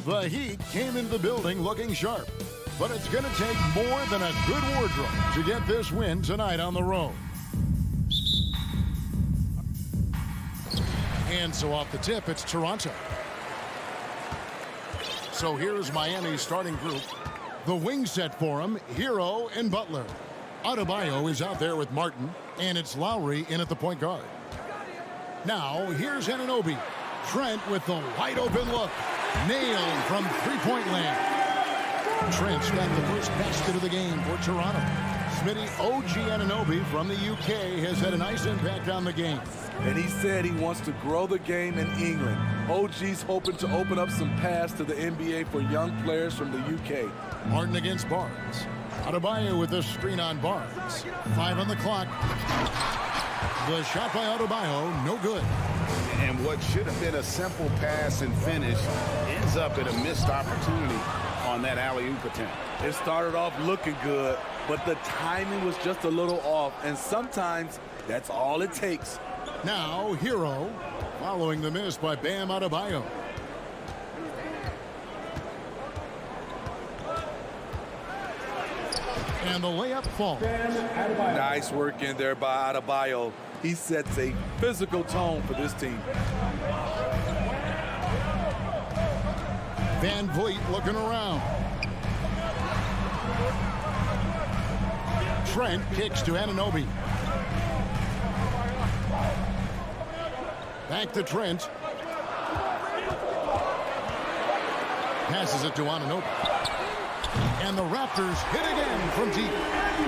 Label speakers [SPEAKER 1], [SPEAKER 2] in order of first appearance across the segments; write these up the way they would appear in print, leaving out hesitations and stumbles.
[SPEAKER 1] The Heat came into the building looking sharp, but it's going to take more than a good wardrobe to get this win tonight on the road. And so off the tip, it's Toronto. So here's Miami's starting group. The wing set for him, Hero and Butler. Adebayo is out there with Martin, and it's Lowry in at the point guard. Now, here's Anunoby. Trent with the wide-open look. Nailed from three-point land. Trent's got the first basket of the game for Toronto. Smitty, OG Anunoby from the UK has had a nice impact on the game.
[SPEAKER 2] And he said he wants to grow the game in England. OG's hoping to open up some paths to the NBA for young players from the UK.
[SPEAKER 1] Martin against Barnes. Adebayo with the screen on Barnes. 5 on the clock. The shot by Adebayo, no good.
[SPEAKER 3] And what should have been a simple pass and finish ends up at a missed opportunity on that alley-oop attempt.
[SPEAKER 2] It started off looking good, but the timing was just a little off, and sometimes that's all it takes.
[SPEAKER 1] Now, Hero, following the miss by Bam Adebayo. And the layup falls.
[SPEAKER 2] Nice work in there by Adebayo. He sets a physical tone for this team.
[SPEAKER 1] Van Vliet looking around. Trent kicks to Anunoby. Back to Trent. Passes it to Anunoby. And the Raptors hit again from deep.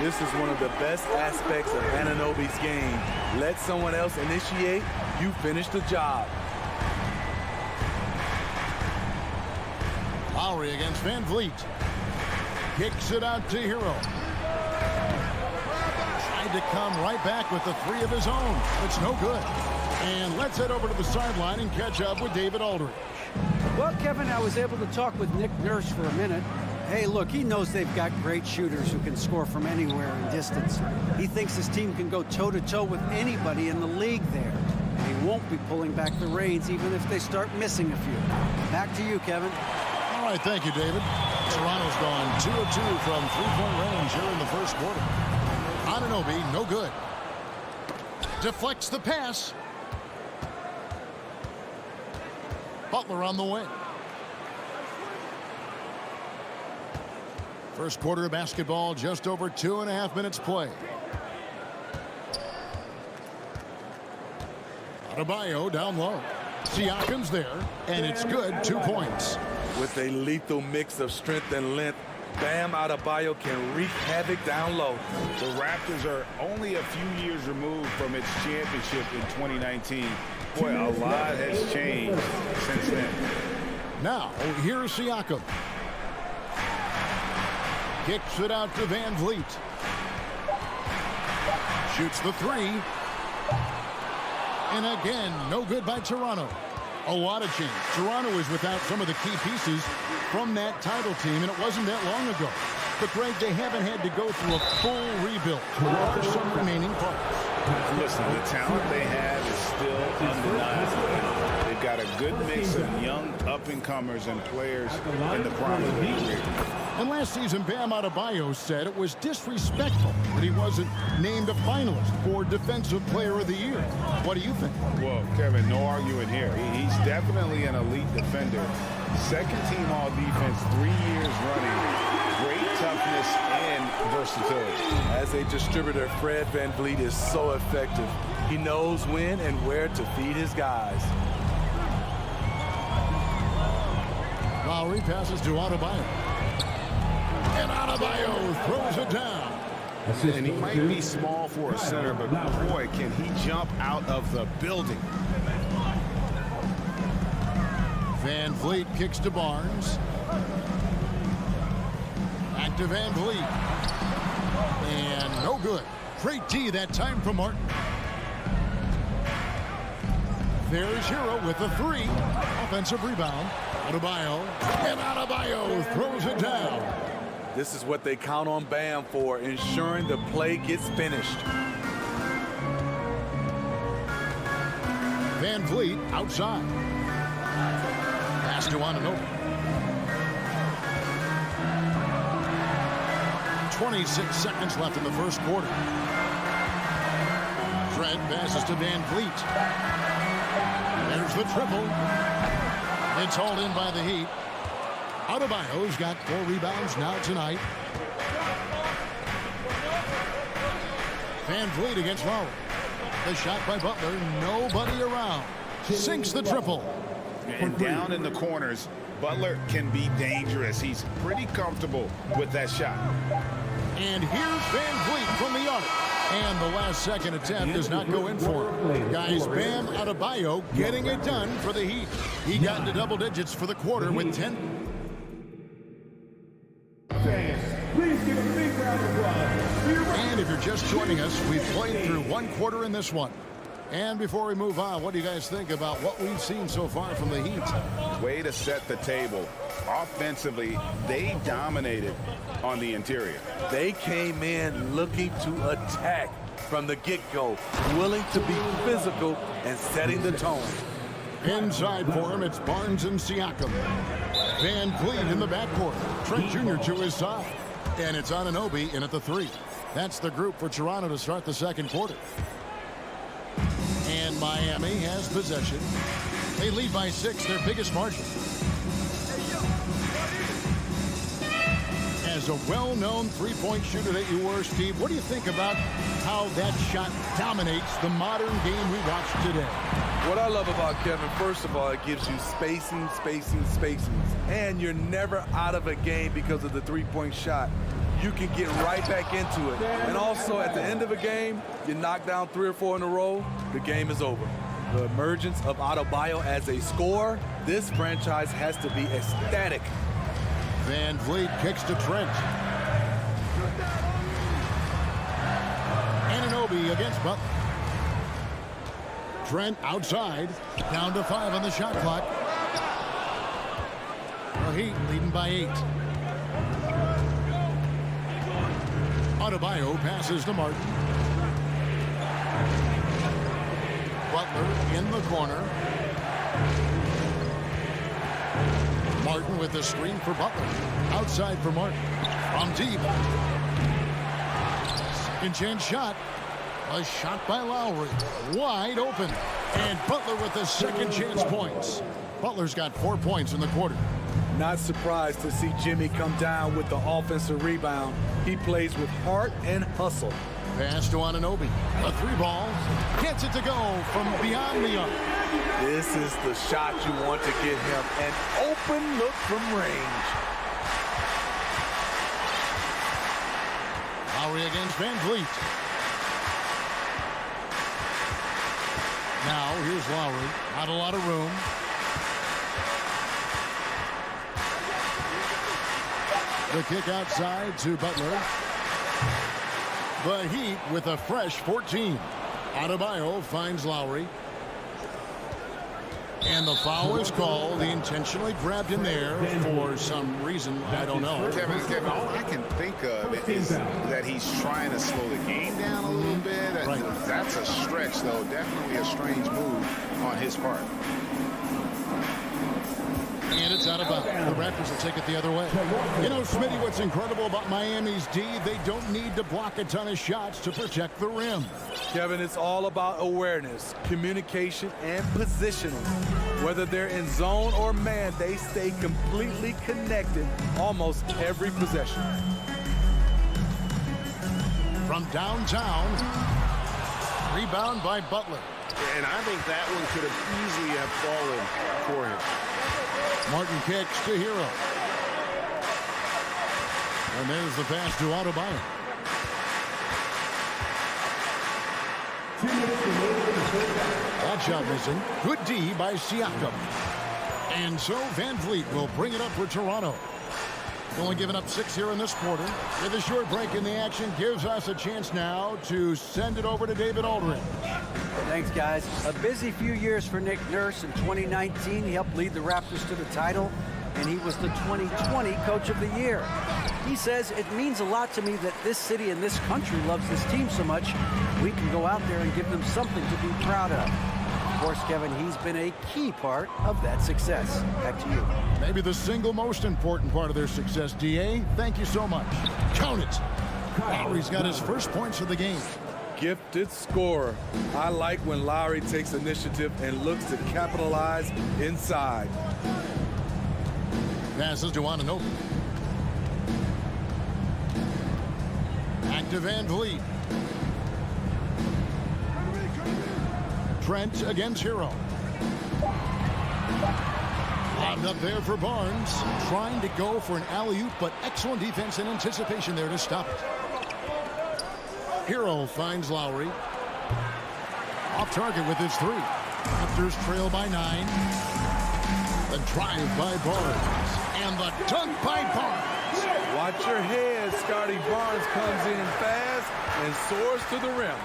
[SPEAKER 2] This is one of the best aspects of Anunoby's game. Let someone else initiate, you finish the job.
[SPEAKER 1] Lowry against Van Vliet. Kicks it out to Hero. Tried to come right back with the three of his own. It's no good. And let's head over to the sideline and catch up with David Aldridge.
[SPEAKER 4] Well, Kevin, I was able to talk with Nick Nurse for a minute. Hey, look, he knows they've got great shooters who can score from anywhere in distance. He thinks his team can go toe-to-toe with anybody in the league there. And he won't be pulling back the reins even if they start missing a few. Back to you, Kevin.
[SPEAKER 1] All right, thank you, David. Toronto's gone 2 of 2 from three-point range here in the first quarter. Anunoby, no good. Deflects the pass. Butler on the wing. First quarter of basketball, just over 2.5 minutes play. Adebayo down low. Siakam's there, and it's good, 2 points.
[SPEAKER 2] With a lethal mix of strength and length, Bam Adebayo can wreak havoc down low.
[SPEAKER 3] The Raptors are only a few years removed from its championship in 2019. Boy, a lot has changed since then.
[SPEAKER 1] Now, here's Siakam. Kicks it out to Van Vliet. Shoots the three. And again, no good by Toronto. A lot of change. Toronto is without some of the key pieces from that title team, and it wasn't that long ago. But, Greg, they haven't had to go through a full rebuild. There are some remaining parts.
[SPEAKER 3] Listen, the talent they have is still undeniable. They've got a good mix of young up-and-comers and players in the prime of their career.
[SPEAKER 1] And last season, Bam Adebayo said it was disrespectful that he wasn't named a finalist for Defensive Player of the Year. What do you think?
[SPEAKER 3] Well, Kevin, no arguing here. He's definitely an elite defender. Second-team all-defense 3 years running. Great toughness and versatility.
[SPEAKER 2] As a distributor, Fred Van Vliet is so effective. He knows when and where to feed his guys.
[SPEAKER 1] Lowry passes to Adebayo. And Adebayo throws it down.
[SPEAKER 3] And he might be small for a center, but boy, can he jump out of the building.
[SPEAKER 1] Van Vliet kicks to Barnes. Back to Van Vliet. And no good. Great D that time from Martin. There's Hero with the three. Offensive rebound. Adebayo. And Adebayo throws it down.
[SPEAKER 2] This is what they count on Bam for, ensuring the play gets finished.
[SPEAKER 1] Van Vliet outside. Pass to Anunoby. 26 seconds left in the first quarter. Trent passes to Van Vliet. There's the triple. It's hauled in by the Heat. Adebayo's got 4 rebounds now tonight. Van Vliet against Lowry. The shot by Butler. Nobody around. Sinks the triple.
[SPEAKER 3] And down in the corners, Butler can be dangerous. He's pretty comfortable with that shot.
[SPEAKER 1] And here's Van Vliet from the arc. And the last second attempt does not go in for him. Guys, Bam Adebayo getting it done for the Heat. He got into double digits for the quarter with 10.
[SPEAKER 5] Please give a big round of applause.
[SPEAKER 1] And if you're just joining us, we've played through 1 quarter in this one. And before we move on, what do you guys think about what we've seen so far from the Heat?
[SPEAKER 3] Way to set the table. Offensively, they dominated on the interior.
[SPEAKER 2] They came in looking to attack from the get-go, willing to be physical and setting the tone.
[SPEAKER 1] Inside for him, it's Barnes and Siakam. Van Vliet in the backcourt. Trent Jr. to his side. And it's Anunoby in at the 3. That's the group for Toronto to start the second quarter. And Miami has possession. They lead by 6, their biggest margin. As a well-known three-point shooter that you were, Steve, what do you think about how that shot dominates the modern game we watch today?
[SPEAKER 2] What I love about Kevin, first of all, it gives you spacing. And you're never out of a game because of the three-point shot. You can get right back into it. And also, at the end of a game, you knock down 3 or 4 in a row, the game is over. The emergence of Adebayo as a scorer, this franchise has to be ecstatic.
[SPEAKER 1] Van Vliet kicks to Trent. Anunoby against Butler. Trent outside, down to 5 on the shot clock. The Heat leading by 8. Adebayo passes to Martin. Butler in the corner. Martin with the screen for Butler. Outside for Martin. From deep. Second chance shot. A shot by Lowry. Wide open. And Butler with the second chance points. Butler's got 4 points in the quarter.
[SPEAKER 2] Not surprised to see Jimmy come down with the offensive rebound. He plays with heart and hustle.
[SPEAKER 1] Pass to Anunoby. A 3-ball. Gets it to go from beyond the arc.
[SPEAKER 2] This is the shot you want to get him. An open look from range.
[SPEAKER 1] Lowry against Van Vliet. Now, here's Lowry. Not a lot of room. The kick outside to Butler. The Heat with a fresh 14. Adebayo finds Lowry. And the foul is called. He intentionally grabbed in there for some reason. I don't know.
[SPEAKER 3] Kevin, all I can think of is that he's trying to slow the game down a little bit.
[SPEAKER 1] Right.
[SPEAKER 3] That's a stretch, though. Definitely a strange move on his part.
[SPEAKER 1] And it's out of bounds. The Raptors will take it the other way. You know, Smitty, what's incredible about Miami's D, they don't need to block a ton of shots to protect the rim.
[SPEAKER 2] Kevin, it's all about awareness, communication, and positioning. Whether they're in zone or man, they stay completely connected almost every possession.
[SPEAKER 1] From downtown, rebound by Butler.
[SPEAKER 3] And I think that one could have easily have fallen for him.
[SPEAKER 1] Martin kicks to Hero. And there's the pass to Adebayo. That shot missing. Good D by Siakam. And so Van Vliet will bring it up for Toronto. Only giving up 6 here in this quarter. With a short break in the action, gives us a chance now to send it over to David Aldridge.
[SPEAKER 4] Thanks, guys. A busy few years for Nick Nurse. In 2019, he helped lead the Raptors to the title, and he was the 2020 Coach of the Year. He says, it means a lot to me that this city and this country loves this team so much, we can go out there and give them something to be proud of. Of course, Kevin, he's been a key part of that success. Back to you.
[SPEAKER 1] Maybe the single most important part of their success, DA. Thank you so much. Count it. Lowry's got his first points of the game.
[SPEAKER 2] Gifted scorer. I like when Lowry takes initiative and looks to capitalize inside.
[SPEAKER 1] Passes to Anunoby. Back to Van Vliet. Trent against Hero. Lobbed up there for Barnes. Trying to go for an alley-oop, but excellent defense and anticipation there to stop it. Hero finds Lowry. Off target with his three. Raptors trail by 9. The drive by Barnes. And the dunk by Barnes.
[SPEAKER 2] Watch your head. Scotty Barnes comes in fast and soars to the rim.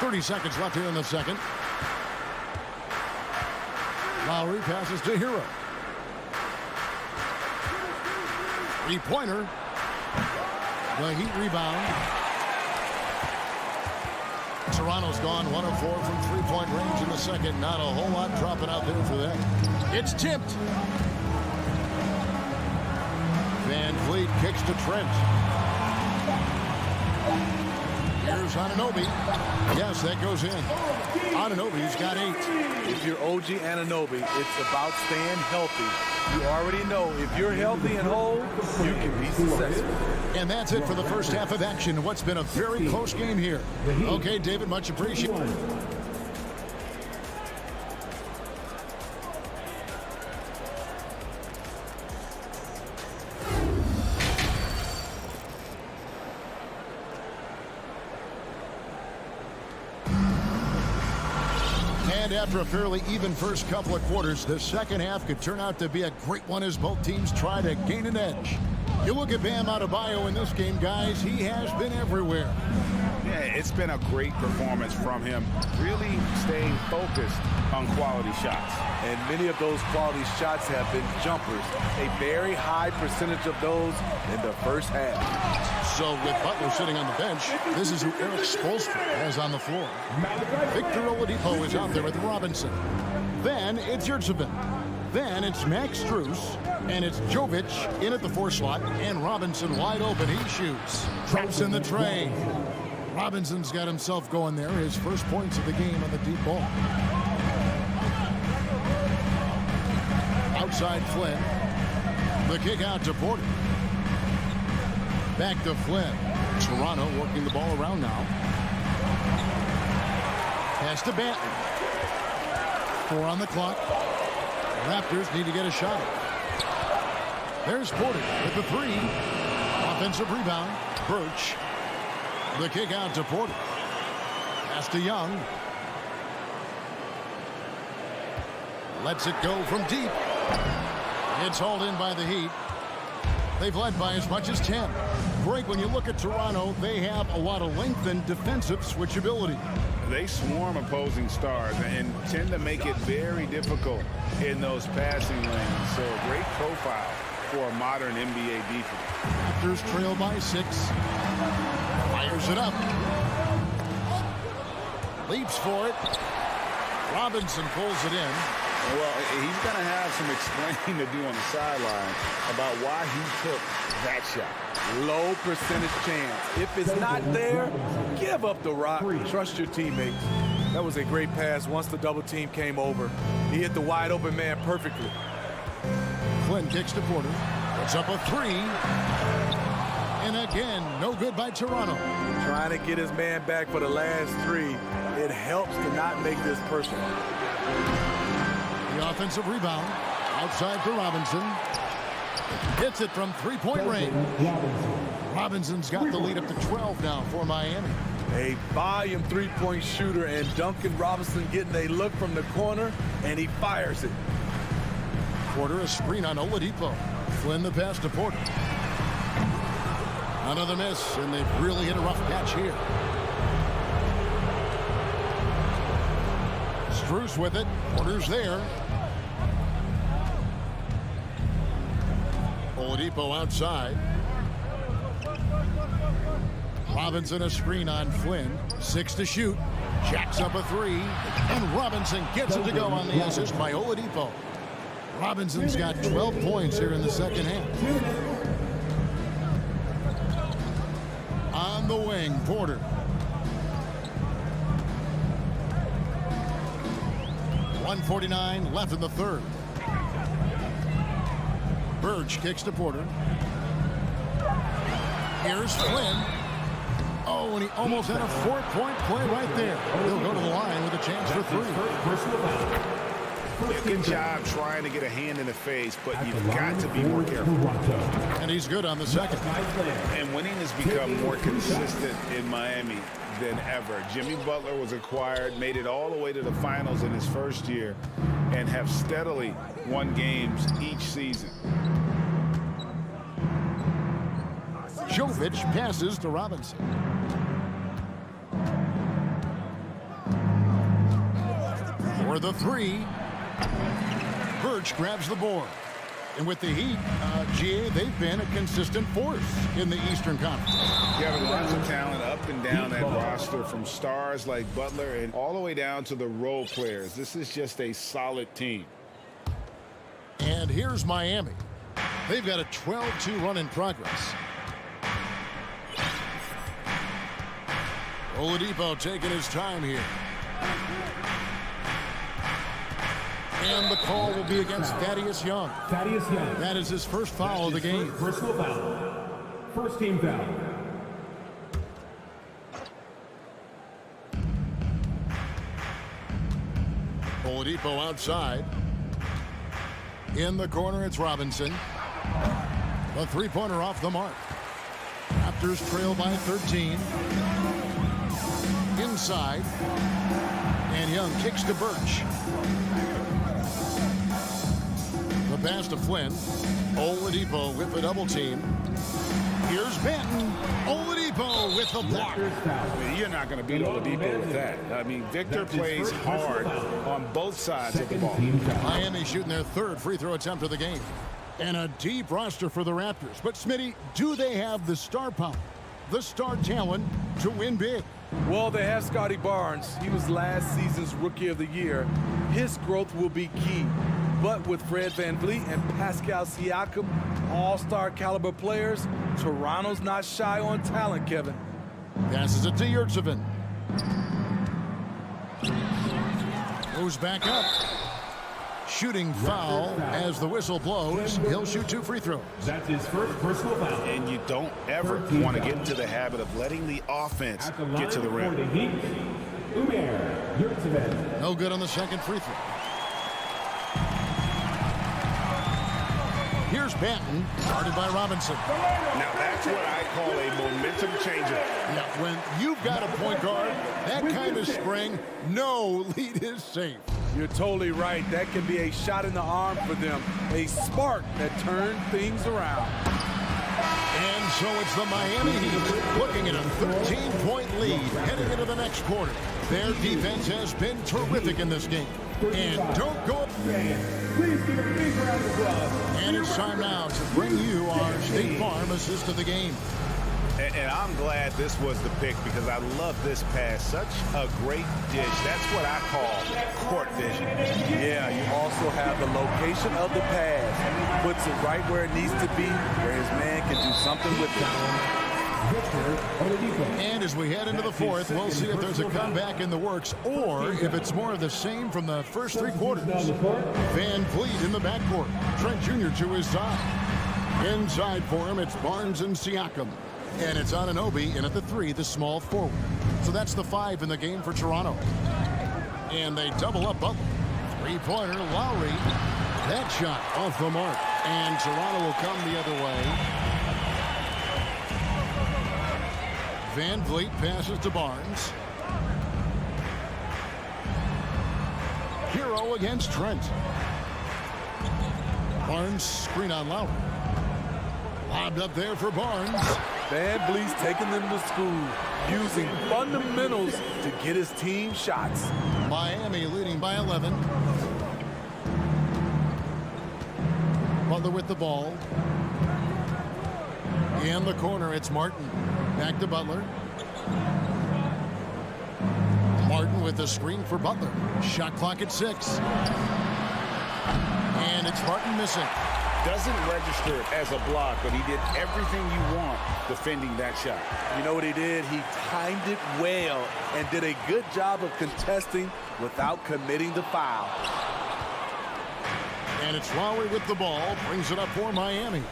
[SPEAKER 1] 30 seconds left here in the second. Lowry passes to Hero. Three-pointer. The Heat rebound. Toronto's gone 1 of 4 from three-point range in the second. Not a whole lot dropping out there for them. It's tipped. Van Vliet kicks to Trent. Here's Anunoby. Yes, that goes in. Anunoby's got 8.
[SPEAKER 2] If you're OG Anunoby, it's about staying healthy. You already know if you're healthy and whole, you can be successful.
[SPEAKER 1] And that's it for the first half of action. What's been a very close game here. Okay, David, much appreciated. And after a fairly even first couple of quarters, the second half could turn out to be a great one as both teams try to gain an edge. You look at Bam Adebayo in this game, guys. He has been everywhere.
[SPEAKER 3] Yeah, it's been a great performance from him. Really staying focused on quality shots.
[SPEAKER 2] And many of those quality shots have been jumpers. A very high percentage of those in the first half.
[SPEAKER 1] So with Butler sitting on the bench, this is who Eric Spoelstra has on the floor. Victor Oladipo is out there with Robinson. Then it's Yurtseven. Then it's Max Strus. And it's Jovic in at the 4 slot. And Robinson wide open. He shoots. Drops in the tray. Robinson's got himself going there. His first points of the game on the deep ball. Outside Flynn. The kick out to Porter. Back to Flynn. Toronto working the ball around now. Pass to Banton. 4 on the clock. Raptors need to get a shot. There's Porter with the 3. Offensive rebound. Birch. The kick out to Porter. Pass to Young. Lets it go from deep. It's hauled in by the Heat. They've led by as much as 10. Greg, when you look at Toronto, they have a lot of length and defensive switchability.
[SPEAKER 3] They swarm opposing stars and tend to make it very difficult in those passing lanes. So a great profile for a modern NBA defense.
[SPEAKER 1] Raptors trail by 6. Fires it up. Leaps for it. Robinson pulls it in.
[SPEAKER 3] Well, he's going to have some explaining to do on the sideline about why he took that shot.
[SPEAKER 2] Low percentage chance. If it's not there, give up the rock. Trust your teammates. That was a great pass once the double team came over. He hit the wide open man perfectly.
[SPEAKER 1] Flynn kicks to Porter. Puts up a 3. And again, no good by Toronto.
[SPEAKER 2] Trying to get his man back for the last 3. It helps to not make this personal.
[SPEAKER 1] The offensive rebound. Outside for Robinson. Hits it from three-point range. Robinson's got the lead up to 12 now for Miami.
[SPEAKER 2] A volume three-point shooter, and Duncan Robinson getting a look from the corner, and he fires it.
[SPEAKER 1] Porter a screen on Oladipo. Flynn the pass to Porter. Another miss, and they've really hit a rough patch here. Strus with it. Porter's there. Oladipo outside. Robinson a screen on Flynn. 6 to shoot. Jacks up a 3. And Robinson gets it to go on the assist by Oladipo. Robinson's got 12 points here in the second half. On the wing, Porter. .149 left in the third. Birch kicks to Porter. Here's Flynn. Oh, and he almost had a 4-point play right there. He'll go to the line with a chance for three.
[SPEAKER 3] Yeah, good job trying to get a hand in the face, but you've got to be more careful.
[SPEAKER 1] And he's good on the second.
[SPEAKER 3] And winning has become more consistent in Miami than ever. Jimmy Butler was acquired, made it all the way to the finals in his first year, and have steadily won games each season.
[SPEAKER 1] Jovic passes to Robinson. For the three, Birch grabs the board. And with the Heat, GA, they've been a consistent force in the Eastern Conference.
[SPEAKER 3] You have lots of talent up and down that roster, from stars like Butler and all the way down to the role players. This is just a solid team.
[SPEAKER 1] And here's Miami. They've got a 12-2 run in progress. Oladipo taking his time here. And the call will be against Thaddeus Young.
[SPEAKER 5] Thaddeus Young.
[SPEAKER 1] That is his first foul of the game.
[SPEAKER 5] Personal foul. First team foul.
[SPEAKER 1] Oladipo outside. In the corner, it's Robinson. The three-pointer off the mark. Raptors trail by 13. Inside. And Young kicks to Birch. The pass to Flynn. Oladipo with the double team. Here's Benton. Oladipo with the block.
[SPEAKER 3] I mean, you're not going to beat Oladipo with that. I mean, Victor plays hard on both sides of the ball.
[SPEAKER 1] Miami shooting their third free throw attempt of the game. And a deep roster for the Raptors. But, Smitty, do they have the star power, the star talent to win big?
[SPEAKER 2] Well, they have Scotty Barnes. He was last season's Rookie of the Year. His growth will be key. But with Fred VanVleet and Pascal Siakam, all-star caliber players, Toronto's not shy on talent, Kevin.
[SPEAKER 1] Passes it to Yurtseven. Moves back up. Shooting foul as the whistle blows. He'll shoot two free throws.
[SPEAKER 5] That's his first personal foul.
[SPEAKER 3] And you don't ever want to get into the habit of letting the offense get to the rim.
[SPEAKER 1] No good on the second free throw. Here's Benton, guarded by Robinson.
[SPEAKER 3] Now that's what I call a momentum changer.
[SPEAKER 1] Yeah, when you've got a point guard, that kind of spring, no lead is safe.
[SPEAKER 2] You're totally right. That can be a shot in the arm for them. A spark that turned things around.
[SPEAKER 1] And so it's the Miami Heat looking at a 13-point lead heading into the next quarter. Their defense has been terrific in this game. And don't go.
[SPEAKER 5] Please give a big round of applause.
[SPEAKER 1] And it's time now to bring you our State Farm assist of the game.
[SPEAKER 3] And I'm glad this was the pick, because I love this pass. Such a great dish. That's what I call court vision.
[SPEAKER 2] Yeah, you also have the location of the pass. Puts it right where it needs to be, where his man can do something with it.
[SPEAKER 1] And as we head into the fourth, we'll see if there's a comeback in the works or if it's more of the same from the first three quarters. VanVleet in the backcourt. Trent Jr. to his side. Inside for him, it's Barnes and Siakam. And it's Anunoby in at the three, the small forward. So that's the 5 in the game for Toronto. And they double up Butler. Three-pointer, Lowry. That shot off the mark. And Toronto will come the other way. VanVleet passes to Barnes. Hero against Trent. Barnes screen on Lowry. Lobbed up there for Barnes.
[SPEAKER 2] VanVleet's taking them to school, using fundamentals to get his team shots.
[SPEAKER 1] Miami leading by 11. Butler with the ball. In the corner, it's Martin. Back to Butler. Martin with the screen for Butler. Shot clock at 6. And it's Martin missing.
[SPEAKER 3] Doesn't register as a block, but he did everything you want defending that shot.
[SPEAKER 2] You know what he did? He timed it well and did a good job of contesting without committing the foul.
[SPEAKER 1] And it's Lowry with the ball, brings it up for Miami.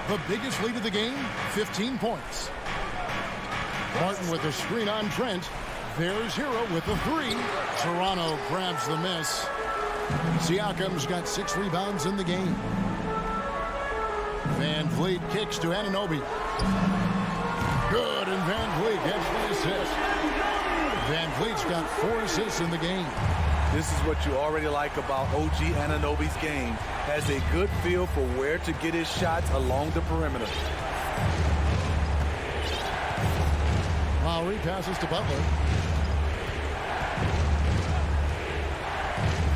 [SPEAKER 1] The biggest lead of the game, 15 points. Martin with a screen on Trent. There's Hero with the three. Toronto grabs the miss. Siakam's got 6 rebounds in the game. Van Vliet kicks to Anunoby. Good, and Van Vliet gets the assist. Van Vliet's got 4 assists in the game.
[SPEAKER 2] This is what you already like about OG Anunoby's game. Has a good feel for where to get his shots along the perimeter.
[SPEAKER 1] Lowry passes to Butler.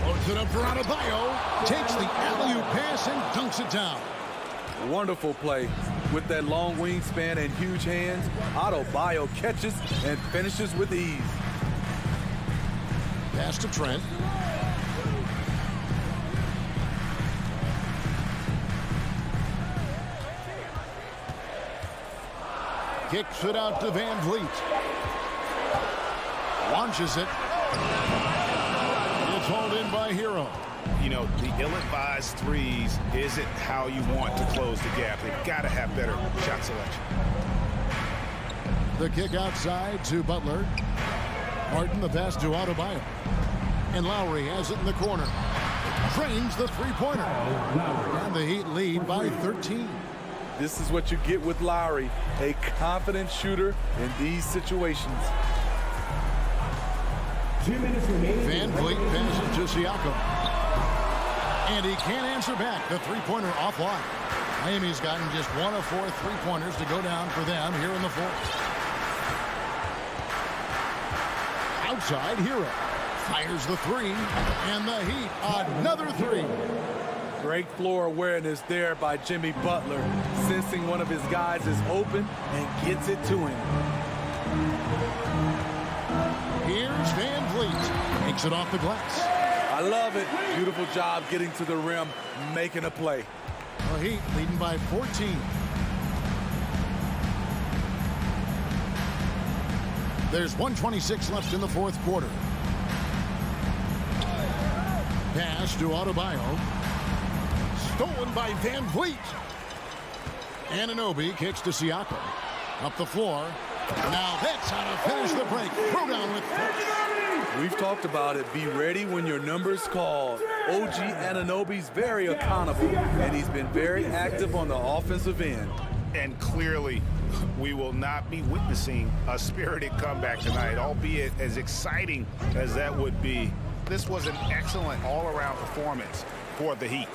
[SPEAKER 1] Loads it up for Adebayo. Takes the alley-oop pass and dunks it down.
[SPEAKER 2] Wonderful play. With that long wingspan and huge hands, Adebayo catches and finishes with ease.
[SPEAKER 1] Pass to Trent. Kicks it out to Van Vliet. Launches it. It's hauled in by Hero.
[SPEAKER 3] You know, the ill-advised threes isn't how you want to close the gap. They've got to have better shot selection.
[SPEAKER 1] The kick outside to Butler. Martin the pass to Adebayo. And Lowry has it in the corner. Drains the three-pointer. And the Heat lead by 13.
[SPEAKER 2] This is what you get with Lowry, a confident shooter in these situations.
[SPEAKER 5] 2 minutes remaining.
[SPEAKER 1] Van Vliet passes to Siakam. And he can't answer back. The three-pointer offline. Miami's gotten just 1 of 4 three-pointers to go down for them here in the fourth. Outside, Hero fires the three, and the Heat another three.
[SPEAKER 2] Great floor awareness there by Jimmy Butler, sensing one of his guys is open and gets it to him.
[SPEAKER 1] Here's Van Vliet. Takes it off the glass.
[SPEAKER 2] I love it. Beautiful job getting to the rim, making a play.
[SPEAKER 1] The Heat leading by 14. There's 1:26 left in the fourth quarter. Pass to Adebayo. Stolen by Van Vliet. Anunoby kicks to Siakam. Up the floor. Now that's how to finish the break. Throw down with 4.
[SPEAKER 2] We've talked about it. Be ready when your number's called. OG Anunoby's very accountable, and he's been very active on the offensive end.
[SPEAKER 3] And clearly, we will not be witnessing a spirited comeback tonight, albeit as exciting as that would be. This was an excellent all-around performance for the Heat.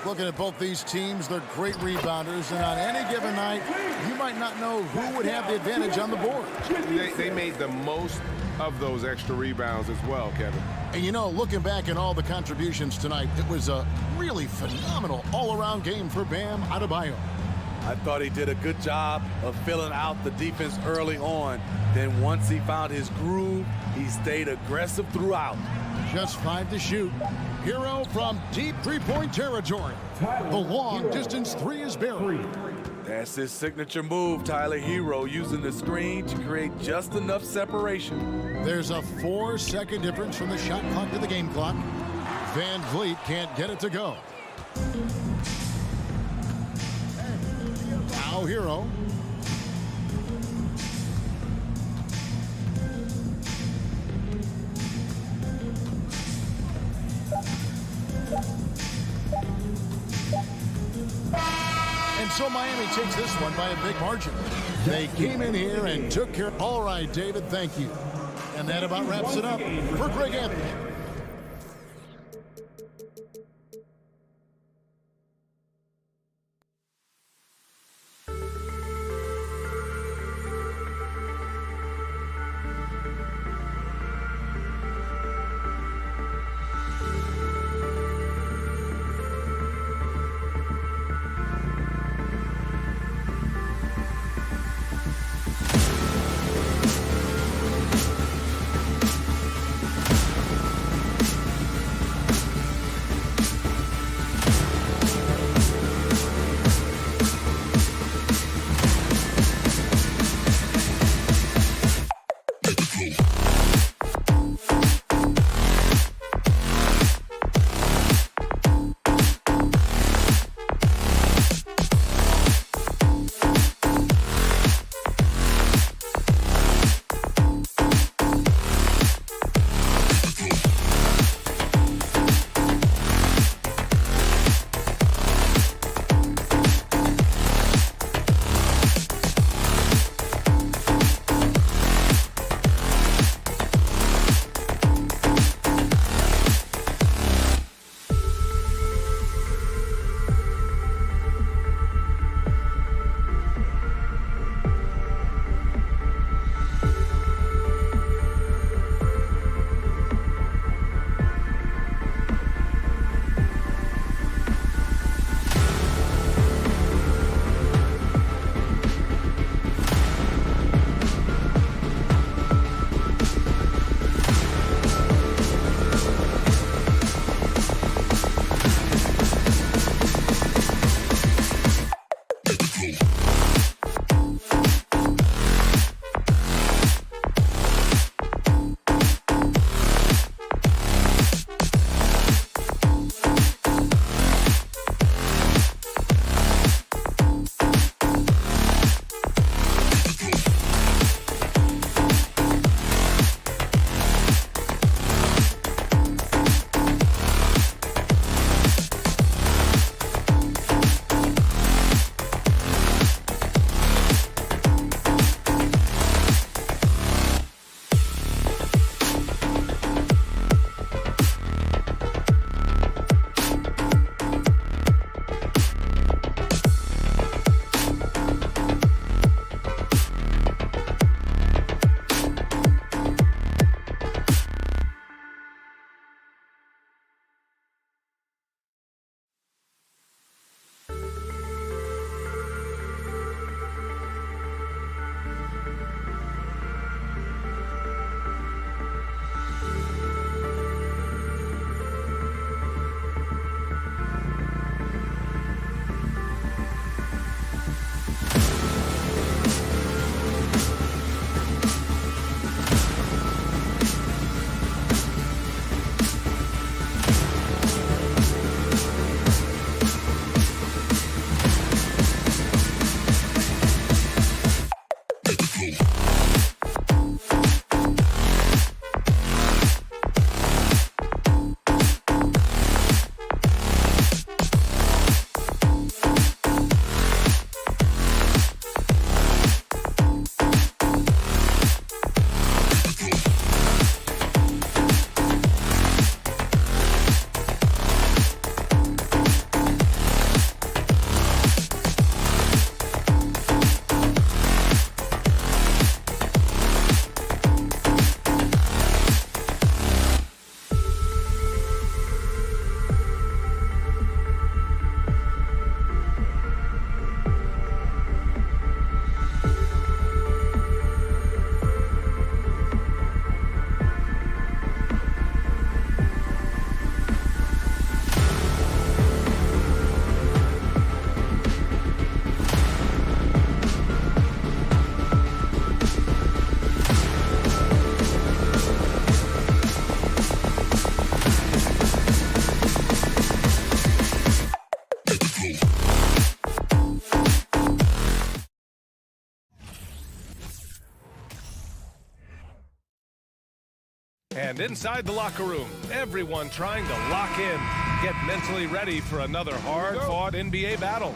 [SPEAKER 1] Looking at both these teams, they're great rebounders, and on any given night, you might not know who would have the advantage on the board.
[SPEAKER 6] They made the most of those extra rebounds as well, Kevin.
[SPEAKER 1] And you know, looking back at all the contributions tonight, it was a really phenomenal all-around game for Bam Adebayo.
[SPEAKER 2] I thought he did a good job of filling out the defense early on. Then once he found his groove, he stayed aggressive throughout.
[SPEAKER 1] Just 5 to shoot. Hero from deep three-point territory. The long-distance three is buried.
[SPEAKER 2] That's his signature move, Tyler Hero, using the screen to create just enough separation.
[SPEAKER 1] There's a 4-second difference from the shot clock to the game clock. Van Vliet can't get it to go. Now Hero. And so Miami takes this one by a big margin. They came in here and took care. All right, David, thank you. And that about wraps it up for Greg Anthony.
[SPEAKER 7] And inside the locker room, everyone trying to lock in, get mentally ready for another hard-fought NBA battle.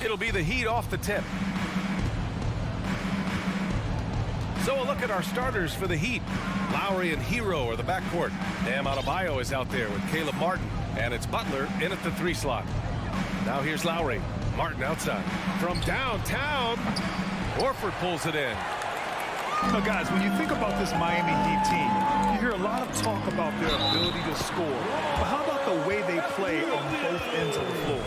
[SPEAKER 7] It'll be the Heat off the tip. So a look at our starters for the Heat. Lowry and Hero are the backcourt. Bam Adebayo is out there with Caleb Martin. And it's Butler in at the 3 slot. Now here's Lowry. Martin outside. From downtown, Horford pulls it in.
[SPEAKER 8] Now, guys, when you think about this Miami Heat team, you hear a lot of talk about their ability to score. But how about the way they play on both ends of the floor?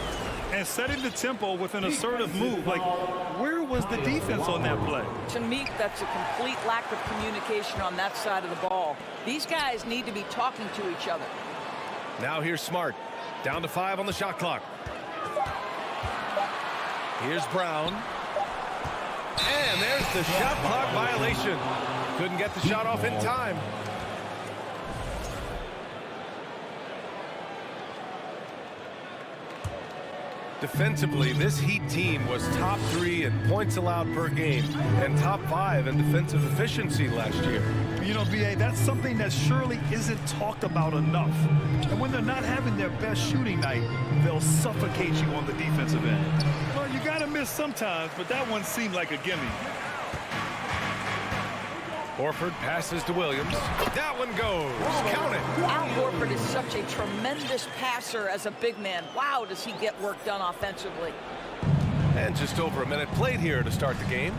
[SPEAKER 8] And setting the tempo with an assertive move. Like, where was the defense on that play?
[SPEAKER 9] To me, that's a complete lack of communication on that side of the ball. These guys need to be talking to each other.
[SPEAKER 7] Now here's Smart. Down to 5 on the shot clock. Here's Brown. And there's the shot clock violation. Couldn't get the shot off in time. Defensively, this Heat team was top 3 in points allowed per game and top 5 in defensive efficiency last year.
[SPEAKER 8] You know, B.A., that's something that surely isn't talked about enough. And when they're not having their best shooting night, they'll suffocate you on the defensive end. Well, you got to miss sometimes, but that one seemed like a gimme.
[SPEAKER 7] Horford passes to Williams. That one goes. Count it.
[SPEAKER 9] Al Horford is such a tremendous passer as a big man. Wow, does he get work done offensively.
[SPEAKER 7] And just over a minute played here to start the game.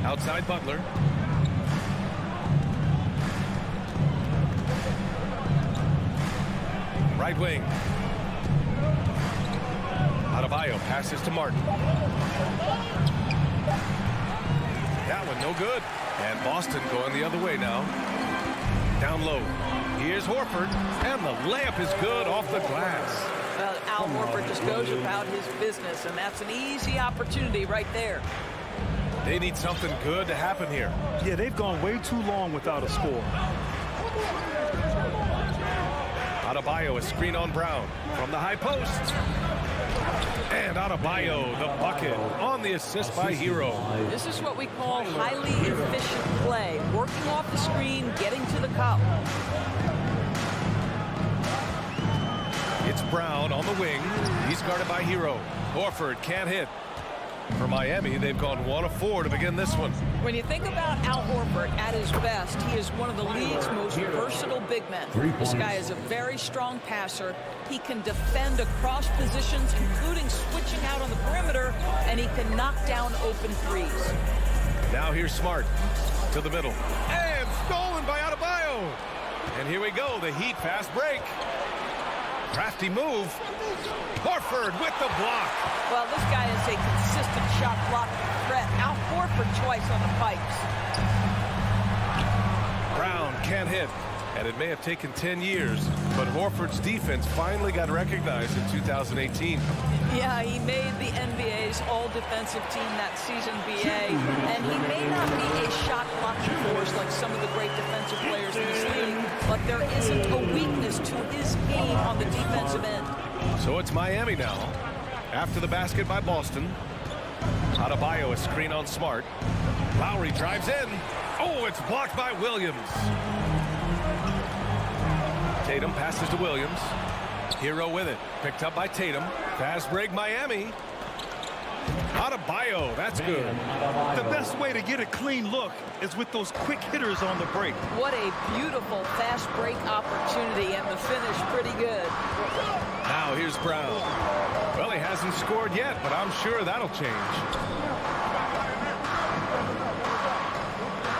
[SPEAKER 7] Outside Butler. Right wing. Adebayo passes to Martin. That one no good. And Boston going the other way now. Down low. Here's Horford. And the layup is good off the glass.
[SPEAKER 9] Well, Al Horford just goes about his business, and that's an easy opportunity right there.
[SPEAKER 7] They need something good to happen here.
[SPEAKER 8] Yeah, they've gone way too long without a score.
[SPEAKER 7] Adebayo, a screen on Brown from the high post. And Adebayo, the bucket on the assist by Hero.
[SPEAKER 9] This is what we call highly efficient play. Working off the screen, getting to the cup.
[SPEAKER 7] It's Brown on the wing. He's guarded by Hero. Horford can't hit. For Miami, they've gone 1 of 4 to begin this one.
[SPEAKER 9] When you think about Al Horford at his best, he is one of the league's most versatile big men. This guy is a very strong passer. He can defend across positions, including switching out on the perimeter, and he can knock down open threes.
[SPEAKER 7] Now here's Smart to the middle. And stolen by Adebayo. And here we go, the Heat fast break. Crafty move. Horford with the block.
[SPEAKER 9] Well, this guy is a consistent shot blocking threat. Al Horford twice on the pipes.
[SPEAKER 7] Brown can't hit. And it may have taken 10 years, but Horford's defense finally got recognized in 2018.
[SPEAKER 9] Yeah, he made the NBA's all-defensive team that season, BA, and he may not be a shot-blocking force like some of the great defensive players in this league, but there isn't a weakness to his game on the defensive end.
[SPEAKER 7] So it's Miami now. After the basket by Boston. Adebayo, a screen on Smart. Lowry drives in. Oh, it's blocked by Williams. Tatum passes to Williams. Hero with it. Picked up by Tatum. Fast break Miami. Adebayo, that's good.
[SPEAKER 8] The best way to get a clean look is with those quick hitters on the break.
[SPEAKER 9] What a beautiful fast break opportunity, and the finish pretty good.
[SPEAKER 7] Now here's Brown. Well, he hasn't scored yet, but I'm sure that'll change.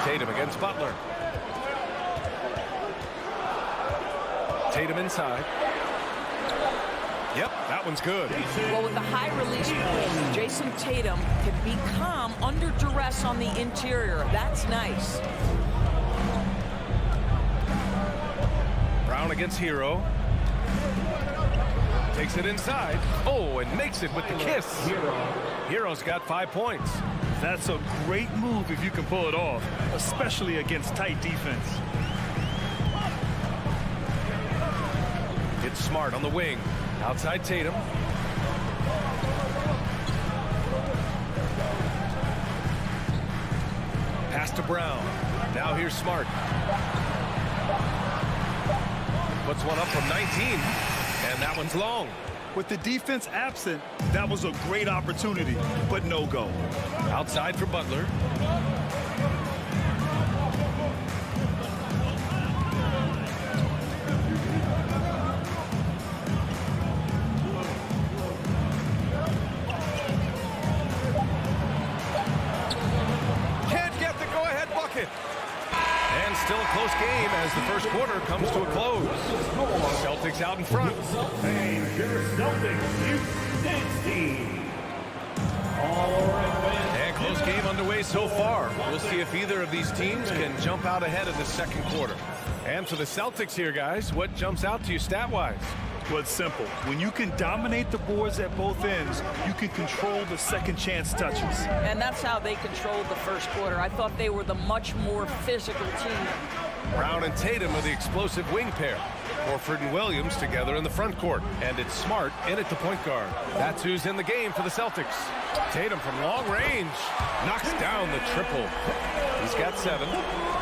[SPEAKER 7] Tatum against Butler. Tatum inside. Yep, that one's good.
[SPEAKER 9] Well, with the high release point, Jason Tatum can be calm under duress on the interior. That's nice.
[SPEAKER 7] Brown against Hero. Takes it inside. Oh, and makes it with the kiss. Hero's got 5 points.
[SPEAKER 8] That's a great move if you can pull it off, especially against tight defense.
[SPEAKER 7] It's Smart on the wing. Outside Tatum. to Brown. Now here's Smart. Puts one up from 19, and that one's long.
[SPEAKER 8] With the defense absent, that was a great opportunity, but no go.
[SPEAKER 7] Outside for Butler. Can't get the go-ahead bucket. And still a close game as the first quarter comes to a close. Celtics out in front.
[SPEAKER 5] And your Celtics, you 16.
[SPEAKER 7] And close game underway so far. We'll see if either of these teams can jump out ahead in the second quarter. And for the Celtics here, guys, what jumps out to you stat-wise?
[SPEAKER 8] Well, it's simple. When you can dominate the boards at both ends, you can control the second chance touches.
[SPEAKER 9] And that's how they controlled the first quarter. I thought they were the much more physical team.
[SPEAKER 7] Brown and Tatum are the explosive wing pair. Horford and Williams together in the front court. And it's Smart in at the point guard. That's who's in the game for the Celtics. Tatum from long range knocks down the triple. He's got 7.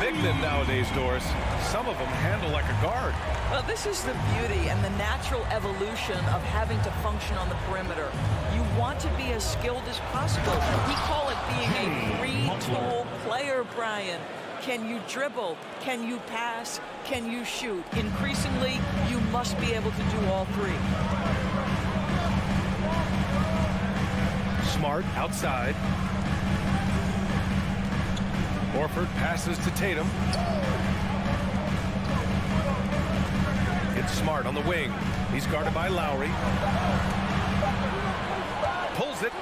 [SPEAKER 7] Big men nowadays, Doris. Some of them handle like a guard.
[SPEAKER 9] Well, this is the beauty and the natural evolution of having to function on the perimeter. You want to be as skilled as possible. We call it being a three-tool player, Brian. Can you dribble? Can you pass? Can you shoot? Increasingly, you must be able to do all three.
[SPEAKER 7] Smart outside. Horford passes to Tatum. It's Smart on the wing. He's guarded by Lowry. Pulls it.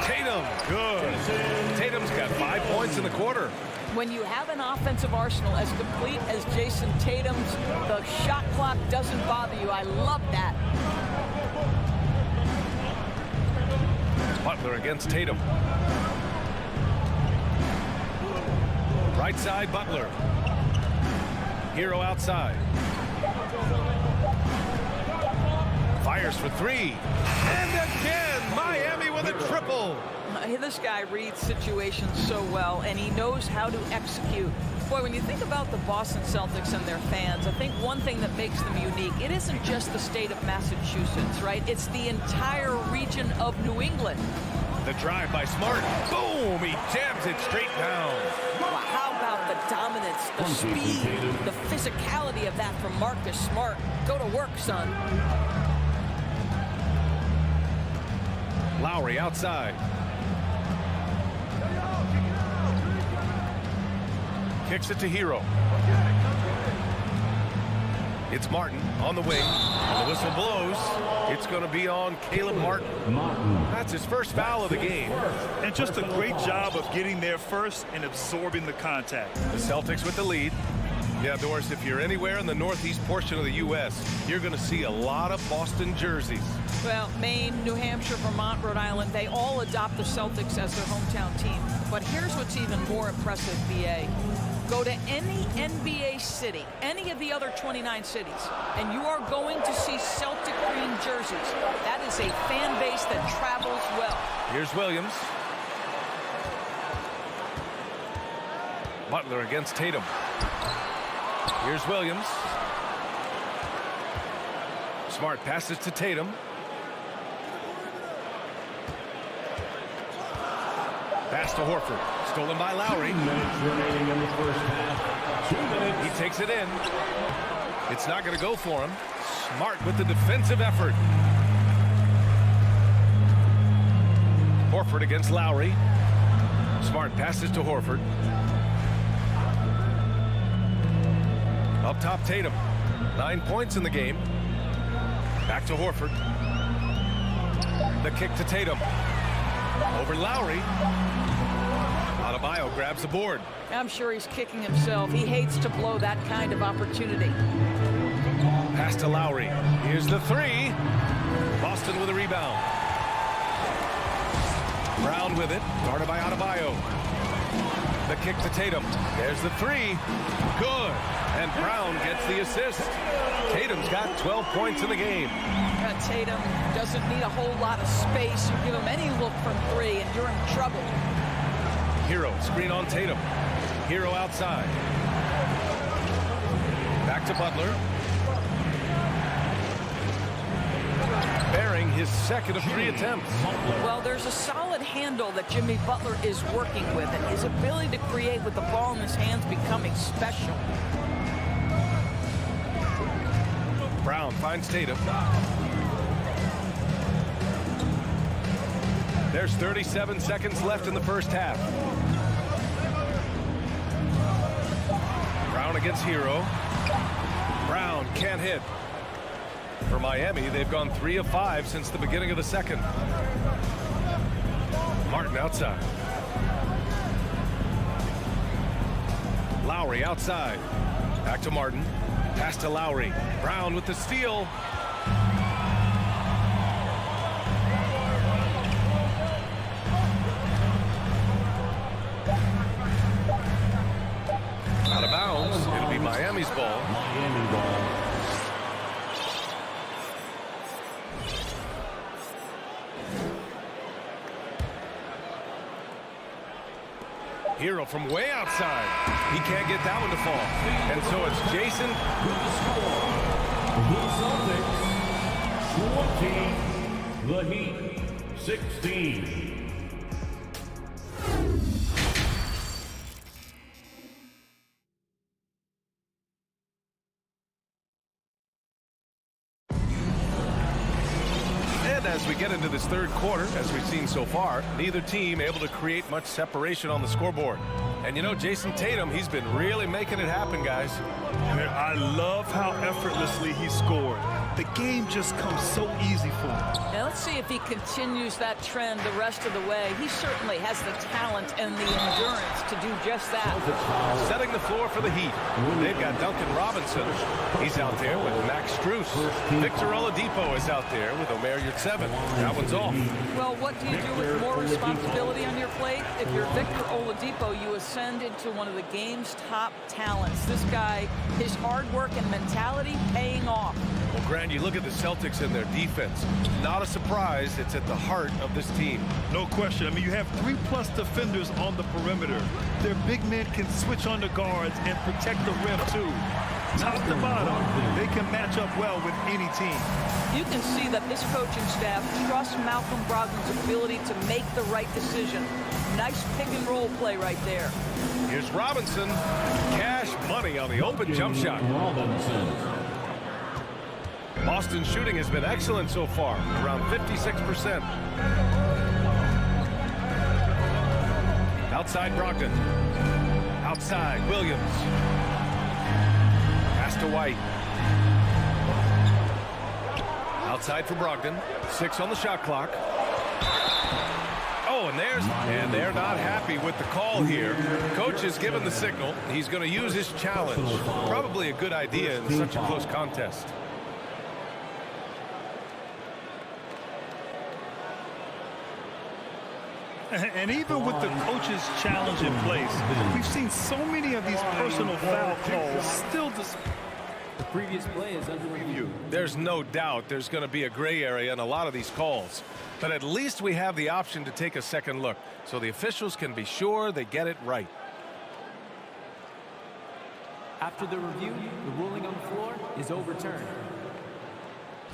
[SPEAKER 7] Tatum, good. Tatum's got 5 points in the quarter.
[SPEAKER 9] When you have an offensive arsenal as complete as Jason Tatum's, the shot clock doesn't bother you. I love that.
[SPEAKER 7] Butler against Tatum. Right side, Butler. Hero outside. Fires for 3. And again, Miami with a triple.
[SPEAKER 9] This guy reads situations so well, and he knows how to execute. Boy, when you think about the Boston Celtics and their fans, I think one thing that makes them unique, it isn't just the state of Massachusetts, right? It's the entire region of New England.
[SPEAKER 7] The drive by Smart. Boom! He jams it straight down.
[SPEAKER 9] Well, how about the dominance, the speed, the physicality of that from Marcus Smart? Go to work, son.
[SPEAKER 7] Lowry outside. Kicks it to Hero. It's Martin on the wing. And the whistle blows. It's going to be on Caleb Martin. That's his first foul of the game.
[SPEAKER 8] And just a great job of getting there first and absorbing the contact.
[SPEAKER 7] The Celtics with the lead. Yeah, Doris, if you're anywhere in the northeast portion of the U.S., you're going to see a lot of Boston jerseys.
[SPEAKER 9] Well, Maine, New Hampshire, Vermont, Rhode Island, they all adopt the Celtics as their hometown team. But here's what's even more impressive, B.A. Go to any NBA city, any of the other 29 cities, and you are going to see Celtic green jerseys. That is a fan base that travels well.
[SPEAKER 7] Here's Williams. Butler against Tatum. Here's Williams. Smart passes to Tatum. Pass to Horford. Stolen by Lowry.
[SPEAKER 5] 2 minutes remaining in the first half. 2 minutes.
[SPEAKER 7] He takes it in. It's not going to go for him. Smart with the defensive effort. Horford against Lowry. Smart passes to Horford. Up top, Tatum. 9 points in the game. Back to Horford. The kick to Tatum. Over Lowry. Adebayo grabs the board.
[SPEAKER 9] I'm sure he's kicking himself. He hates to blow that kind of opportunity.
[SPEAKER 7] Pass to Lowry. Here's the 3. Boston with a rebound. Brown with it. Guarded by Adebayo. The kick to Tatum. There's the 3. Good. And Brown gets the assist. Tatum's got 12 points in the game.
[SPEAKER 9] Tatum doesn't need a whole lot of space. You give him any look from 3 and you're in trouble.
[SPEAKER 7] Hero, screen on Tatum. Hero outside. Back to Butler. Bearing his second of 3 attempts.
[SPEAKER 9] Well, there's a solid handle that Jimmy Butler is working with, and his ability to create with the ball in his hands becoming special.
[SPEAKER 7] Brown finds Tatum. There's 37 seconds left in the first half. Brown against Hero. Brown can't hit. For Miami, they've gone 3 of 5 since the beginning of the second. Martin outside. Lowry outside. Back to Martin. Pass to Lowry. Brown with the steal. Out of bounds. It'll be Miami's ball.
[SPEAKER 5] Miami ball.
[SPEAKER 7] Hero from way outside. He can't get that one to fall. And so it's Jason.
[SPEAKER 5] The Celtics 20, the Heat 16.
[SPEAKER 7] As we get into this third quarter, as we've seen so far, neither team able to create much separation on the scoreboard. And you know, Jason Tatum, he's been really making it happen, guys.
[SPEAKER 8] I love how effortlessly he scored. The game just comes so easy for him.
[SPEAKER 9] Now let's see if he continues that trend the rest of the way. He certainly has the talent and the endurance to do just that.
[SPEAKER 7] Setting the floor for the Heat. They've got Duncan Robinson. He's out there with Max Strus. Victor Oladipo is out there with Omer Yurtseven. That one's off.
[SPEAKER 9] Well, what do you do with more responsibility on your plate? If you're Victor Oladipo, you ascend into one of the game's top talents. This guy, his hard work and mentality paying off.
[SPEAKER 7] Well, Grant, you look at the Celtics and their defense. Not a surprise, it's at the heart of this team.
[SPEAKER 8] No question. I mean, you have 3+ defenders on the perimeter. Their big men can switch on the guards and protect the rim, too. Top to bottom, they can match up well with any team.
[SPEAKER 9] You can see that this coaching staff trusts Malcolm Brogdon's ability to make the right decision. Nice pick-and-roll play right there.
[SPEAKER 7] Here's Robinson. Cash money on the open jump shot. Boston's shooting has been excellent so far, around 56%. Outside Brogdon. Outside Williams. Pass to White. Outside for Brogdon. 6 on the shot clock. Oh, and they're not happy with the call here. Coach has given the signal. He's going to use his challenge. Probably a good idea in such a close contest.
[SPEAKER 8] And even with the coach's challenge in place, we've seen so many of these personal foul calls still
[SPEAKER 10] the previous play is under review.
[SPEAKER 7] There's no doubt there's going to be a gray area in a lot of these calls. But at least we have the option to take a second look so the officials can be sure they get it right.
[SPEAKER 10] After the review, the ruling on the floor is overturned.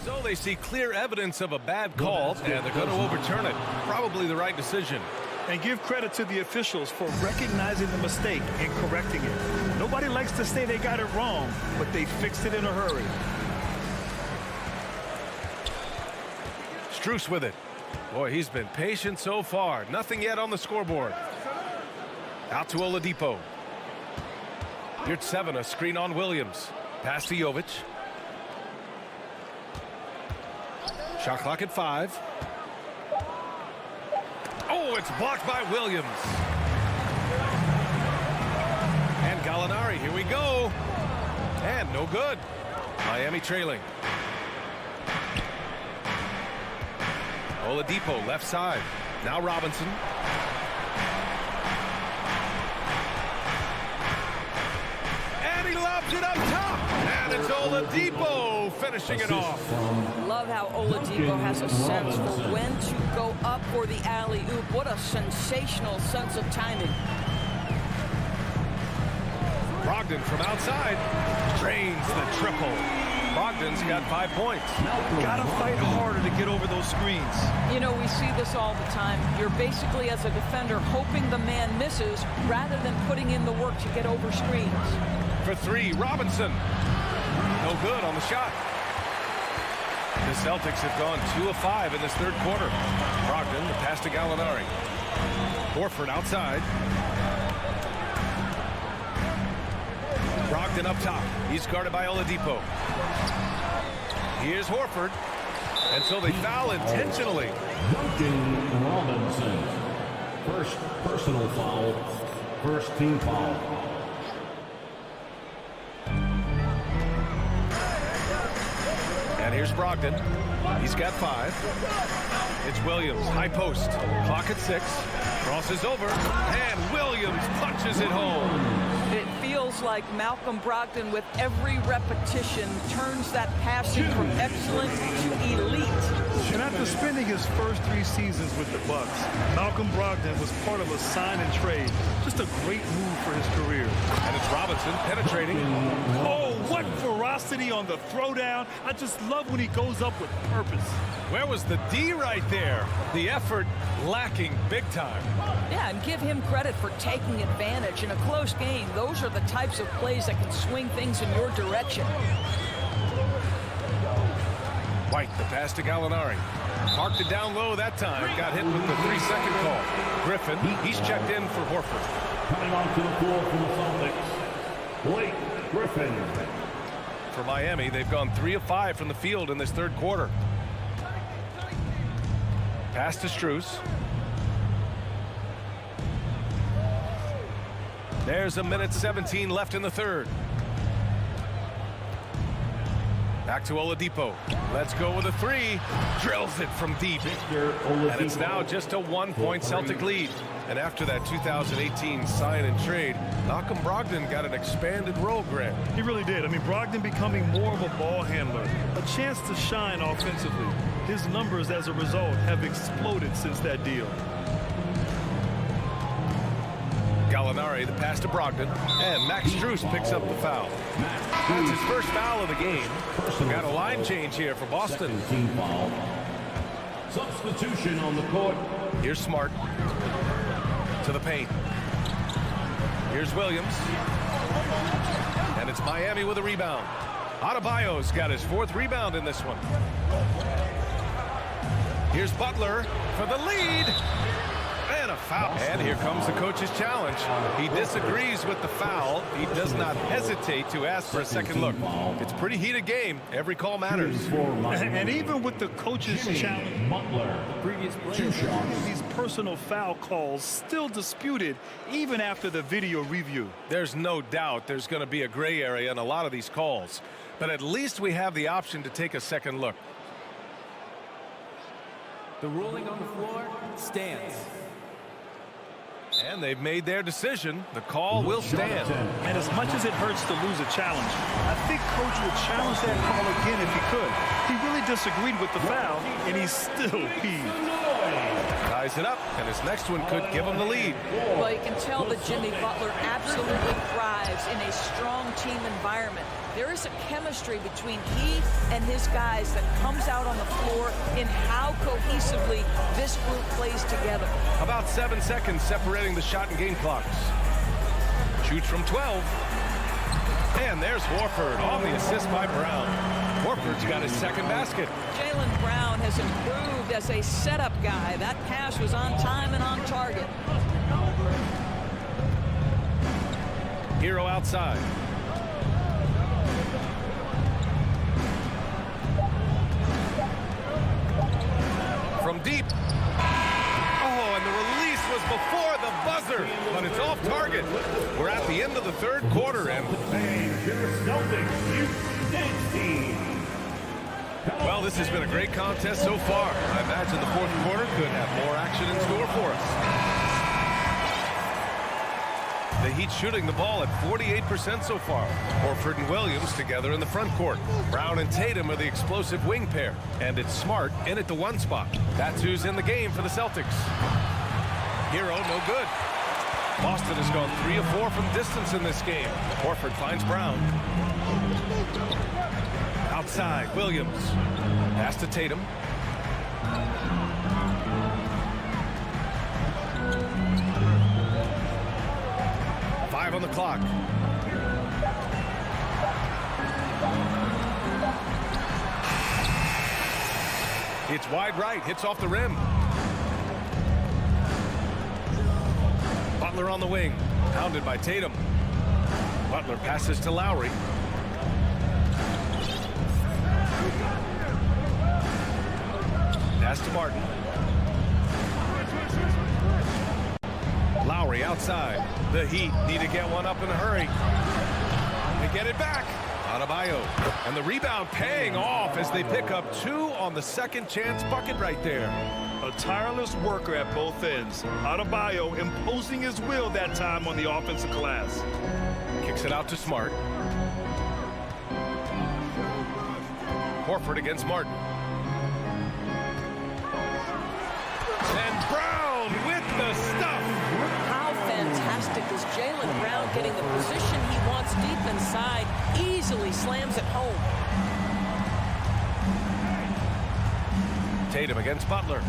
[SPEAKER 7] So they see clear evidence of a bad call, and they're going to overturn it. Probably the right decision.
[SPEAKER 8] And give credit to the officials for recognizing the mistake and correcting it. Nobody likes to say they got it wrong, but they fixed it in a hurry.
[SPEAKER 7] Strus with it. Boy, he's been patient so far. Nothing yet on the scoreboard. Out to Oladipo. Yurtseven, a screen on Williams. Pass to Jovic. Shot clock at 5. Oh, it's blocked by Williams. And Gallinari, here we go. And no good. Miami trailing. Oladipo left side. Now Robinson. And he lobs it up top. And it's Oladipo finishing it off.
[SPEAKER 9] Love how Oladipo has a sense for when to go up for the alley-oop. What a sensational sense of timing.
[SPEAKER 7] Brogdon from outside drains the triple. Brogdon's got 5 points.
[SPEAKER 8] Gotta fight harder to get over those screens.
[SPEAKER 9] You know, we see this all the time. You're basically, as a defender, hoping the man misses rather than putting in the work to get over screens.
[SPEAKER 7] For three, Robinson. No good on the shot. The Celtics have gone 2 of 5 in this third quarter. Brogdon, the pass to Gallinari. Horford outside. Brogdon up top. He's guarded by Oladipo. Here's Horford. And so they foul intentionally.
[SPEAKER 5] Duncan Robinson. First personal foul. First team foul.
[SPEAKER 7] And here's Brogdon. He's got 5. It's Williams. High post. Clock at 6. Crosses over. And Williams punches it home.
[SPEAKER 9] It feels like Malcolm Brogdon, with every repetition, turns that passing from excellent to elite.
[SPEAKER 8] And after spending his first 3 seasons with the Bucks, Malcolm Brogdon was part of a sign and trade. Just a great move for his career.
[SPEAKER 7] And it's Robinson penetrating.
[SPEAKER 8] Oh, what ferocity on the throwdown. I just love when he goes up with purpose.
[SPEAKER 7] Where was the D right there? The effort lacking big time.
[SPEAKER 9] Yeah, and give him credit for taking advantage in a close game. Those are the types of plays that can swing things in your direction.
[SPEAKER 7] White, the pass to Gallinari. Parked it down low that time. Got hit with the 3-second call. Griffin, he's checked in for Horford.
[SPEAKER 5] Coming onto the floor for the Celtics, Blake Griffin.
[SPEAKER 7] For Miami, they've gone 3 of 5 from the field in this third quarter. Pass to Strus. There's 1:17 left in the third. Back to Oladipo. Let's go with a 3. Drills it from deep. And it's now just a 1-point Celtic lead. And after that 2018 sign and trade, Malcolm Brogdon got an expanded role, Grant.
[SPEAKER 8] He really did. I mean, Brogdon becoming more of a ball handler, a chance to shine offensively. His numbers as a result have exploded since that deal.
[SPEAKER 7] Gallinari, the pass to Brogdon, and Max Strus picks up the foul. That's his first foul of the game. Got a line change here for Boston.
[SPEAKER 5] Team foul. Substitution on the court.
[SPEAKER 7] Here's Smart to the paint. Here's Williams. And it's Miami with a rebound. Adebayo's got his 4th rebound in this one. Here's Butler for the lead. And a foul. And here comes the coach's challenge. He disagrees with the foul. He does not hesitate to ask for a second look. It's a pretty heated game. Every call matters.
[SPEAKER 8] And even with the coach's challenge,
[SPEAKER 5] Butler.
[SPEAKER 10] Previous play.
[SPEAKER 8] these personal foul calls still disputed even after the video review.
[SPEAKER 7] There's no doubt there's going to be a gray area in a lot of these calls. But at least we have the option to take a second look.
[SPEAKER 10] The ruling on the floor stands.
[SPEAKER 7] And they've made their decision. The call will stand.
[SPEAKER 8] And as much as it hurts to lose a challenge, I think Coach would challenge that call again if he could. He really disagreed with the foul, and he's still peeved.
[SPEAKER 7] Ties it up, and his next one could give him the lead.
[SPEAKER 9] Well, you can tell that Jimmy Butler absolutely thrives in a strong team environment. There is a chemistry between he and his guys that comes out on the floor in how cohesively this group plays together.
[SPEAKER 7] About 7 seconds separating the shot and game clocks. Shoots from 12. And there's Horford on the assist by Brown. Horford's got his second basket.
[SPEAKER 9] Jaylen Brown has improved as a setup guy. That pass was on time and on target.
[SPEAKER 7] Hero outside. From deep. Oh, and the release was before the buzzer, but it's off target. We're at the end of the third quarter, and well, this has been a great contest so far. I imagine the fourth quarter could have more action in store for us. The Heat shooting the ball at 48% so far. Horford and Williams together in the front court. Brown and Tatum are the explosive wing pair. And it's Smart in at the 1 spot. That's who's in the game for the Celtics. Hero, no good. Boston has gone 3 of 4 from distance in this game. Horford finds Brown. Outside, Williams. Pass to Tatum. On the clock. It's wide right, hits off the rim. Butler on the wing, pounded by Tatum. Butler passes to Lowry. Pass to Martin. Lowry outside. The Heat need to get one up in a hurry. They get it back. Adebayo. And the rebound paying off as they pick up 2 on the second chance bucket right there.
[SPEAKER 8] A tireless worker at both ends. Adebayo imposing his will that time on the offensive glass.
[SPEAKER 7] Kicks it out to Smart. Horford against Martin. And Brown with the stuff.
[SPEAKER 9] How fantastic is Jaylen Brown getting the position he wants deep inside, easily slams it home.
[SPEAKER 7] Tatum against Butler.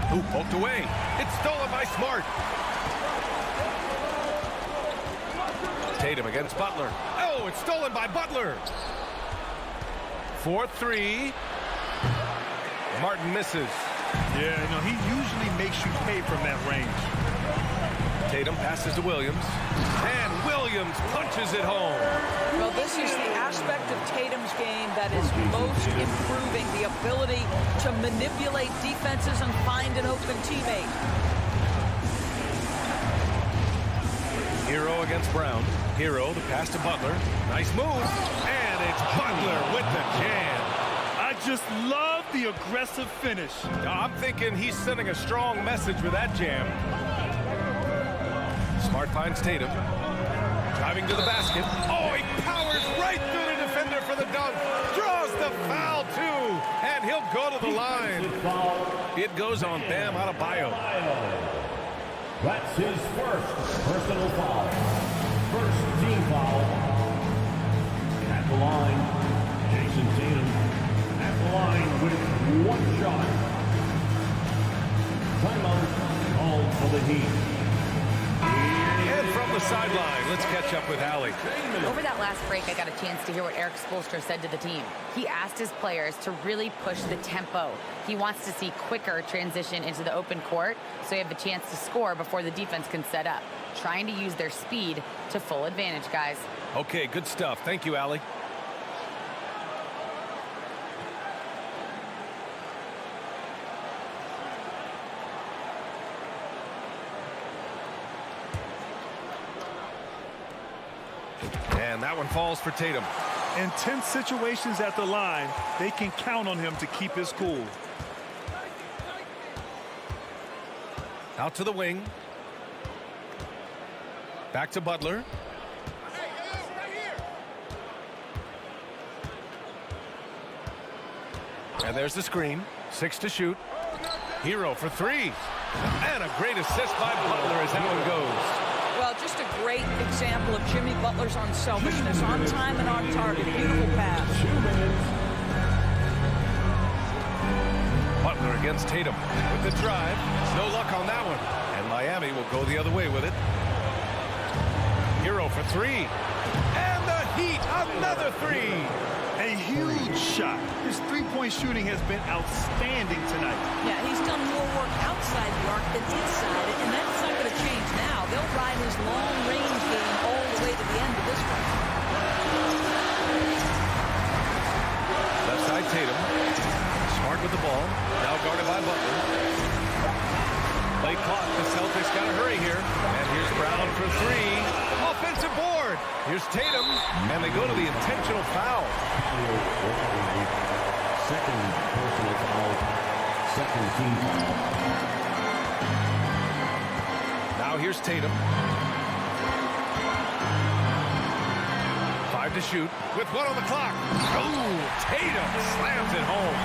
[SPEAKER 7] Who poked away. It's stolen by Smart. Tatum against Butler. Oh, it's stolen by Butler. 4-3. Martin misses.
[SPEAKER 8] Yeah, no, he usually makes you pay from that range.
[SPEAKER 7] Tatum passes to Williams. And Williams punches it home.
[SPEAKER 9] Well, this is the aspect of Tatum's game that is most improving, the ability to manipulate defenses and find an open teammate.
[SPEAKER 7] Hero against Brown. Hero, the pass to Butler. Nice move. And it's Butler with the jam.
[SPEAKER 8] I just love the aggressive finish.
[SPEAKER 7] I'm thinking he's sending a strong message with that jam. Smart finds Tatum. Driving to the basket. Oh, he powers right through the defender for the dunk. Draws the foul, too. And he'll go to the line. It goes on Bam Adebayo.
[SPEAKER 5] That's his first personal foul. First team foul. At the line, Jason Tatum. At the line with 1 shot. Timeout called for the Heat.
[SPEAKER 7] And from the sideline, let's catch up with Allie.
[SPEAKER 11] Over that last break, I got a chance to hear what Eric Spoelstra said to the team. He asked his players to really push the tempo. He wants to see quicker transition into the open court so you have a chance to score before the defense can set up. Trying to use their speed to full advantage, guys.
[SPEAKER 7] Okay, good stuff. Thank you, Allie. And that one falls for Tatum.
[SPEAKER 8] In tense situations at the line, they can count on him to keep his cool.
[SPEAKER 7] Out to the wing. Back to Butler. And there's the screen. 6 to shoot. Hero for 3. And a great assist by Butler as that one goes.
[SPEAKER 9] Well, just a great example of Jimmy Butler's unselfishness, on time and on target. Beautiful pass.
[SPEAKER 7] Butler against Tatum with the drive. No luck on that one. And Miami will go the other way with it. Hero for 3. And the Heat, another 3.
[SPEAKER 8] A huge shot. His three-point shooting has been outstanding tonight.
[SPEAKER 9] Yeah, he's done more work outside the arc than inside it, and that's not going to change now. They'll ride his long-range game all the way to the end of this one.
[SPEAKER 7] Left side Tatum. Smart with the ball. Now guarded by Butler. Late clock. The Celtics got to hurry here. And here's Brown for 3. Offensive board. Here's Tatum. And they go to the intentional foul.
[SPEAKER 5] Second personal foul. Second team foul.
[SPEAKER 7] Now here's Tatum. 5 to shoot with 1 on the clock. Oh, Tatum slams it home.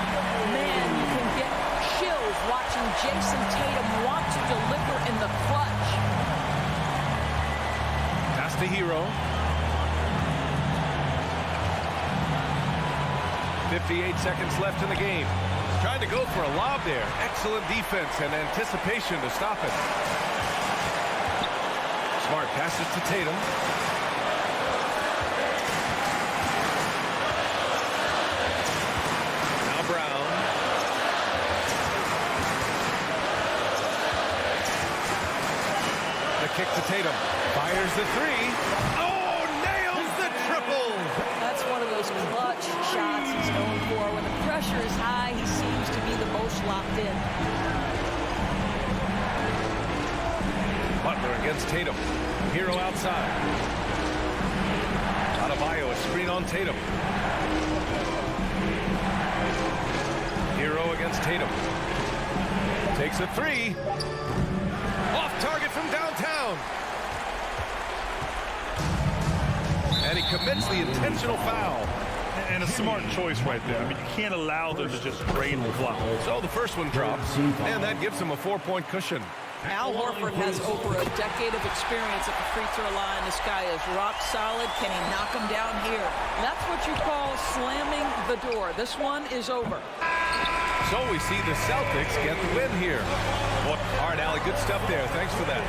[SPEAKER 9] Man, you can get chills watching Jason Tatum want to deliver in the clutch.
[SPEAKER 7] Pass to Hero. 58 seconds left in the game. Trying to go for a lob there. Excellent defense and anticipation to stop it. Smart passes to Tatum. Now Brown. The kick to Tatum. Fires the 3. Oh, nails the triple.
[SPEAKER 9] That's one of those clutch shots he's known for. When the pressure is high, he seems to be the most locked in.
[SPEAKER 7] Butler against Tatum. Hero outside. Adebayo, a screen on Tatum. Hero against Tatum. Takes a 3. Off target from downtown. And he commits the intentional foul.
[SPEAKER 8] And a smart choice right there. I mean, you can't allow them to just drain the clock.
[SPEAKER 7] So the first one drops, and that gives him a 4-point cushion.
[SPEAKER 9] Al Horford has over a decade of experience at the free throw line. This guy is rock solid. Can he knock him down here? That's what you call slamming the door. This one is over.
[SPEAKER 7] So we see the Celtics get the win here. All right, Allie, good stuff there. Thanks for that.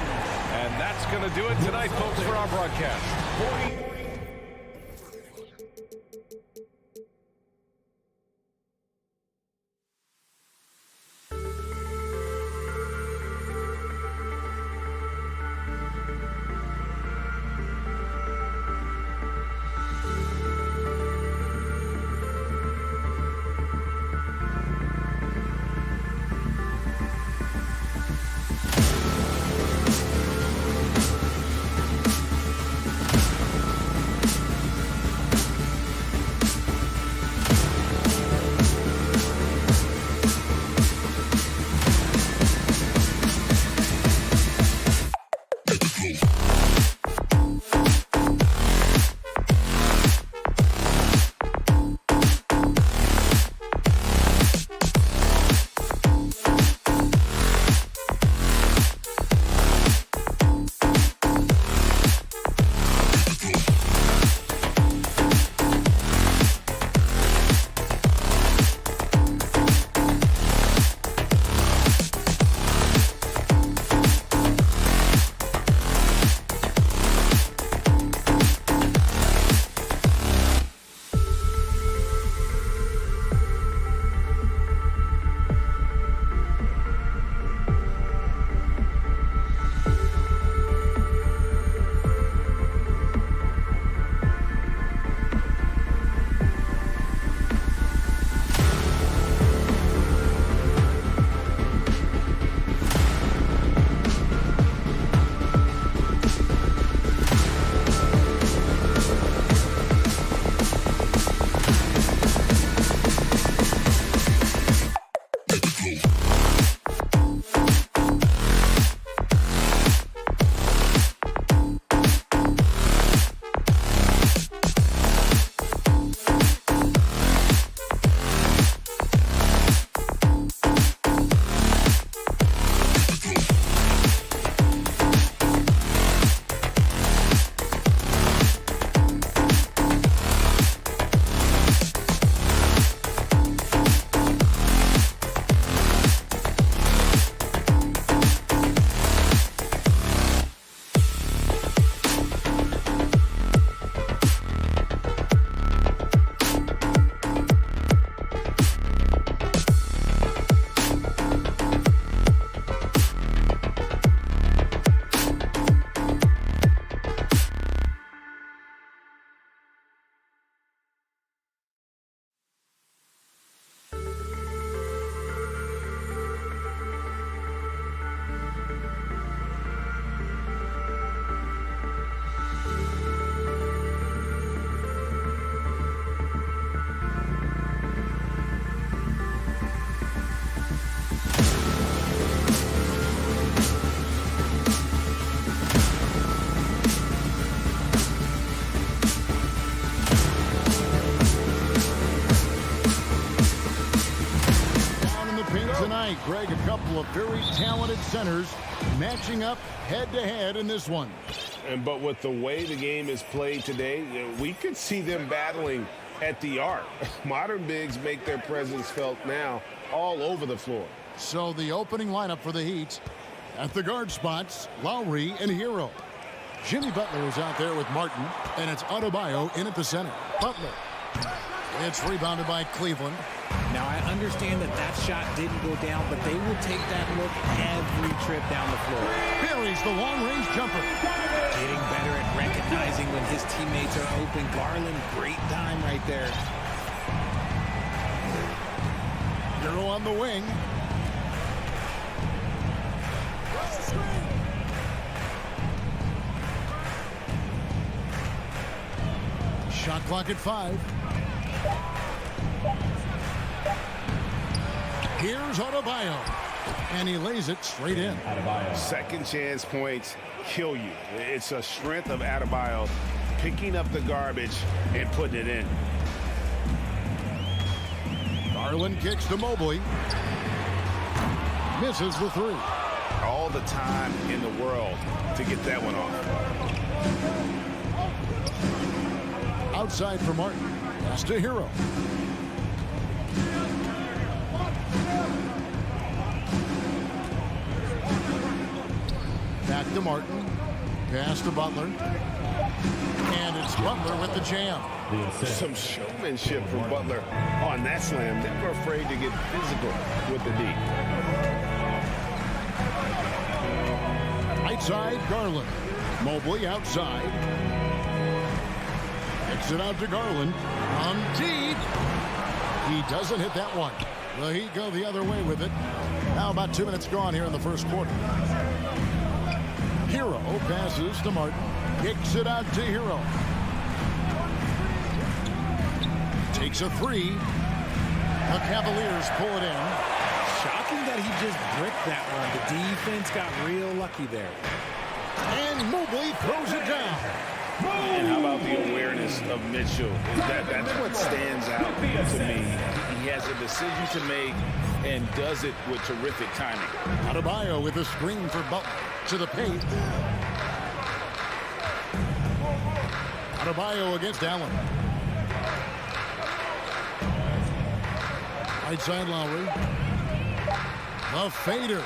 [SPEAKER 7] And that's going to do it tonight, folks, for our broadcast.
[SPEAKER 1] very talented centers matching up head-to-head in this one.
[SPEAKER 3] But with the way the game is played today, we could see them battling at the arc. Modern bigs make their presence felt now all over the floor.
[SPEAKER 1] So the opening lineup for the Heat, at the guard spots, Lowry and Hero. Jimmy Butler is out there with Martin, and it's Adebayo in at the center. Butler. It's rebounded by Cleveland.
[SPEAKER 12] Now, I understand that shot didn't go down, but they will take that look every trip down the floor.
[SPEAKER 1] Buries the long-range jumper.
[SPEAKER 12] Getting better at recognizing when his teammates are open. Garland, great time right there.
[SPEAKER 1] Hero on the wing. Shot clock at 5. Here's Adebayo, and he lays it straight in.
[SPEAKER 3] Second chance points kill you. It's a strength of Adebayo picking up the garbage and putting it in.
[SPEAKER 1] Garland kicks to Mobley. Misses the 3.
[SPEAKER 3] All the time in the world to get that one off.
[SPEAKER 1] Outside for Martin. Pass to Hero. Back to Martin. Pass to Butler. And it's Butler with the jam.
[SPEAKER 3] Some showmanship from Butler on that slam. Never afraid to get physical with the D.
[SPEAKER 1] Right side, Garland. Mobley outside. Kicks it out to Garland. On deep. He doesn't hit that one. The Heat go the other way with it. Now about 2 minutes gone here in the first quarter. Hero passes to Martin. Kicks it out to Hero. Takes a 3. The Cavaliers pull it in.
[SPEAKER 12] Shocking that he just bricked that one. The defense got real lucky there.
[SPEAKER 1] And Mobley throws it down.
[SPEAKER 3] And how about the awareness of Mitchell? That's what stands out to me. He has a decision to make and does it with terrific timing.
[SPEAKER 1] Adebayo with a screen for Butler to the paint. Adebayo against Allen. Right side Lowry. A fader.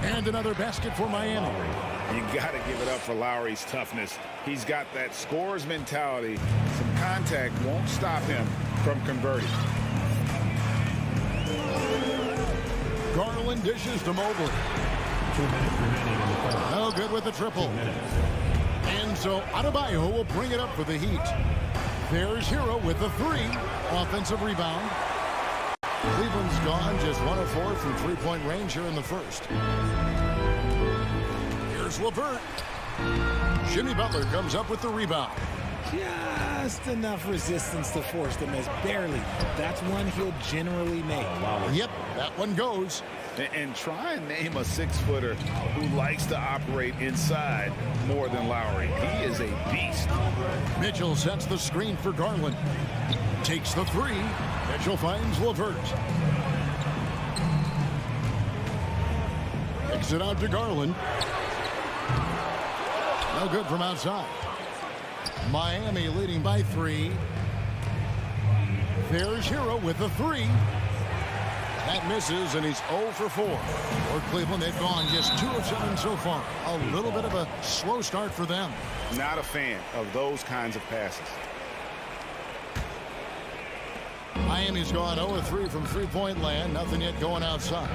[SPEAKER 1] And another basket for Miami.
[SPEAKER 3] You got to give it up for Lowry's toughness. He's got that scorer's mentality. Some contact won't stop him from converting.
[SPEAKER 1] Garland dishes to Mobley.
[SPEAKER 5] 2 minutes remaining in the first.
[SPEAKER 1] No good with the triple. And so Adebayo will bring it up for the Heat. There's Hero with the 3. Offensive rebound. Cleveland's gone just 1 of 4 from three-point range here in the first. Here's LeVert. Jimmy Butler comes up with the rebound.
[SPEAKER 12] Just enough resistance to force the miss. Barely. That's one he'll generally make.
[SPEAKER 1] Yep, that one goes.
[SPEAKER 3] And try and name a 6-footer who likes to operate inside more than Lowry. He is a beast.
[SPEAKER 1] Mitchell sets the screen for Garland. Takes the 3. Mitchell finds LeVert. Kicks it out to Garland. No good from outside. Miami leading by 3. There's Hero with the 3. That misses, and he's 0 for 4. For Cleveland, they've gone just 2 of 7 so far. A little bit of a slow start for them.
[SPEAKER 3] Not a fan of those kinds of passes.
[SPEAKER 1] Miami's gone 0 of 3 from three-point land. Nothing yet going outside.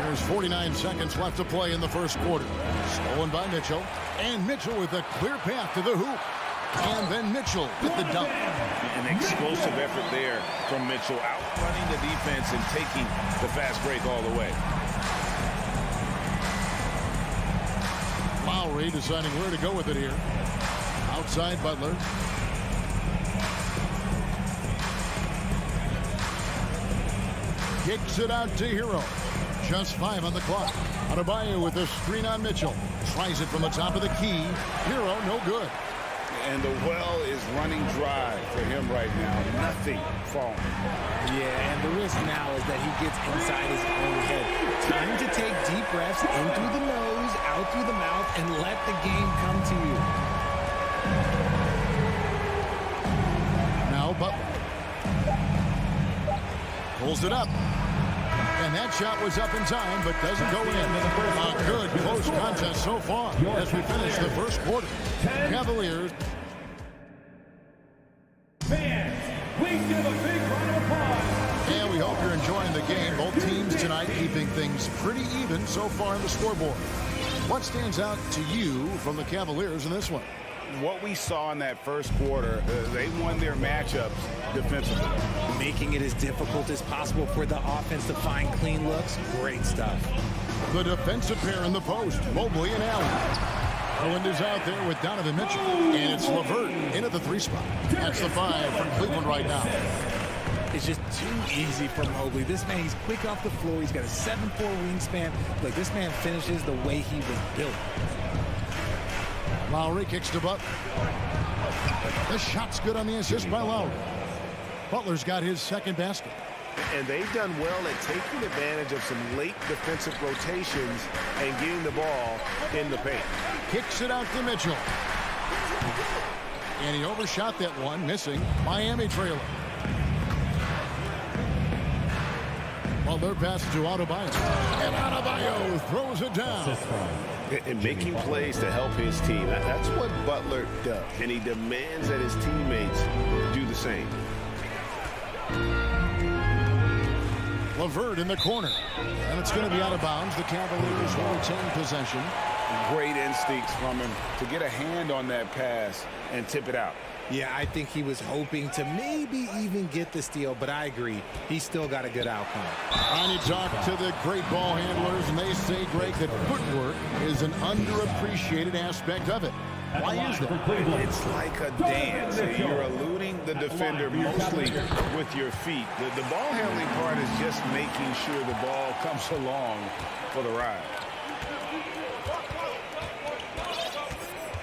[SPEAKER 1] There's 49 seconds left to play in the first quarter. Stolen by Mitchell. And Mitchell with a clear path to the hoop. And then Mitchell with the dunk.
[SPEAKER 3] An explosive effort there from Mitchell, outrunning the defense and taking the fast break all the way.
[SPEAKER 1] Lowry deciding where to go with it here. Outside Butler. Kicks it out to Hero. Just 5 on the clock. Adebayo with a screen on Mitchell. Tries it from the top of the key. Hero, no good.
[SPEAKER 3] and the well is running dry for him right now. Nothing falling.
[SPEAKER 12] Yeah, and the risk now is that he gets inside his own head. Time to take deep breaths in through the nose, out through the mouth, and let the game come to you.
[SPEAKER 1] Now Butler. Pulls it up. And that shot was up in time, but doesn't go in. A good close contest so far as we finish the first quarter. Cavaliers.
[SPEAKER 5] Fans, please give a big round of applause.
[SPEAKER 1] And we hope you're enjoying the game. Both teams tonight keeping things pretty even so far on the scoreboard. What stands out to you from the Cavaliers in this one?
[SPEAKER 3] What we saw in that first quarter, they won their matchups defensively.
[SPEAKER 12] Making it as difficult as possible for the offense to find clean looks. Great stuff.
[SPEAKER 1] The defensive pair in the post, Mobley and Allen. Owen is out there with Donovan Mitchell. And it's LeVert in at the 3 spot. That's the 5 from Cleveland right now.
[SPEAKER 12] It's just too easy for Mobley. This man, he's quick off the floor. He's got a 7'4" wingspan. Look, this man finishes the way he was built.
[SPEAKER 1] Lowry kicks to Butler. The shot's good on the assist by Lowry. Butler's got his second basket.
[SPEAKER 6] And they've done well at taking advantage of some late defensive rotations and getting the ball in the paint.
[SPEAKER 1] Kicks it out to Mitchell. And he overshot that one, missing. Miami trailer. Butler passes to Adebayo. And Adebayo throws it down.
[SPEAKER 6] And making plays to help his team. That's what Butler does. And he demands that his teammates do the same.
[SPEAKER 1] LeVert in the corner. And it's going to be out of bounds. The Cavaliers will retain possession.
[SPEAKER 3] Great instincts from him to get a hand on that pass and tip it out.
[SPEAKER 12] Yeah, I think he was hoping to maybe even get the steal, but I agree. He's still got a good outcome.
[SPEAKER 1] And you talk to the great ball handlers, and they say, Greg, that footwork is an underappreciated aspect of it. Why is that?
[SPEAKER 3] It's like a dance. You're eluding the defender mostly with your feet. The ball handling part is just making sure the ball comes along for the ride.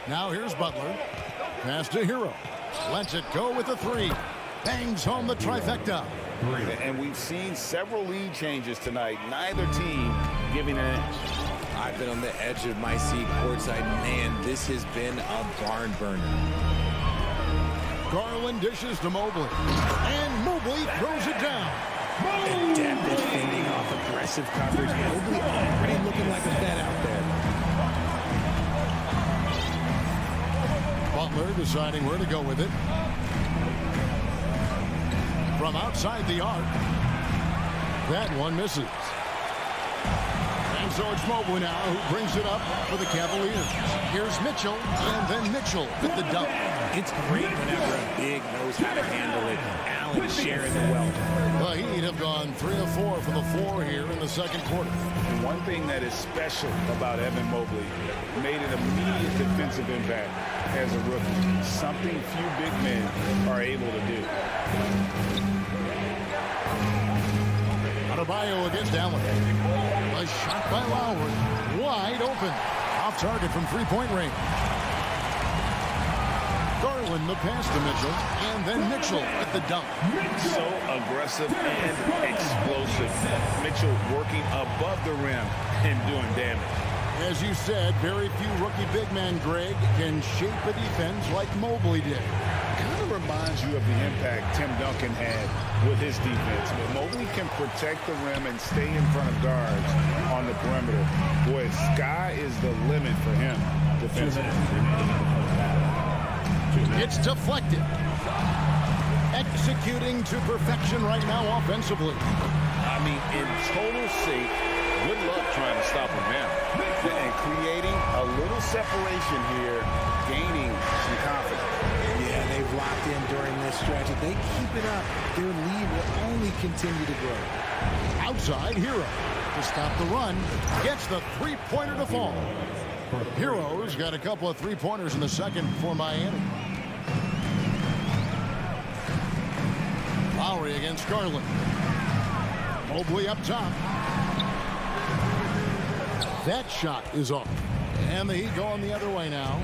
[SPEAKER 1] Now here's Butler. Pass to Hero. Lets it go with the 3. Bangs home the trifecta.
[SPEAKER 3] And we've seen several lead changes tonight. Neither team giving an inch.
[SPEAKER 12] I've been on the edge of my seat courtside. Man, this has been a barn burner.
[SPEAKER 1] Garland dishes to Mobley. And Mobley throws it down.
[SPEAKER 12] Adept fending off aggressive coverage. Mobley already looking like a vet out there.
[SPEAKER 1] Butler deciding where to go with it. From outside the arc. That one misses. And so it's Mobley now who brings it up for the Cavaliers. Here's Mitchell, and then Mitchell with the dunk.
[SPEAKER 12] It's great whenever a big knows how to handle it. Allen sharing the wealth.
[SPEAKER 1] The Heat have gone 3 of 4 from the floor here in the second quarter.
[SPEAKER 3] And one thing that is special about Evan Mobley, made an immediate defensive impact as a rookie. Something few big men are able to do.
[SPEAKER 1] Adebayo against Allen. A shot by Lowry. Wide open. Off target from three-point range. Garland the pass to Mitchell. And then Mitchell with the dunk.
[SPEAKER 3] So aggressive and explosive. Mitchell working above the rim and doing damage.
[SPEAKER 1] As you said, very few rookie big men, Greg, can shape a defense like Mobley did.
[SPEAKER 3] Kind of reminds you of the impact Tim Duncan had with his defense. But Mobley can protect the rim and stay in front of guards on the perimeter. Boy, sky is the limit for him defensively.
[SPEAKER 1] It's deflected. Executing to perfection right now offensively.
[SPEAKER 3] I mean, in total sync. Good luck trying to stop him now. And creating a little separation here, gaining some confidence.
[SPEAKER 12] Yeah, they've locked in during this stretch. If they keep it up, their lead will only continue to grow.
[SPEAKER 1] Outside, Hero to stop the run. Gets the three-pointer to fall. Hero's got a couple of three-pointers in the second for Miami. Lowry against Garland. Mobley up top. That shot is off. And the Heat going the other way now.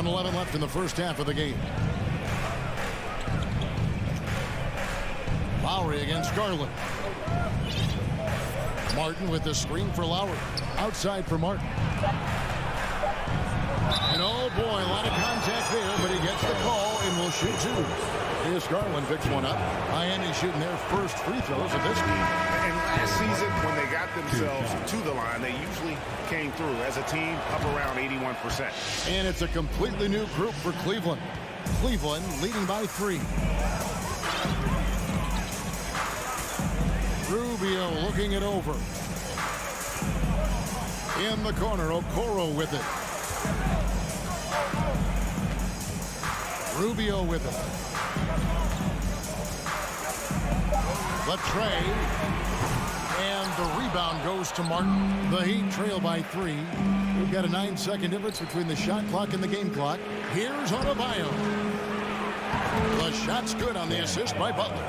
[SPEAKER 1] 1:11 left in the first half of the game. Lowry against Garland. Martin with the screen for Lowry. Outside for Martin. And oh boy, a lot of contact there, but he gets the call and will shoot two. Here's Garland, picks one up. Miami shooting their first free throws of this game.
[SPEAKER 3] And last season, when they got themselves to the line, they usually came through as a team up around 81%.
[SPEAKER 1] And it's a completely new group for Cleveland. Cleveland leading by 3. Rubio looking it over. In the corner, Okoro with it. Rubio with it. Latre. And the rebound goes to Martin. The Heat trail by 3. We've got a 9-second difference between the shot clock and the game clock. Here's Adebayo. The shot's good on the assist by Butler.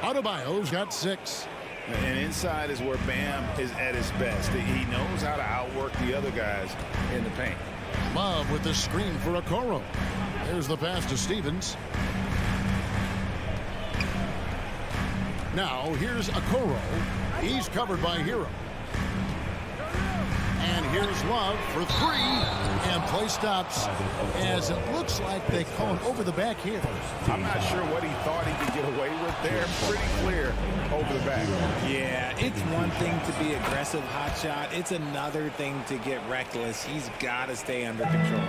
[SPEAKER 1] Adebayo's got 6.
[SPEAKER 3] And inside is where Bam is at his best. He knows how to outwork the other guys in the paint.
[SPEAKER 1] Love with the screen for Okoro. There's the pass to Stevens. Now here's Okoro. He's covered by Hero. And here's Love for 3. And play stops as it looks like they call him over the back here.
[SPEAKER 3] I'm not sure what he thought he could get away with there. Pretty clear over the back.
[SPEAKER 12] Yeah, it's one thing to be aggressive hot shot. It's another thing to get reckless. He's got to stay under control.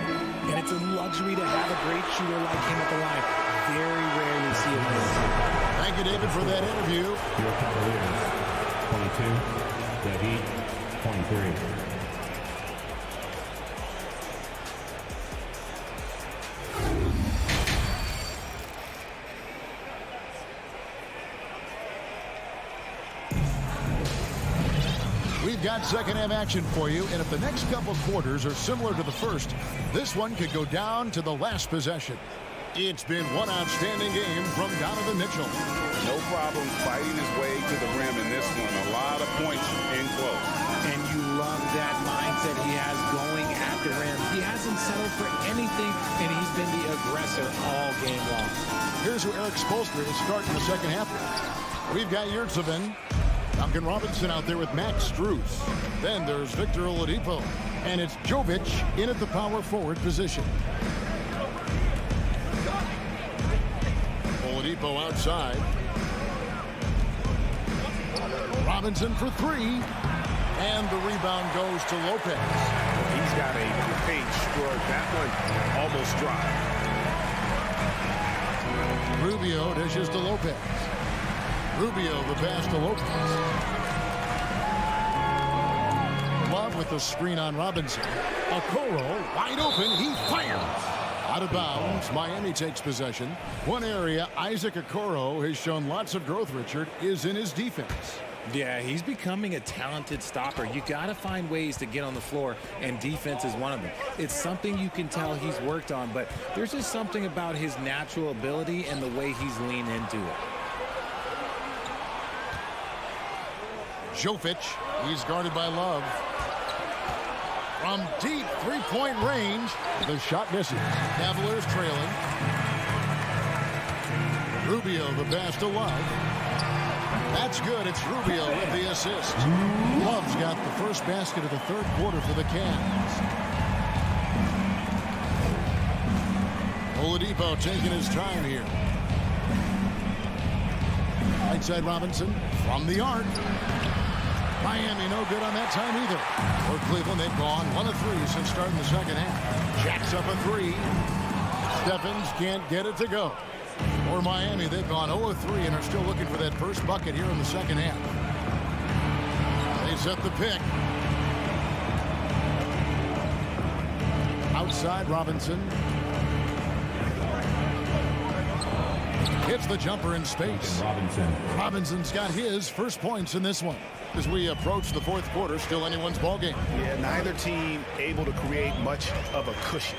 [SPEAKER 12] And it's a luxury to have a great shooter like him at the line. Very rarely see him miss.
[SPEAKER 1] Thank you, David, for that interview.
[SPEAKER 5] Your Cavaliers, 22. The Heat, 23.
[SPEAKER 1] We've got second half action for you, and if the next couple quarters are similar to the first, this one could go down to the last possession. It's been one outstanding game from Donovan Mitchell.
[SPEAKER 3] No problem fighting his way to the rim in this one. A lot of points in close.
[SPEAKER 12] And you love that mindset he has going at the rim. He hasn't settled for anything, and he's been the aggressor all game long.
[SPEAKER 1] Here's who Eric Spoelstra is starting the second half. We've got Yurtseven. Duncan Robinson out there with Max Strus. Then there's Victor Oladipo. And it's Jovic in at the power forward position. Oladipo outside. Robinson for 3. And the rebound goes to Lopez.
[SPEAKER 3] He's got a paint stroke. That one almost dry.
[SPEAKER 1] Rubio dishes to Lopez. Rubio the pass to Lopez. Love with the screen on Robinson. Okoro wide open. He fires. Out of bounds. Miami takes possession. One area Isaac Okoro has shown lots of growth, Richard, is in his defense.
[SPEAKER 12] Yeah, he's becoming a talented stopper. You got to find ways to get on the floor, and defense is one of them. It's something you can tell he's worked on, but there's just something about his natural ability and the way he's leaned into it.
[SPEAKER 1] Jovic, he's guarded by Love. From deep three-point range, the shot misses. Cavaliers trailing. Rubio the pass to Love. That's good. It's Rubio with the assist. Love's got the first basket of the third quarter for the Cavs. Oladipo taking his time here. Right side Robinson from the arc. Miami no good on that time either. For Cleveland, they've gone 1 of 3 since starting the second half. Jacks up a 3. Stephens can't get it to go. For Miami, they've gone 0 of 3 and are still looking for that first bucket here in the second half. They set the pick. Outside Robinson. Hits the jumper in space. Robinson's got his first points in this one. As we approach the fourth quarter, still anyone's ball game.
[SPEAKER 3] Yeah, neither team able to create much of a cushion.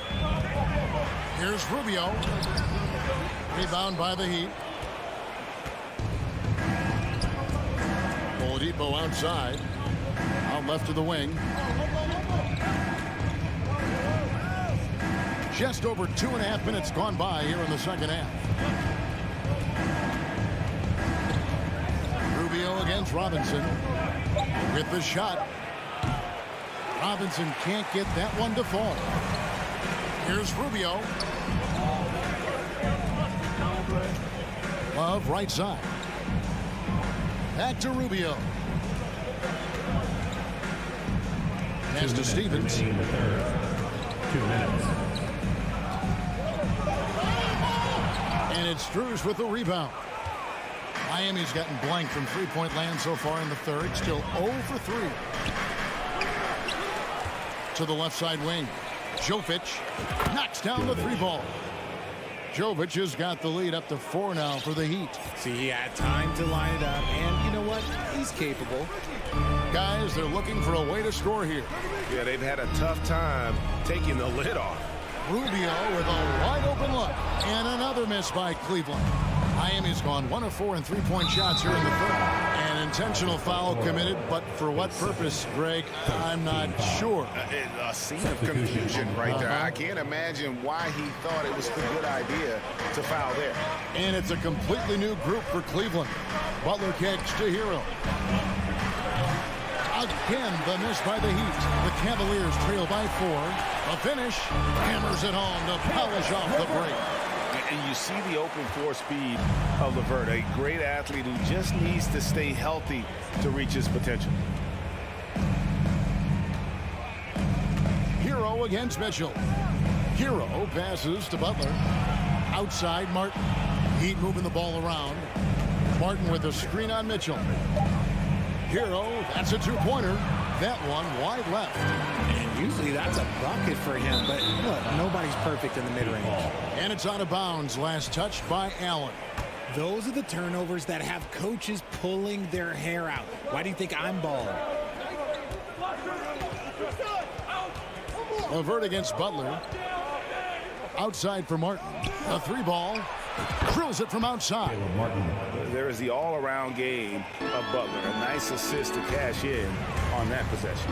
[SPEAKER 1] Here's Rubio. Rebound by the Heat. Oladipo outside. Out left to the wing. Just over 2.5 minutes gone by here in the second half. Rubio against Robinson with the shot. Robinson can't get that one to fall. Here's Rubio. Love right side. Back to Rubio. Pass to Stevens.
[SPEAKER 5] 2 minutes.
[SPEAKER 1] And it's Strus with the rebound. Miami's gotten blank from three-point land so far in the third. Still 0 for 3. To the left side wing. Jovic knocks down the 3-ball. Jovic has got the lead up to 4 now for the Heat.
[SPEAKER 12] See, he had time to line it up, and you know what? He's capable.
[SPEAKER 1] Guys, they're looking for a way to score here.
[SPEAKER 6] Yeah, they've had a tough time taking the lid off.
[SPEAKER 1] Rubio with a wide open look. And another miss by Cleveland. Miami's gone 1 of 4 in three-point shots here in the third. An intentional foul committed, but for what purpose, Greg? I'm not sure.
[SPEAKER 3] A scene of confusion right there. I can't imagine why he thought it was a good idea to foul there.
[SPEAKER 1] And it's a completely new group for Cleveland. Butler kicks to Hero. Again, the miss by the Heat. The Cavaliers trail by 4. A finish. Hammers it home to polish off the break.
[SPEAKER 3] And you see the open floor speed of LeVert, a great athlete who just needs to stay healthy to reach his potential.
[SPEAKER 1] Hero against Mitchell. Hero passes to Butler. Outside Martin. Heat moving the ball around. Martin with a screen on Mitchell. Hero, that's a 2-pointer. That one wide left.
[SPEAKER 12] And usually that's a bucket for him, but look, nobody's perfect in the mid-range.
[SPEAKER 1] And it's out of bounds. Last touched by Allen.
[SPEAKER 12] Those are the turnovers that have coaches pulling their hair out. Why do you think I'm balling?
[SPEAKER 1] LeVert against Butler. Outside for Martin. A 3-ball. Drills it from outside.
[SPEAKER 3] There is the all-around game of Butler. A nice assist to cash in on that possession.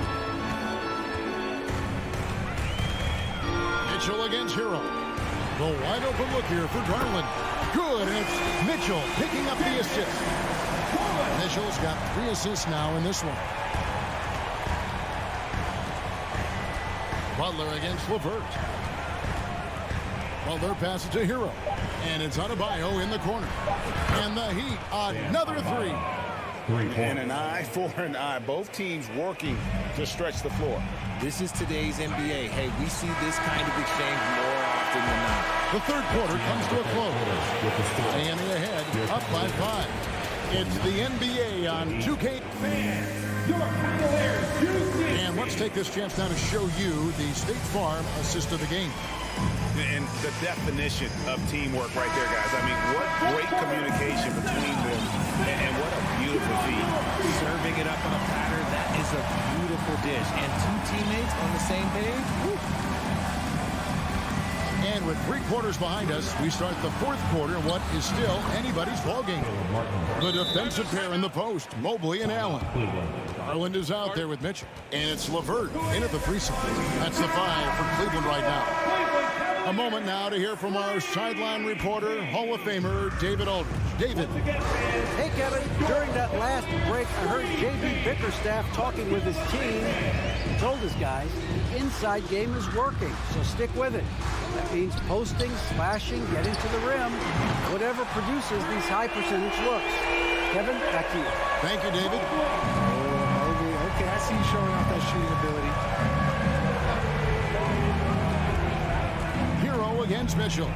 [SPEAKER 1] Mitchell against Hero. The wide open look here for Garland. Good, and it's Mitchell picking up the assist. Mitchell's got 3 assists now in this one. Butler against LeVert. Butler passes to Hero. And it's Adebayo in the corner. And the Heat, another 3.
[SPEAKER 3] And an eye for an eye. Both teams working to stretch the floor.
[SPEAKER 12] This is today's NBA. Hey, we see this kind of exchange more often than not.
[SPEAKER 1] The third quarter comes to a close. Miami ahead, up by 5. It's the NBA on 2K. And let's take this chance now to show you the State Farm assist of the game.
[SPEAKER 3] And the definition of teamwork right there, guys. I mean, what great communication between them, and what a beautiful feed.
[SPEAKER 12] Serving it up on a platter, that is a beautiful dish. And 2 teammates on the same page. Woo.
[SPEAKER 1] And with 3 quarters behind us, we start the 4th quarter in what is still anybody's ballgame. The defensive pair in the post, Mobley and Allen. Garland is out there with Mitchell. And it's LeVert in at the 3 side. That's the 5 for Cleveland right now. A moment now to hear from our sideline reporter, Hall of Famer David Aldridge. David.
[SPEAKER 4] Hey, Kevin. During that last break, I heard J.B. Bickerstaff talking with his team. He told his guys the inside game is working, so stick with it. That means posting, slashing, getting to the rim, whatever produces these high percentage looks. Kevin, back to you.
[SPEAKER 1] Thank you, David.
[SPEAKER 12] Okay, I see you showing off that shooting ability.
[SPEAKER 1] Hero against Mitchell.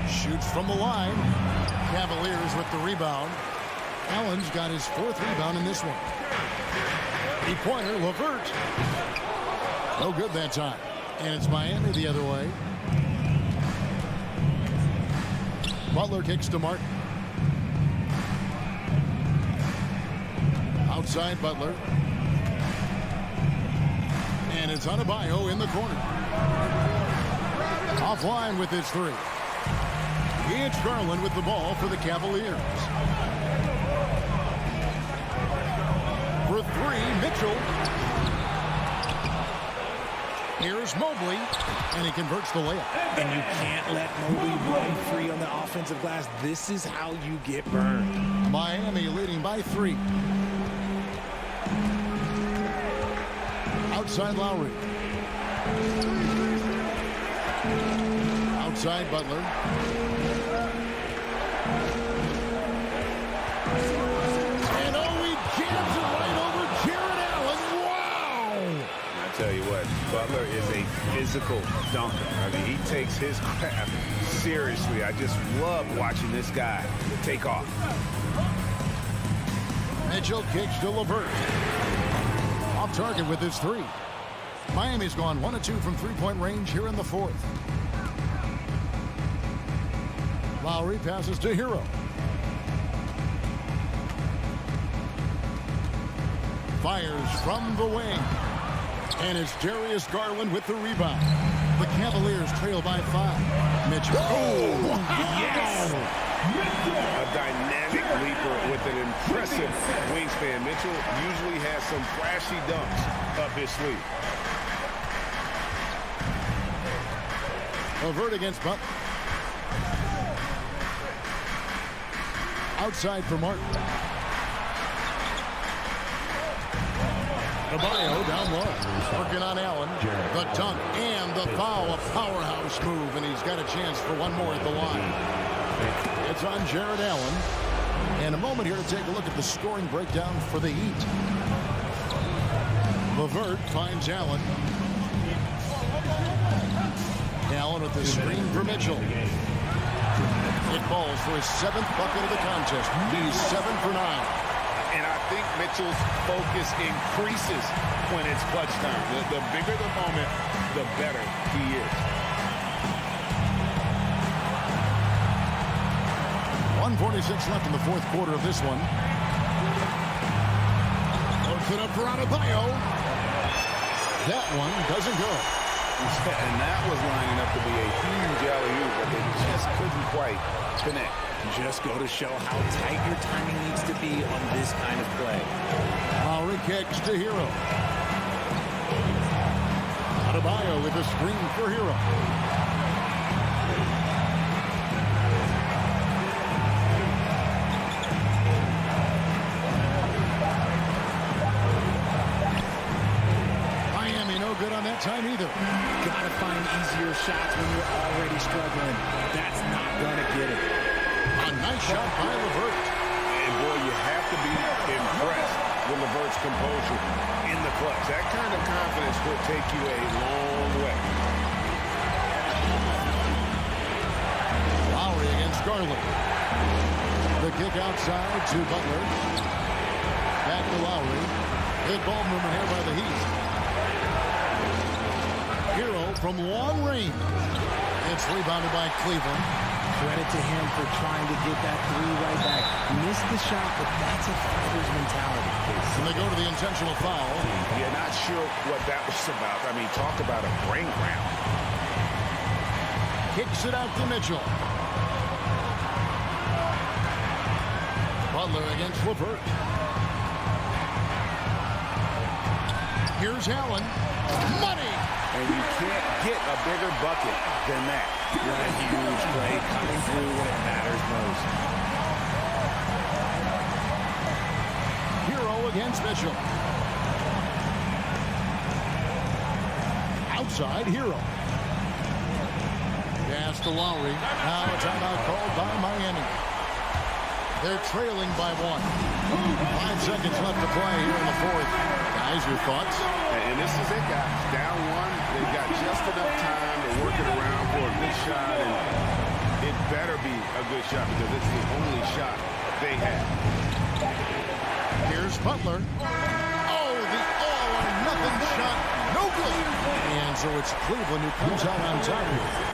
[SPEAKER 1] Shoots from the line. Cavaliers with the rebound. Allen's got his 4th rebound in this one. 3-pointer, LeVert. No good that time. And it's Miami the other way. Butler kicks to Martin. Outside Butler. And it's Adebayo in the corner. Offline with his 3. It's Garland with the ball for the Cavaliers. For 3, Mitchell. Here's Mobley, and he converts the layup.
[SPEAKER 12] And you can't let Mobley run free on the offensive glass. This is how you get burned.
[SPEAKER 1] Miami leading by 3. Outside Lowry. Outside Butler. And he jams it right over Jared Allen. Wow!
[SPEAKER 3] I tell you what, Butler is a physical dunker. I mean, he takes his craft seriously. I just love watching this guy take off.
[SPEAKER 1] Mitchell kicks to LeVert. Off target with his 3. Miami's gone 1 of 2 from three-point range here in the 4th. Lowry passes to Hero. Fires from the wing. And it's Darius Garland with the rebound. The Cavaliers trail by 5. Mitchell. Oh,
[SPEAKER 3] yes! A dynamic leaper with an impressive wingspan. Mitchell usually has some flashy dunks up his sleeve.
[SPEAKER 1] LeVert against Butler. Outside for Martin. Adebayo down low. Working on Allen. The dunk and the foul. A powerhouse move, and he's got a chance for one more at the line. It's on Jared Allen. And a moment here to take a look at the scoring breakdown for the Heat. LeVert finds Allen. Allen with the screen for Mitchell. It falls for his 7th bucket of the contest. He's 7 for 9.
[SPEAKER 3] And I think Mitchell's focus increases when it's clutch time. The bigger the moment, the better he is.
[SPEAKER 1] 1:46 left in the 4th quarter of this one. Puts it up for Adebayo. That one doesn't go.
[SPEAKER 3] And that was lining up to be a huge alley-oop, but they just couldn't quite connect.
[SPEAKER 12] Just go to show how tight your timing needs to be on this kind of play.
[SPEAKER 1] Lowry kicks to Hero. Adebayo with a screen for Hero. Good on that time either.
[SPEAKER 12] Gotta find easier shots when you're already struggling. That's not gonna get it.
[SPEAKER 1] A nice shot by LeVert.
[SPEAKER 3] And boy, you have to be impressed with LeVert's composure in the clutch. That kind of confidence will take you a long way.
[SPEAKER 1] Lowry against Garland. The kick outside to Butler. Back to Lowry. Good ball movement here by the Heat. Hero from long range. It's rebounded by Cleveland.
[SPEAKER 12] Credit to him for trying to get that 3 right back. Missed the shot, but that's a fighter's mentality.
[SPEAKER 1] And they go to the intentional foul.
[SPEAKER 3] You're not sure what that was about. I mean, talk about a brain cramp.
[SPEAKER 1] Kicks it out to Mitchell. Butler against LeVert. Here's Allen. Money!
[SPEAKER 3] And you can't get a bigger bucket than that.
[SPEAKER 12] What a huge play coming through when it matters most.
[SPEAKER 1] Hero against Mitchell. Outside Hero. Pass to Lowry. Now a timeout called by Miami. They're trailing by 1. 5 seconds left to play here in the 4th. Guys, your thoughts?
[SPEAKER 3] And this is it, guys. Down 1. They've got just enough time to work it around for a good shot, and it better be a good shot because it's the only shot they have.
[SPEAKER 1] Here's Butler. Oh, the all-or-nothing shot. No good. And so it's Cleveland who comes out on top here.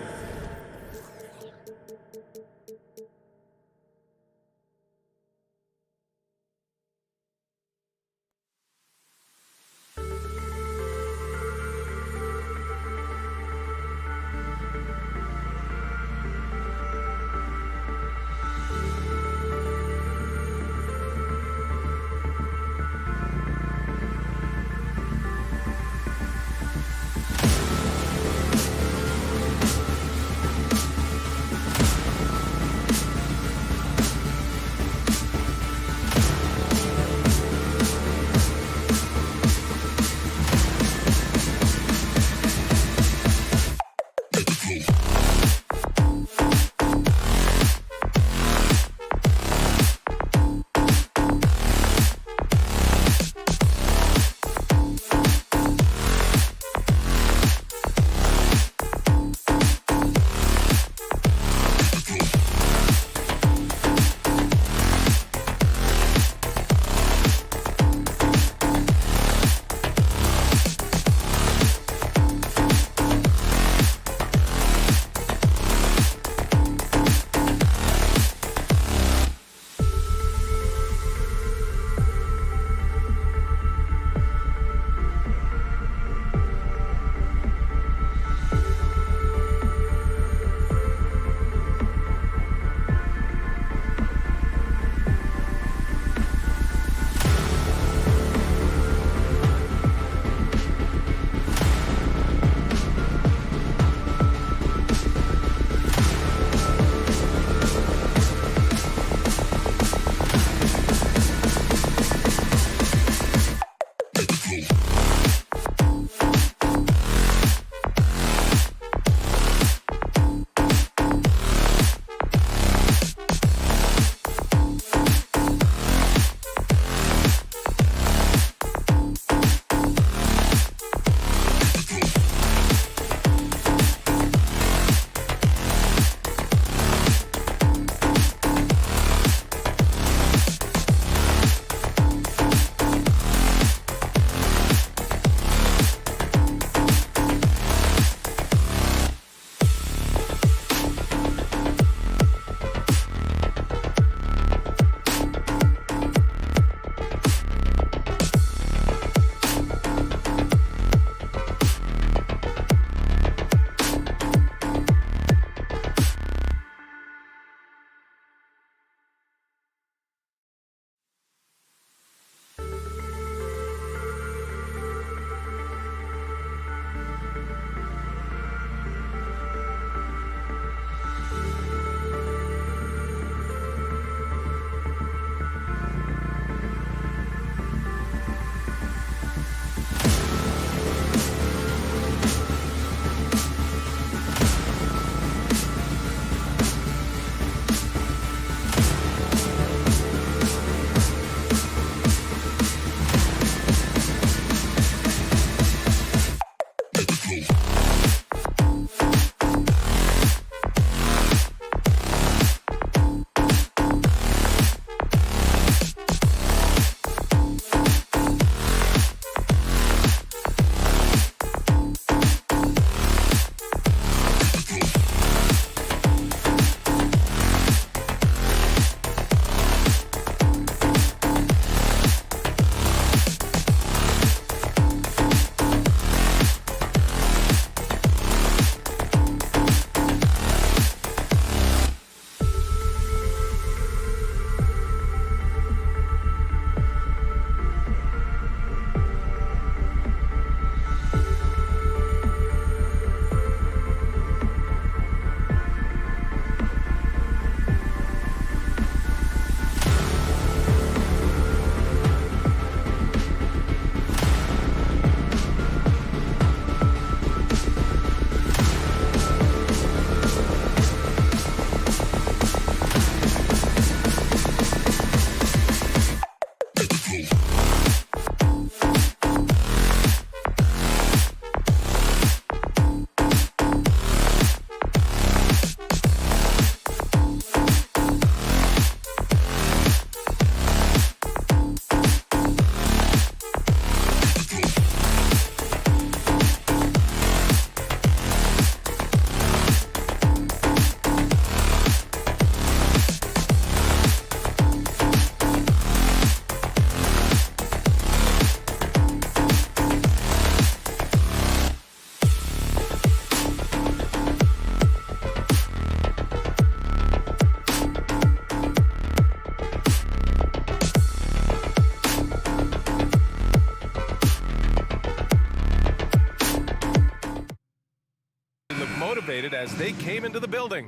[SPEAKER 7] as they came into the building.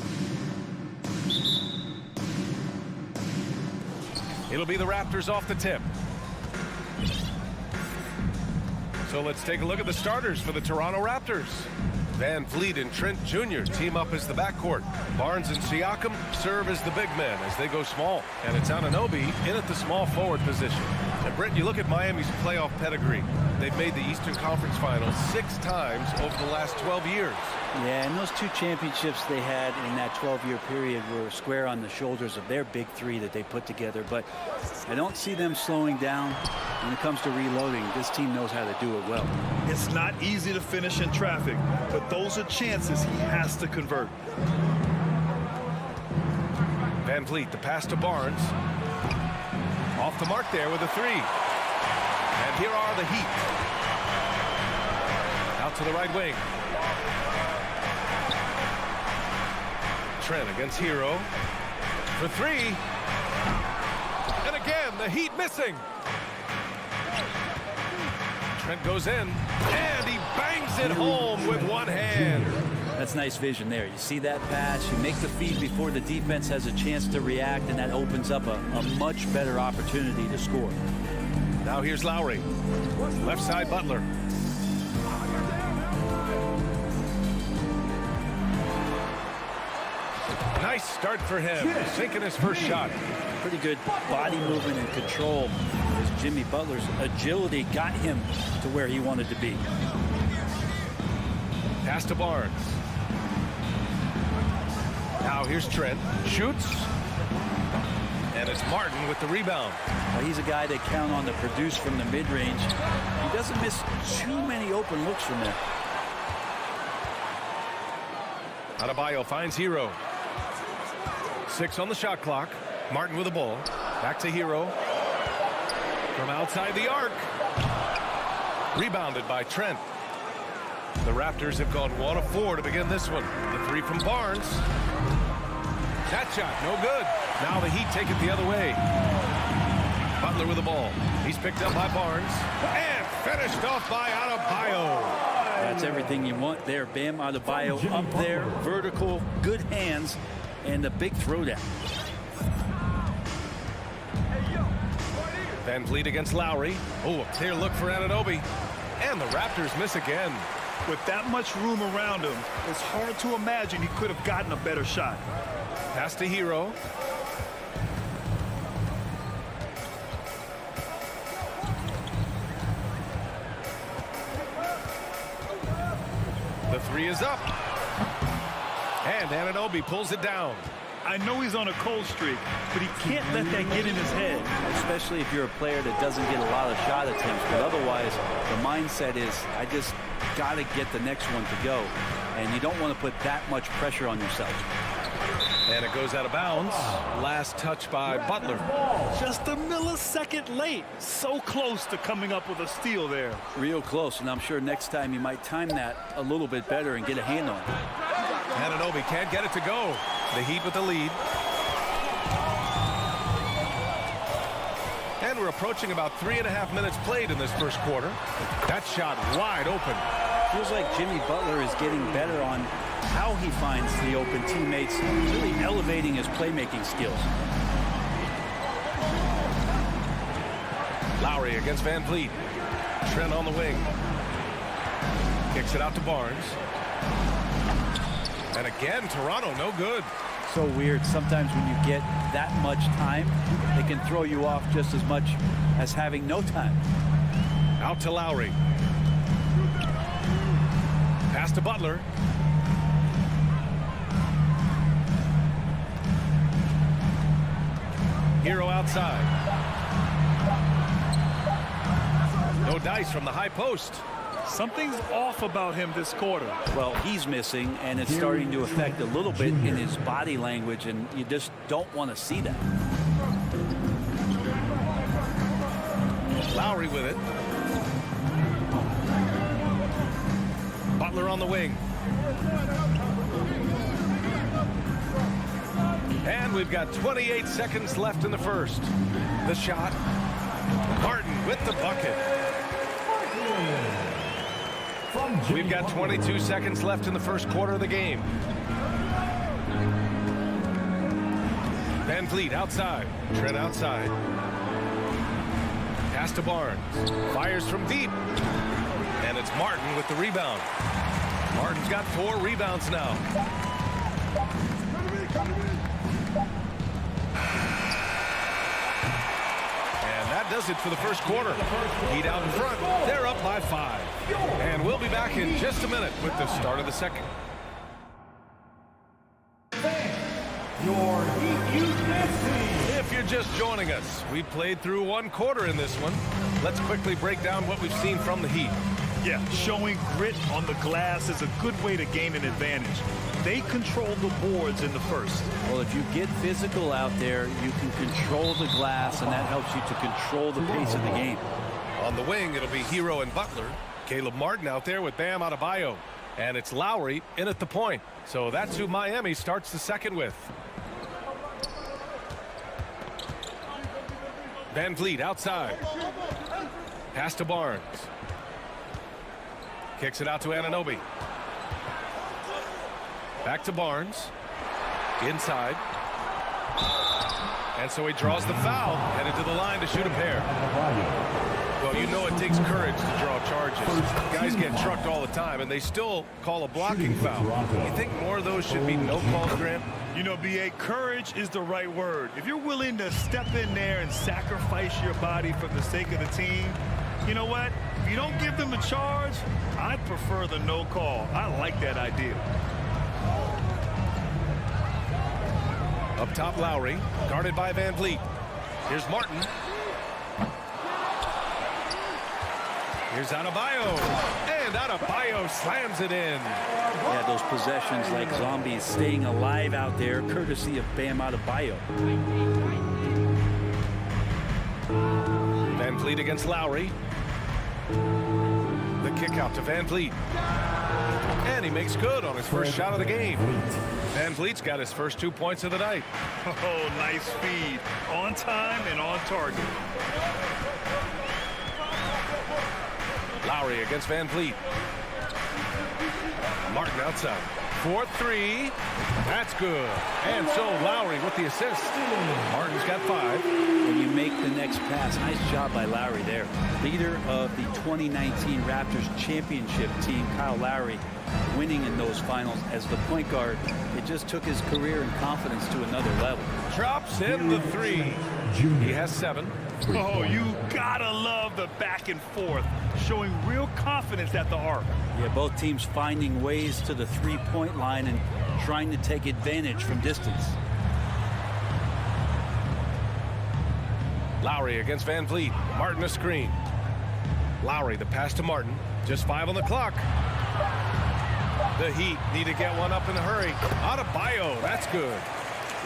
[SPEAKER 7] It'll be the Raptors off the tip. So let's take a look at the starters for the Toronto Raptors. Van Vliet and Trent Jr. team up as the backcourt. Barnes and Siakam serve as the big men as they go small. And it's Anunoby in at the small forward position. And Britt, you look at Miami's playoff pedigree. They've made the Eastern Conference Finals 6 times over the last 12 years.
[SPEAKER 13] Yeah, and those 2 championships they had in that 12-year period were square on the shoulders of their big 3 that they put together. But I don't see them slowing down when it comes to reloading. This team knows how to do it well.
[SPEAKER 8] It's not easy to finish in traffic, but those are chances he has to convert.
[SPEAKER 7] Van Vliet, the pass to Barnes. Off the mark there with a 3. And here are the Heat. Out to the right wing. Trent against Hero for 3. And again, the Heat missing. Trent goes in, and he bangs it home with one hand.
[SPEAKER 13] That's nice vision there. You see that pass, you make the feed before the defense has a chance to react, and that opens up a much better opportunity to score.
[SPEAKER 7] Now here's Lowry. Left side, Butler. Nice start for him, sinking his first shot.
[SPEAKER 13] Pretty good body movement and control as Jimmy Butler's agility got him to where he wanted to be.
[SPEAKER 7] Pass to Barnes. Now here's Trent. Shoots. And it's Martin with the rebound.
[SPEAKER 13] Well, he's a guy they count on to produce from the mid-range. He doesn't miss too many open looks from there.
[SPEAKER 7] Adebayo finds Hero. 6 on the shot clock. Martin with the ball. Back to Hero. From outside the arc. Rebounded by Trent. The Raptors have gone 1 of 4 to begin this one. The 3 from Barnes. That shot, no good. Now the Heat take it the other way. Butler with the ball. He's picked up by Barnes. And finished off by Adebayo.
[SPEAKER 13] That's everything you want there. Bam Adebayo up there. Vertical, good hands, and the big throwdown.
[SPEAKER 7] Van Vliet against Lowry. Oh, a clear look for Anunoby. And the Raptors miss again.
[SPEAKER 8] With that much room around him, it's hard to imagine he could have gotten a better shot.
[SPEAKER 7] Pass to Hero. The 3 is up. And Anunoby pulls it down.
[SPEAKER 8] I know he's on a cold streak, but he can't let that get in his head.
[SPEAKER 13] Especially if you're a player that doesn't get a lot of shot attempts. But otherwise, the mindset is, I just got to get the next one to go. And you don't want to put that much pressure on yourself.
[SPEAKER 7] And it goes out of bounds. Last touch by Butler.
[SPEAKER 8] Just a millisecond late. So close to coming up with a steal there.
[SPEAKER 13] Real close, and I'm sure next time you might time that a little bit better and get a hand on it.
[SPEAKER 7] Anunoby can't get it to go. The Heat with the lead. And we're approaching about 3.5 minutes played in this first quarter. That shot wide open.
[SPEAKER 13] Feels like Jimmy Butler is getting better on how he finds the open teammates, really elevating his playmaking skills.
[SPEAKER 7] Lowry against Van Vliet. Trent on the wing. Kicks it out to Barnes. And again, Toronto, no good.
[SPEAKER 13] So weird. Sometimes when you get that much time, it can throw you off just as much as having no time.
[SPEAKER 7] Out to Lowry. Pass to Butler. Hero outside. No dice from the high post.
[SPEAKER 8] Something's off about him this quarter.
[SPEAKER 13] Well, he's missing, and it's starting to affect a little bit in his body language, and you just don't want to see that.
[SPEAKER 7] Lowry with it. Butler on the wing. And we've got 28 seconds left in the first. The shot. Martin with the bucket. We've got 22 seconds left in the first quarter of the game. Van Vliet outside. Trent outside. Pass to Barnes. Fires from deep. And it's Martin with the rebound. Martin's got 4 rebounds now. And that does it for the first quarter. Heat out in front. They're up by 5. And we'll be back in just a minute with the start of the second.
[SPEAKER 5] Your Heat
[SPEAKER 7] If you're just joining us, we played through 1 quarter in this one. Let's quickly break down what we've seen from the Heat.
[SPEAKER 8] Yeah, showing grit on the glass is a good way to gain an advantage. They control the boards in the first.
[SPEAKER 13] Well, if you get physical out there, you can control the glass, and that helps you to control the pace of the game.
[SPEAKER 7] On the wing, it'll be Hero and Butler. Caleb Martin out there with Bam Adebayo. And it's Lowry in at the point. So that's who Miami starts the second with. Van Vliet outside. Pass to Barnes. Kicks it out to Anunoby. Back to Barnes. Inside. And so he draws the foul. Headed to the line to shoot a pair. Well, you know it takes courage to draw charges. Guys get trucked all the time, and they still call a blocking foul. You think more of those should be no calls, Grant?
[SPEAKER 8] You know, B.A., courage is the right word. If you're willing to step in there and sacrifice your body for the sake of the team, you know what? If you don't give them a charge, I'd prefer the no call. I like that idea.
[SPEAKER 7] Up top, Lowry, guarded by Van Vliet. Here's Martin. Here's Adebayo. And Adebayo slams it in.
[SPEAKER 13] Yeah, those possessions like zombies staying alive out there, courtesy of Bam Adebayo.
[SPEAKER 7] Van Vliet against Lowry. The kick out to Van Vliet. And he makes good on his first shot of the game. Van Vliet's got his first 2 points of the night.
[SPEAKER 8] Oh, nice feed. On time and on target.
[SPEAKER 7] Lowry against Van Vliet. Martin outside. 4-3. That's good. And so Lowry with the assist. Martin's got 5.
[SPEAKER 13] When you make the next pass, nice job by Lowry there. Leader of the 2019 Raptors championship team, Kyle Lowry, winning in those finals as the point guard. It just took his career and confidence to another level.
[SPEAKER 7] Drops in the 3. He has 7.
[SPEAKER 8] Oh, you gotta love the back and forth, showing real confidence at the arc.
[SPEAKER 13] Yeah, both teams finding ways to the three-point line and trying to take advantage from distance.
[SPEAKER 7] Lowry against Van Vliet. Martin a screen. Lowry, the pass to Martin. Just 5 on the clock. The Heat need to get one up in a hurry. Adebayo, that's good.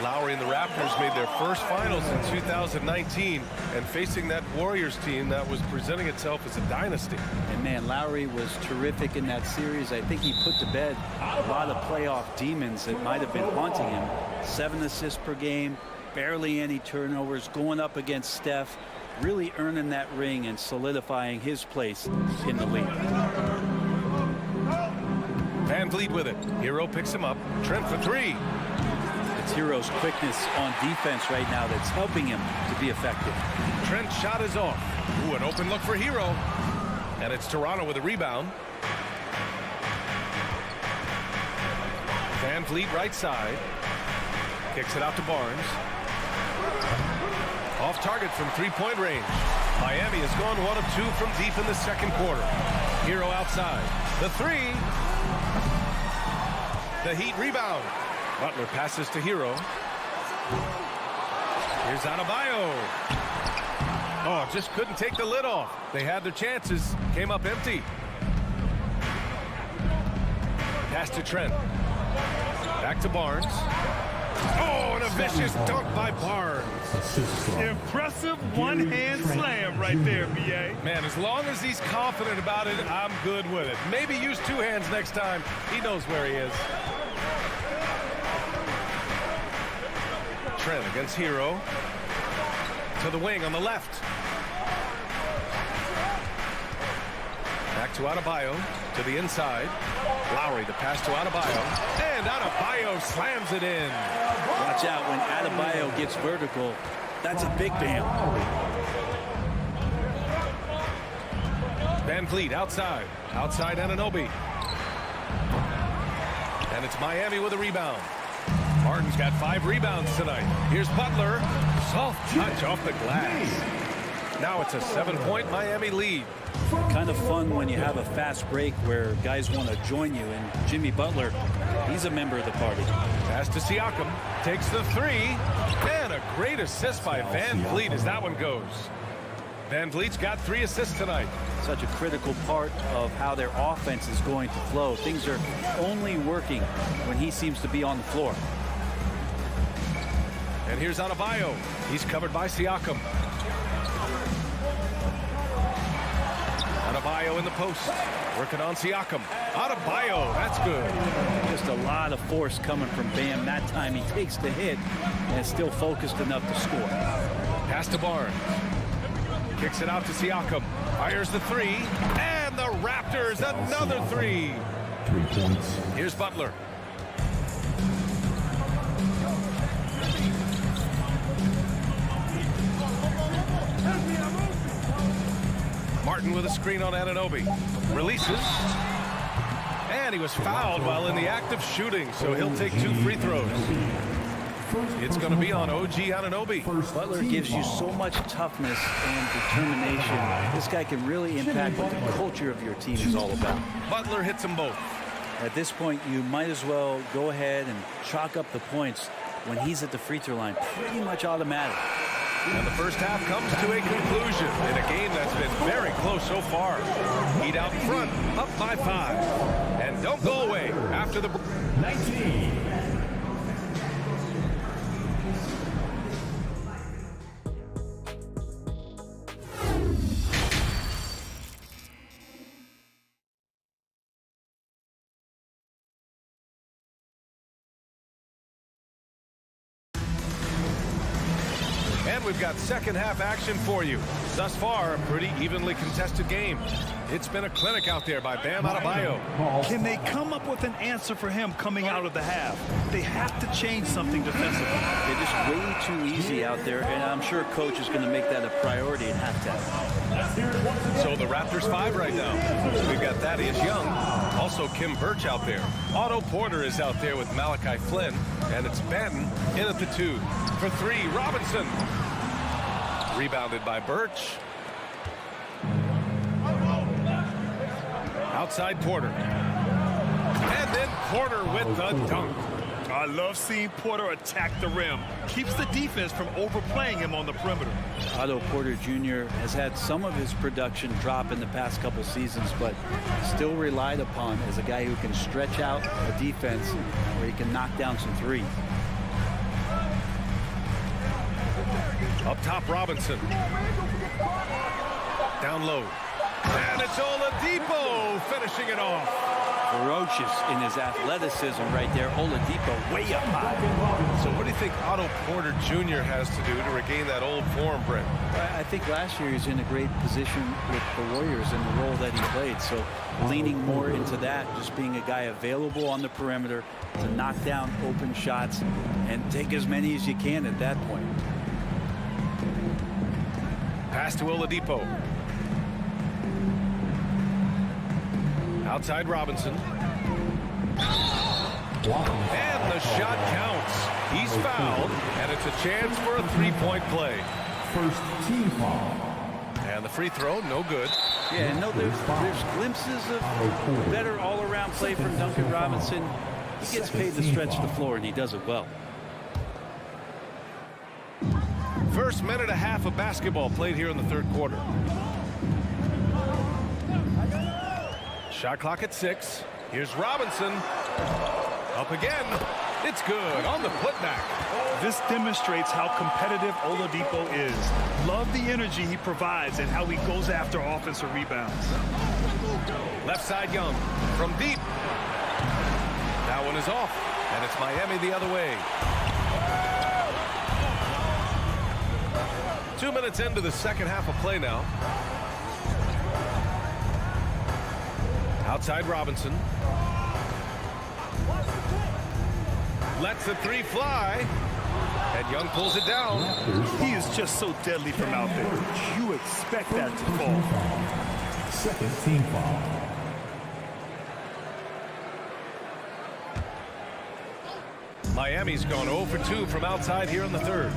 [SPEAKER 7] Lowry and the Raptors made their first finals in 2019, and facing that Warriors team that was presenting itself as a dynasty.
[SPEAKER 13] And man, Lowry was terrific in that series. I think he put to bed a lot of playoff demons that might have been haunting him. 7 assists per game, barely any turnovers, going up against Steph, really earning that ring and solidifying his place in the league.
[SPEAKER 7] Van Vliet with it. Hero picks him up. Trent for 3.
[SPEAKER 13] It's Hero's quickness on defense right now that's helping him to be effective.
[SPEAKER 7] Trent's shot is off. Ooh, an open look for Hero. And it's Toronto with a rebound. Van Vliet right side. Kicks it out to Barnes. Off target from three-point range. Miami has gone 1 of 2 from deep in the second quarter. Hero outside. The 3. The Heat rebound. Butler passes to Hero. Here's Adebayo. Oh, just couldn't take the lid off. They had their chances. Came up empty. Pass to Trent. Back to Barnes. Oh, and a vicious dunk by Barnes.
[SPEAKER 8] Impressive one-hand slam right there, B.A.
[SPEAKER 7] Man, as long as he's confident about it, I'm good with it. Maybe use 2 hands next time. He knows where he is. Trent against Hero. To the wing on the left. Back to Adebayo to the inside. Lowry, the pass to Adebayo. And Adebayo slams it in.
[SPEAKER 13] Watch out when Adebayo gets vertical. That's a big bam.
[SPEAKER 7] Van Vliet outside. Outside Anunoby. And it's Miami with a rebound. Martin's got 5 rebounds tonight. Here's Butler. Soft touch off the glass. Now it's a 7-point Miami lead.
[SPEAKER 13] Kind of fun when you have a fast break where guys want to join you. And Jimmy Butler, he's a member of the party.
[SPEAKER 7] Pass to Siakam. Takes the 3. And a great assist by Van Vliet as that one goes. Van Vliet's got 3 assists tonight.
[SPEAKER 13] Such a critical part of how their offense is going to flow. Things are only working when he seems to be on the floor.
[SPEAKER 7] And here's Adebayo. He's covered by Siakam. Adebayo in the post. Working on Siakam. Adebayo, that's good.
[SPEAKER 13] Just a lot of force coming from Bam. That time he takes the hit and is still focused enough to score.
[SPEAKER 7] Pass to Barnes. Kicks it out to Siakam. Fires the 3. And the Raptors, another 3.
[SPEAKER 5] 3 points.
[SPEAKER 7] Here's Butler. Martin with a screen on Anunoby. Releases. And he was fouled while in the act of shooting, so he'll take 2 free throws. It's going to be on OG Anunoby.
[SPEAKER 13] Butler gives you so much toughness and determination. This guy can really impact what the culture of your team is all about.
[SPEAKER 7] Butler hits them both.
[SPEAKER 13] At this point, you might as well go ahead and chalk up the points when he's at the free throw line. Pretty much automatic.
[SPEAKER 7] And the first half comes to a conclusion in a game that's been very close so far. Heat out in front, up by 5. And don't go away after the
[SPEAKER 5] 19.
[SPEAKER 7] And we've got second half action for you. Thus far, a pretty evenly contested game. It's been a clinic out there by Bam Adebayo.
[SPEAKER 8] Can they come up with an answer for him coming out of the half? They have to change something defensively.
[SPEAKER 13] They're just way too easy out there, and I'm sure coach is going to make that a priority at halftime.
[SPEAKER 7] So the Raptors 5 right now. We've got Thaddeus Young, also Kim Birch out there. Otto Porter is out there with Malachi Flynn, and it's Banton in at the 2. For 3, Robinson. Rebounded by Birch. Outside Porter. And then Porter with the dunk.
[SPEAKER 8] I love seeing Porter attack the rim. Keeps the defense from overplaying him on the perimeter.
[SPEAKER 13] Otto Porter Jr. has had some of his production drop in the past couple seasons, but still relied upon as a guy who can stretch out a defense where he can knock down some threes.
[SPEAKER 7] Up top, Robinson. Down low. And it's Oladipo finishing it off.
[SPEAKER 13] Ferocious in his athleticism right there. Oladipo way up high.
[SPEAKER 7] So what do you think Otto Porter Jr. has to do to regain that old form, Brent?
[SPEAKER 13] I think last year he's in a great position with the Warriors in the role that he played. So leaning more into that, just being a guy available on the perimeter to knock down open shots and take as many as you can at that point.
[SPEAKER 7] Pass to Oladipo. Outside Robinson. And the shot counts. He's fouled, and it's a chance for a 3-point play.
[SPEAKER 5] First team foul.
[SPEAKER 7] And the free throw, no good.
[SPEAKER 13] Yeah, no, there's glimpses of better all-around play from Duncan Robinson. He gets paid to stretch the floor, and he does it well.
[SPEAKER 7] First minute and a half of basketball played here in the third quarter. Shot clock at 6. Here's Robinson. Up again. It's good on the putback.
[SPEAKER 8] This demonstrates how competitive Oladipo is. Love the energy he provides and how he goes after offensive rebounds.
[SPEAKER 7] Left side Young from deep. That one is off, and it's Miami the other way. 2 minutes into the second half of play now. Outside Robinson. Lets the three fly. And Young pulls it down.
[SPEAKER 8] He is just so deadly from out there. You expect that to fall.
[SPEAKER 5] Second team foul.
[SPEAKER 7] Miami's gone 0 for 2 from outside here in the third.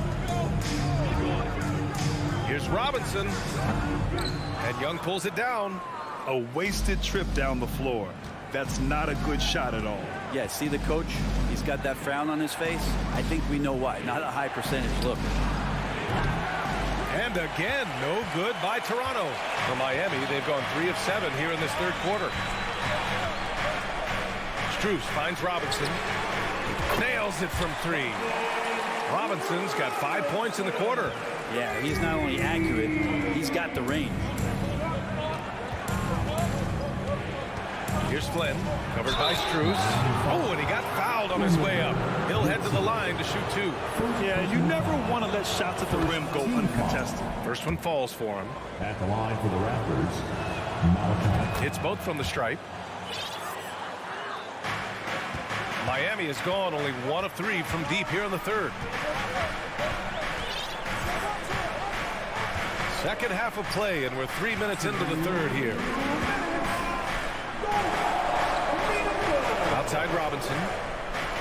[SPEAKER 7] Here's Robinson. And Young pulls it down.
[SPEAKER 8] A wasted trip down the floor. That's not a good shot at all.
[SPEAKER 13] Yeah, see the coach? He's got that frown on his face. I think we know why. Not a high percentage look.
[SPEAKER 7] And again, no good by Toronto. For Miami, they've gone 3 of 7 here in this third quarter. Strus finds Robinson. Nails it from 3. Robinson's got 5 points in the quarter.
[SPEAKER 13] Yeah, he's not only accurate, he's got the range.
[SPEAKER 7] Here's Flynn, covered by Strus. Oh, and he got fouled on his way up. He'll head to the line to shoot 2.
[SPEAKER 8] Yeah, you never want to let shots at the rim go uncontested.
[SPEAKER 7] First one falls for him.
[SPEAKER 5] At the line for the Raptors, Malachi.
[SPEAKER 7] Hits both from the stripe. Miami has gone only 1 of 3 from deep here in the third. Second half of play, and we're 3 minutes into the third here. Outside Robinson.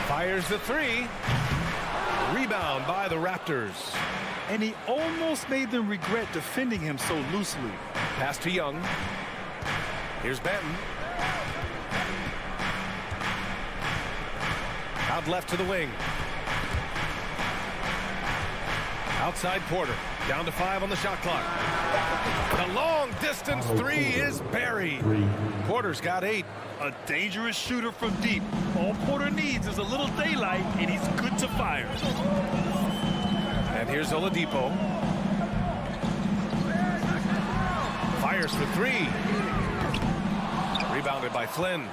[SPEAKER 7] Fires the 3. Rebound by the Raptors.
[SPEAKER 8] And he almost made them regret defending him so loosely.
[SPEAKER 7] Pass to Young. Here's Benton. Out left to the wing. Outside Porter. Down to 5 on the shot clock. The long distance 3 is buried. Porter's got 8.
[SPEAKER 8] A dangerous shooter from deep. All Porter needs is a little daylight, and he's good to fire.
[SPEAKER 7] And here's Oladipo. Fires for 3. Rebounded by Flynn.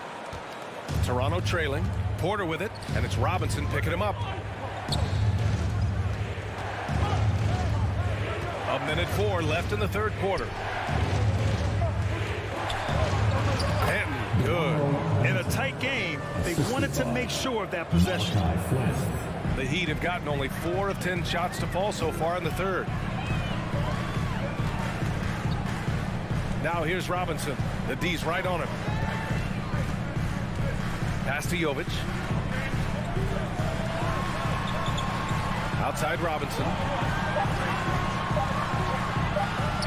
[SPEAKER 7] Toronto trailing. Porter with it, and it's Robinson picking him up. A minute 4 left in the third quarter. Benton, good.
[SPEAKER 8] In a tight game, they wanted to make sure of that possession.
[SPEAKER 7] The Heat have gotten only 4 of 10 shots to fall so far in the third. Now here's Robinson. The D's right on him. Pass to Jovic. Outside Robinson.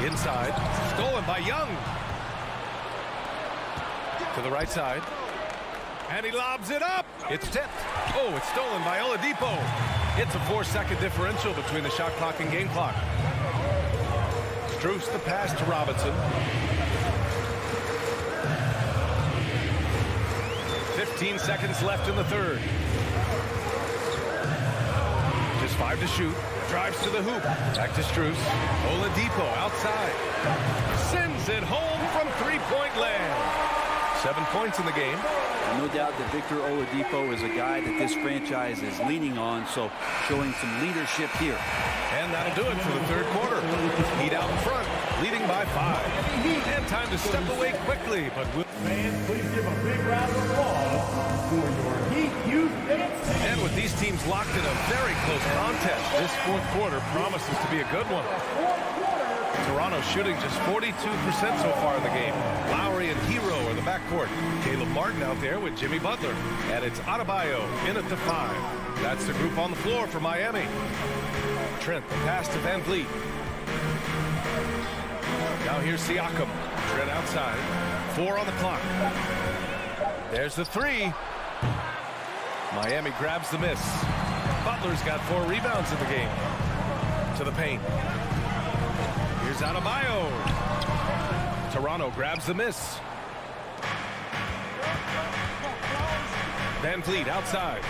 [SPEAKER 7] Inside. Stolen by Young. To the right side. And he lobs it up. It's tipped. Oh, it's stolen by Oladipo. It's a 4-second differential between the shot clock and game clock. Strus the pass to Robinson. 15 seconds left in the third. Just 5 to shoot. Drives to the hoop. Back to Strus. Oladipo outside. Sends it home from 3-point land. 7 points in the game.
[SPEAKER 13] No doubt that Victor Oladipo is a guy that this franchise is leaning on, so showing some leadership here.
[SPEAKER 7] And that'll do it for the third quarter. Heat out in front, leading by 5. And time to step away quickly, but
[SPEAKER 5] fans, please give a big round of applause for your Heat Youth Dance.
[SPEAKER 7] And with these teams locked in a very close contest, this fourth quarter promises to be a good one. Toronto shooting just 42% so far in the game. Lowry and Hero are the backcourt. Caleb Martin out there with Jimmy Butler. And it's Adebayo in at the 5. That's the group on the floor for Miami. Trent, the pass to Van Vliet. Now here's Siakam. Trent outside. 4 on the clock. There's the 3. Miami grabs the miss. Butler's got 4 rebounds in the game. To the paint. Here's Adebayo. Toronto grabs the miss. Van Vliet outside.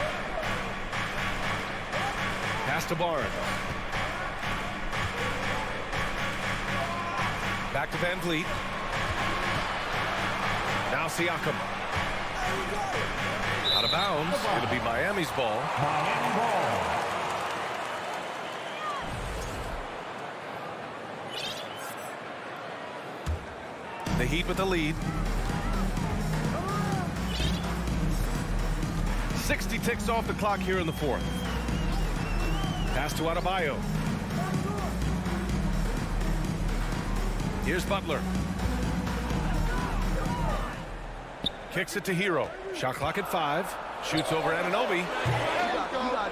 [SPEAKER 7] Pass to Barnes. Back to Van Vliet. Now Siakam. Out of bounds. It'll be Miami's ball.
[SPEAKER 5] Miami ball.
[SPEAKER 7] The Heat with the lead. 60 ticks off the clock here in the fourth. Pass to Adebayo. Here's Butler. Kicks it to Hero. Shot clock at 5. Shoots over Anunoby.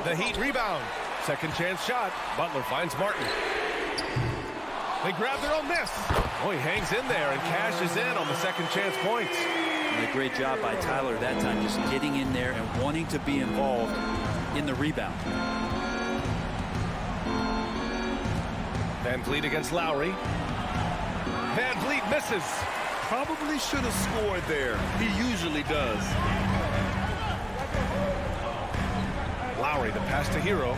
[SPEAKER 7] The Heat rebound. Second chance shot. Butler finds Martin. They grab their own miss. Oh, he hangs in there and cashes in on the second chance points.
[SPEAKER 13] And a great job by Tyler that time, just getting in there and wanting to be involved in the rebound.
[SPEAKER 7] Van Vliet against Lowry. Van Vliet misses.
[SPEAKER 8] Probably should have scored there. He usually does.
[SPEAKER 7] Lowry, the pass to Hero.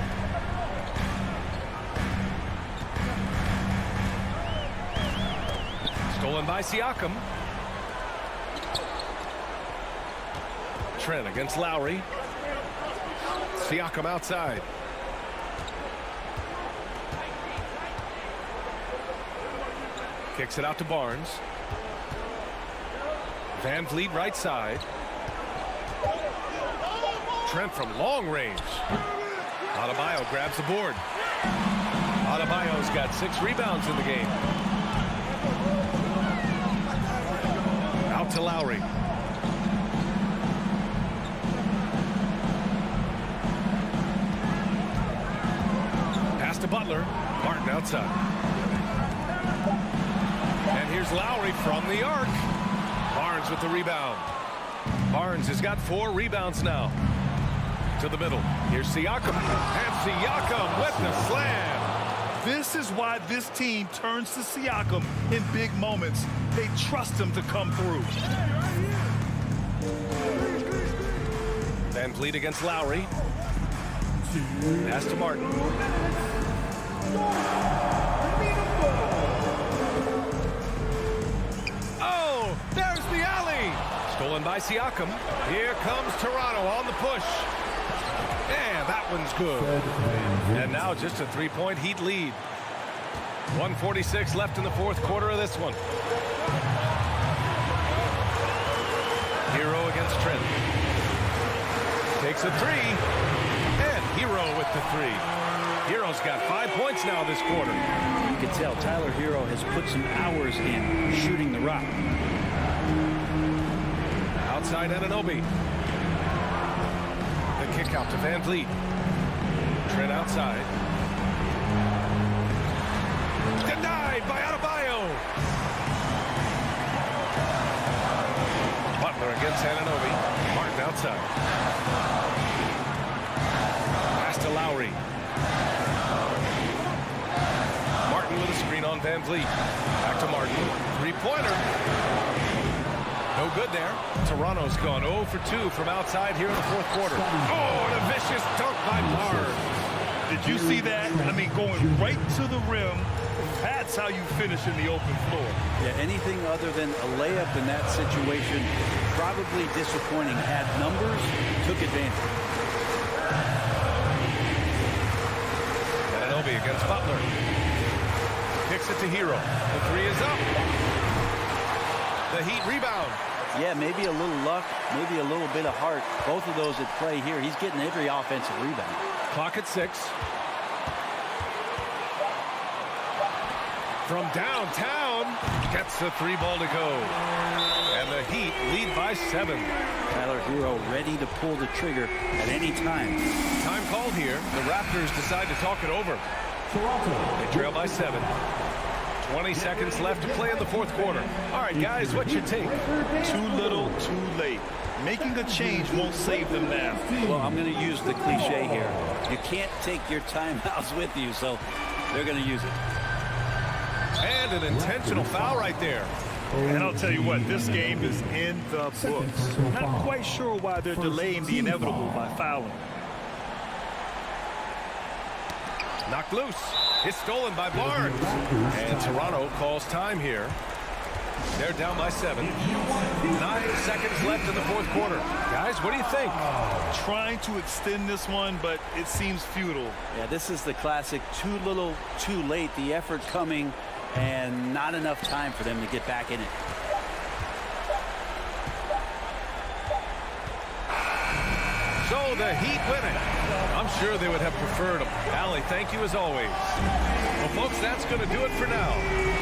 [SPEAKER 7] Stolen by Siakam. Trent against Lowry. Siakam outside. Kicks it out to Barnes. Van Vliet right side. Trent from long range. Adebayo grabs the board. Adebayo's got 6 rebounds in the game. Out to Lowry. Pass to Butler. Martin outside. And here's Lowry from the arc. Barnes with the rebound. Barnes has got 4 rebounds now. To the middle. Here's Siakam. And Siakam with the slam.
[SPEAKER 8] This is why this team turns to Siakam in big moments. They trust him to come through.
[SPEAKER 7] Van Vliet against Lowry. Pass to Martin. Oh, there's the alley. Stolen by Siakam. Here comes Toronto on the push. And that one's good. And now just a 3-point Heat lead. 1:46 left in the fourth quarter of this one. Hero against Trent. Takes a 3. And Hero with the 3. Hero's got 5 points now this quarter.
[SPEAKER 13] You can tell Tyler Hero has put some hours in shooting the rock.
[SPEAKER 7] Outside Anunoby. The kick out to Van Vliet. Trent outside. Denied by Adebayo. Butler against Anunoby. Martin outside. Pass to Lowry. Martin with a screen on Van Vliet. Back to Martin. 3-pointer. No good there. Toronto's gone 0 for 2 from outside here in the fourth quarter. Oh, and a vicious dunk by Barnes.
[SPEAKER 8] Did you see that? I mean, going right to the rim. That's how you finish in the open floor.
[SPEAKER 13] Yeah, anything other than a layup in that situation, probably disappointing. Had numbers, took advantage.
[SPEAKER 7] Anunoby against Butler. Kicks it to Hero. The 3 is up. The Heat rebound.
[SPEAKER 13] Yeah, maybe a little luck, maybe a little bit of heart. Both of those at play here. He's getting every offensive rebound.
[SPEAKER 7] Clock at 6. From downtown, gets the 3 ball to go. And the Heat lead by 7.
[SPEAKER 13] Tyler Hero ready to pull the trigger at any time.
[SPEAKER 7] Time called here. The Raptors decide to talk it over. They trail by 7. 20 seconds left to play in the fourth quarter. All right, guys, what's your take?
[SPEAKER 8] Too little, too late. Making a change won't save them now.
[SPEAKER 13] Well, I'm going to use the cliche here. You can't take your timeouts with you, so they're going to use it.
[SPEAKER 7] And an intentional foul right there.
[SPEAKER 8] And I'll tell you what, this game is in the books. Not quite sure why they're delaying the inevitable by fouling.
[SPEAKER 7] Knocked loose. It's stolen by Barnes. And Toronto calls time here. They're down by 7. 9 seconds left in the fourth quarter. Guys, what do you think?
[SPEAKER 8] Trying to extend this one, but it seems futile.
[SPEAKER 13] Yeah, this is the classic too little, too late. The effort coming and not enough time for them to get back in it.
[SPEAKER 7] So the Heat winning. I'm sure they would have preferred them. Allie, thank you as always. Well, folks, that's going to do it for now.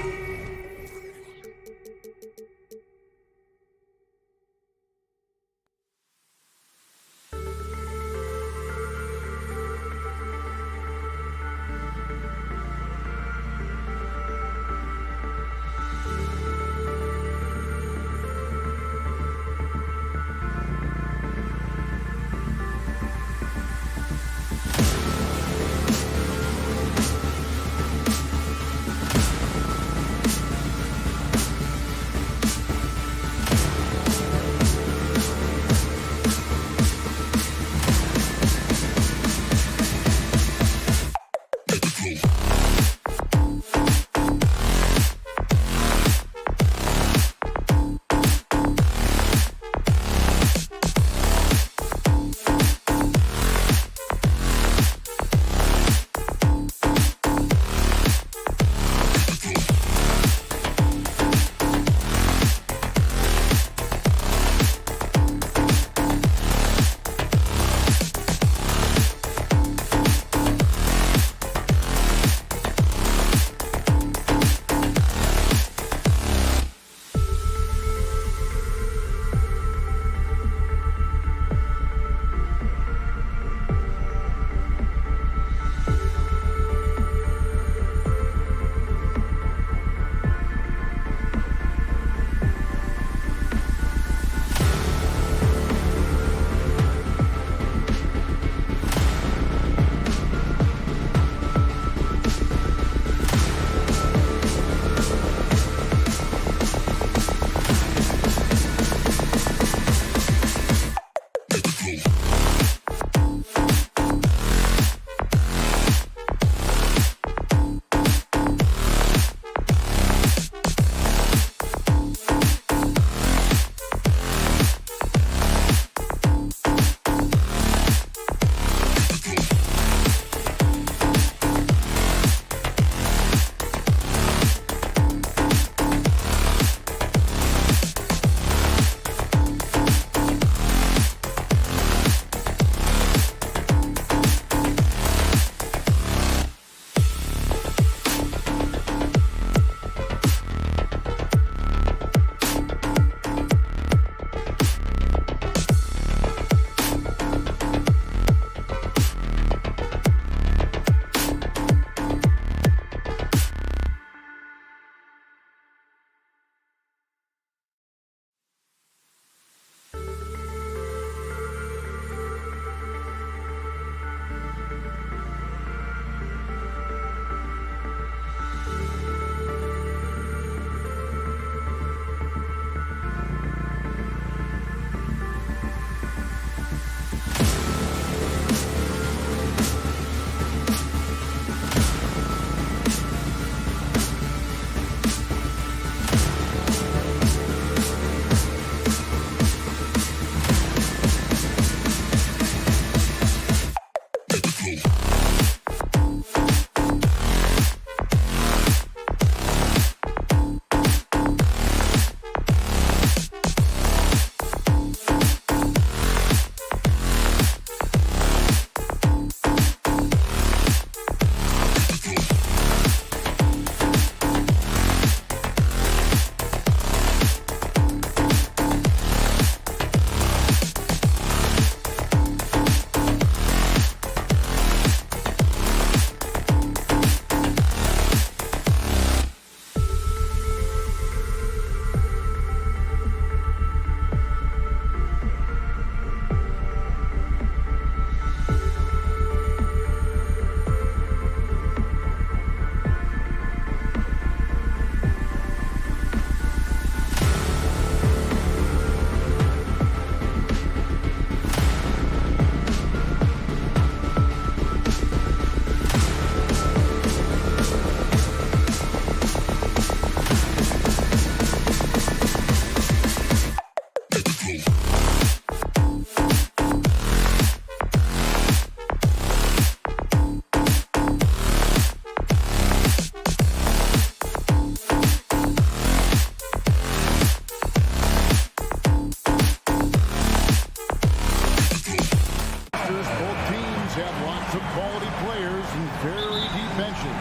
[SPEAKER 1] quality players and very deep benches.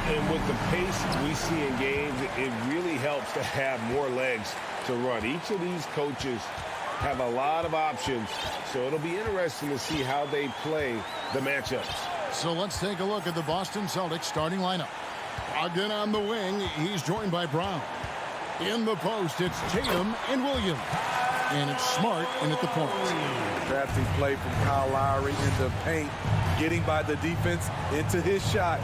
[SPEAKER 3] And with the pace we see in games, it really helps to have more legs to run. Each of these coaches have a lot of options, so it'll be interesting to see how they play the matchups.
[SPEAKER 1] So let's take a look at the Boston Celtics starting lineup. Again on the wing, he's joined by Brown. In the post, it's Tatum and Williams. And it's Smart in at the point.
[SPEAKER 2] Drafting play from Kyle Lowry in the paint, getting by the defense into his shot.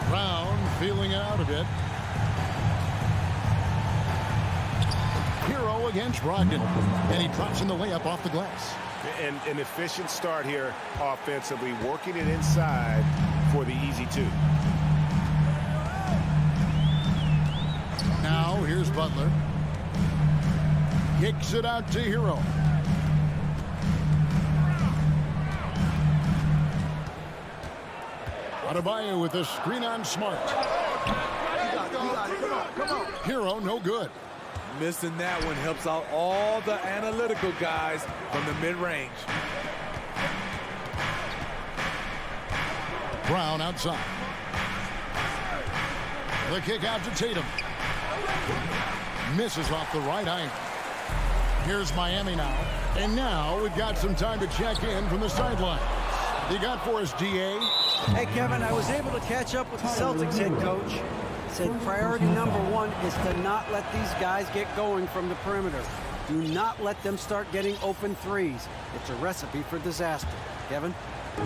[SPEAKER 1] Brown feeling it out a bit. Hero against Brogdon. And he drops in the layup off the glass.
[SPEAKER 3] And an efficient start here offensively, working it inside for the easy two.
[SPEAKER 1] Now here's Butler. Kicks it out to Hero. Adebayo with a screen on Smart. Hero no good.
[SPEAKER 2] Missing that one helps out all the analytical guys from the mid-range.
[SPEAKER 1] Brown outside. The kick out to Tatum. Misses off the right angle. Here's Miami now. And now we've got some time to check in from the sideline. You got for us, DA?
[SPEAKER 4] Hey, Kevin, I was able to catch up with the Celtics head coach. Said priority number one is to not let these guys get going from the perimeter. Do not let them start getting open threes. It's a recipe for disaster. Kevin?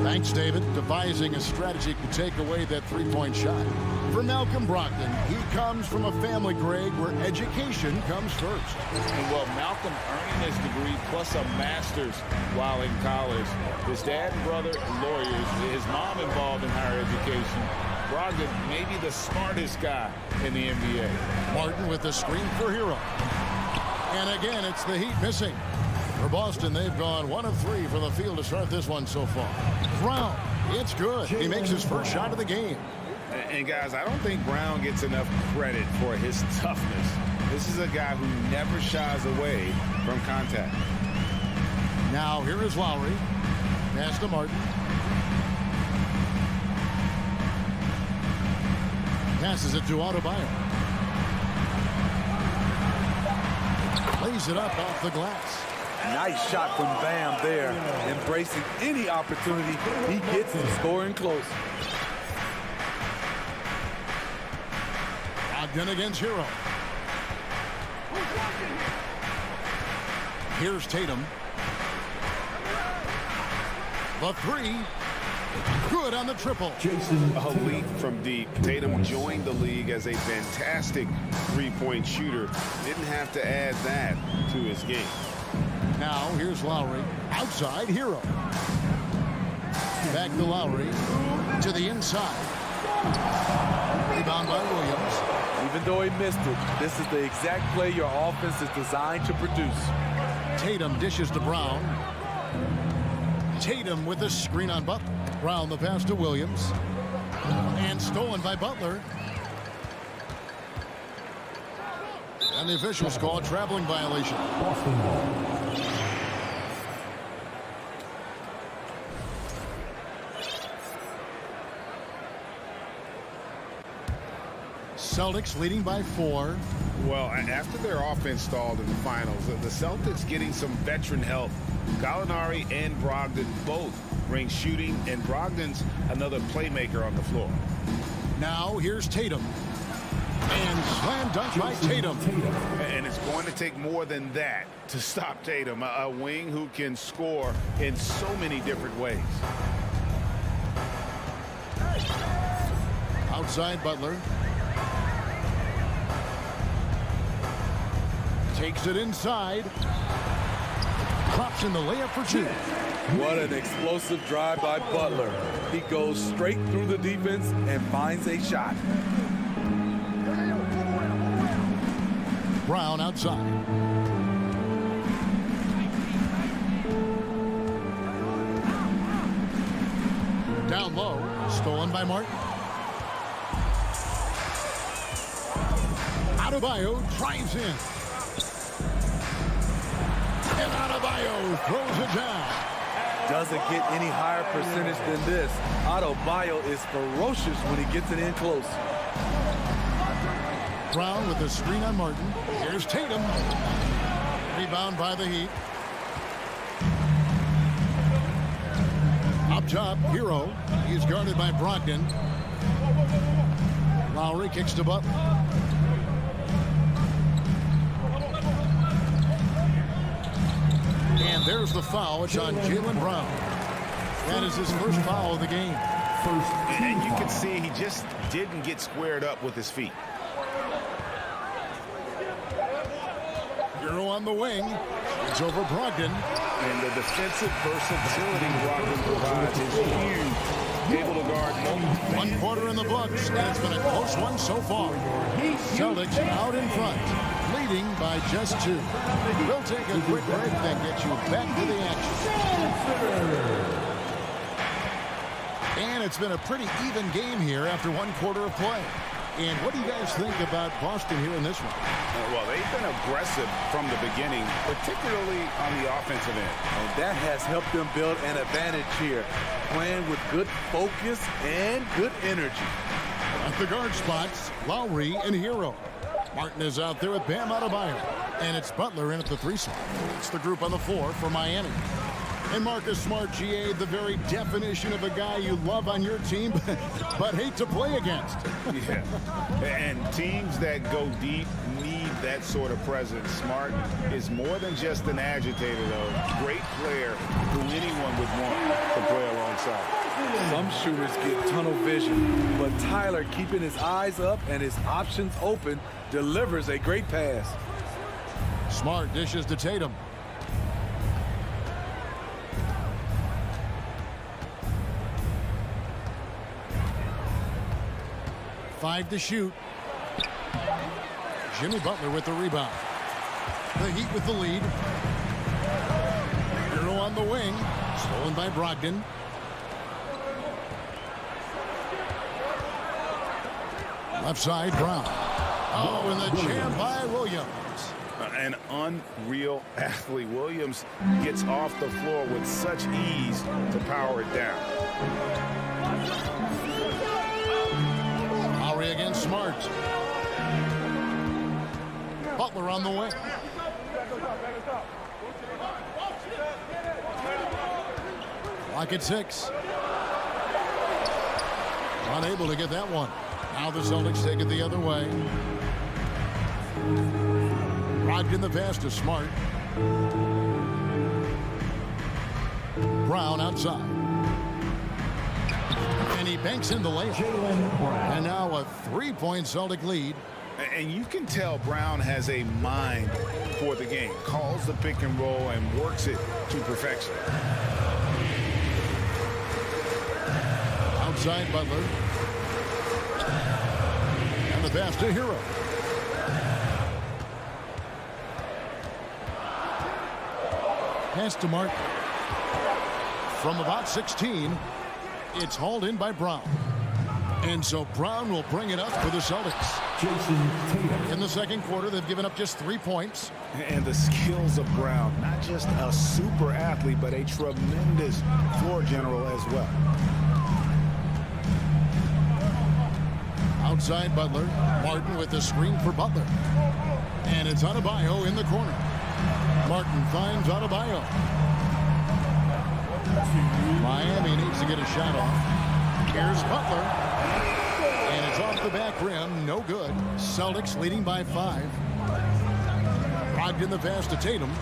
[SPEAKER 1] Thanks, David. Devising a strategy to take away that three-point shot. For Malcolm Brogdon, he comes from a family, Greg, where education comes first.
[SPEAKER 3] And well, Malcolm earning his degree plus a master's while in college. His dad and brother, lawyers. His mom involved in higher education. Brogdon may be the smartest guy in the NBA.
[SPEAKER 1] Martin with the screen for Hero. And again, it's the Heat missing. For Boston, they've gone 1 of 3 from the field to start this one so far. Brown, it's good. He makes his first shot of the game.
[SPEAKER 3] And guys, I don't think Brown gets enough credit for his toughness. This is a guy who never shies away from contact.
[SPEAKER 1] Now here is Lowry. Pass to Martin. Passes it to Adebayo. Lays it up off the glass.
[SPEAKER 2] Nice shot from Bam there. Embracing any opportunity he gets in scoring close.
[SPEAKER 1] Brogdon against Hero. Here's Tatum. The three. Good on the triple.
[SPEAKER 3] A leap from deep. Tatum joined the league as a fantastic three-point shooter. Didn't have to add that to his game.
[SPEAKER 1] Now here's Lowry. Outside, Hero. Back to Lowry. To the inside. Rebound by Williams.
[SPEAKER 2] Even though he missed it, this is the exact play your offense is designed to produce.
[SPEAKER 1] Tatum dishes to Brown. Tatum with a screen on Butler. Brown the pass to Williams. And stolen by Butler. And the officials call a traveling violation. Celtics leading by 4.
[SPEAKER 3] Well, after their offense stalled in the finals, the Celtics getting some veteran help. Gallinari and Brogdon both bring shooting, and Brogdon's another playmaker on the floor.
[SPEAKER 1] Now here's Tatum. And slam dunk by Tatum.
[SPEAKER 3] And it's going to take more than that to stop Tatum, a wing who can score in so many different ways.
[SPEAKER 1] Outside Butler. Takes it inside. Drops in the layup for 2.
[SPEAKER 2] What an explosive drive by Butler. He goes straight through the defense and finds a shot.
[SPEAKER 1] Brown outside. Down low. Stolen by Martin. Adebayo drives in. And Adebayo throws it down.
[SPEAKER 2] doesn't get any higher percentage than this. Adebayo is ferocious when he gets it in close.
[SPEAKER 1] Brown with the screen on Martin. Here's Tatum. Rebound by the Heat. Up top, Hero. He's guarded by Brogdon. Lowry kicks to Butler. And there's the foul. It's on Jaylen Brown. That is his first foul of the game.
[SPEAKER 3] And you can see he just didn't get squared up with his feet.
[SPEAKER 1] Hero on the wing. It's over Brogdon.
[SPEAKER 3] And the defensive versatility Brogdon provides is huge. Able to guard multiple.
[SPEAKER 1] 1 quarter in the books, and it's been a close one so far. Celtics out in front, leading by just 2. We'll take a quick break, then get you back to the action. And it's been a pretty even game here after 1 quarter of play. And what do you guys think about Boston here in this one?
[SPEAKER 3] Well, they've been aggressive from the beginning, particularly on the offensive end.
[SPEAKER 2] And that has helped them build an advantage here, playing with good focus and good energy.
[SPEAKER 1] At the guard spots, Lowry and Hero. Martin is out there with Bam Adebayo. And it's Butler in at the 3 slot. It's the group on the 4 for Miami. And Marcus Smart, GA, the very definition of a guy you love on your team, but hate to play against.
[SPEAKER 3] Yeah, and teams that go deep need that sort of presence. Smart is more than just an agitator, though. Great player who anyone would want to play alongside.
[SPEAKER 2] Some shooters get tunnel vision, but Tyler, keeping his eyes up and his options open, delivers a great pass.
[SPEAKER 1] Smart dishes to Tatum. Five to shoot. Jimmy Butler with the rebound. The Heat with the lead. Hero on the wing. Stolen by Brogdon. Left side, Brown. Oh, and the jam by Williams.
[SPEAKER 3] An unreal athlete. Williams gets off the floor with such ease to power it down.
[SPEAKER 1] Lowry against Smart. Butler on the wing. Clock at 6. Unable to get that one. Now the Celtics take it the other way. Brogdon the pass to Smart. Brown outside. And he banks in the layup. And now a 3-point Celtic lead.
[SPEAKER 3] And you can tell Brown has a mind for the game. Calls the pick and roll and works it to perfection.
[SPEAKER 1] Outside Butler. And the pass to Hero. Pass to Martin. From about 16, it's hauled in by Brown. And so Brown will bring it up for the Celtics. In the second quarter, they've given up just 3 points.
[SPEAKER 3] And the skills of Brown, not just a super athlete, but a tremendous floor general as well.
[SPEAKER 1] Outside Butler. Martin with the screen for Butler. And it's Adebayo in the corner. Martin finds Adebayo. Miami needs to get a shot off. Here's Butler. And it's off the back rim. No good. Celtics leading by 5. Brogdon the pass to Tatum.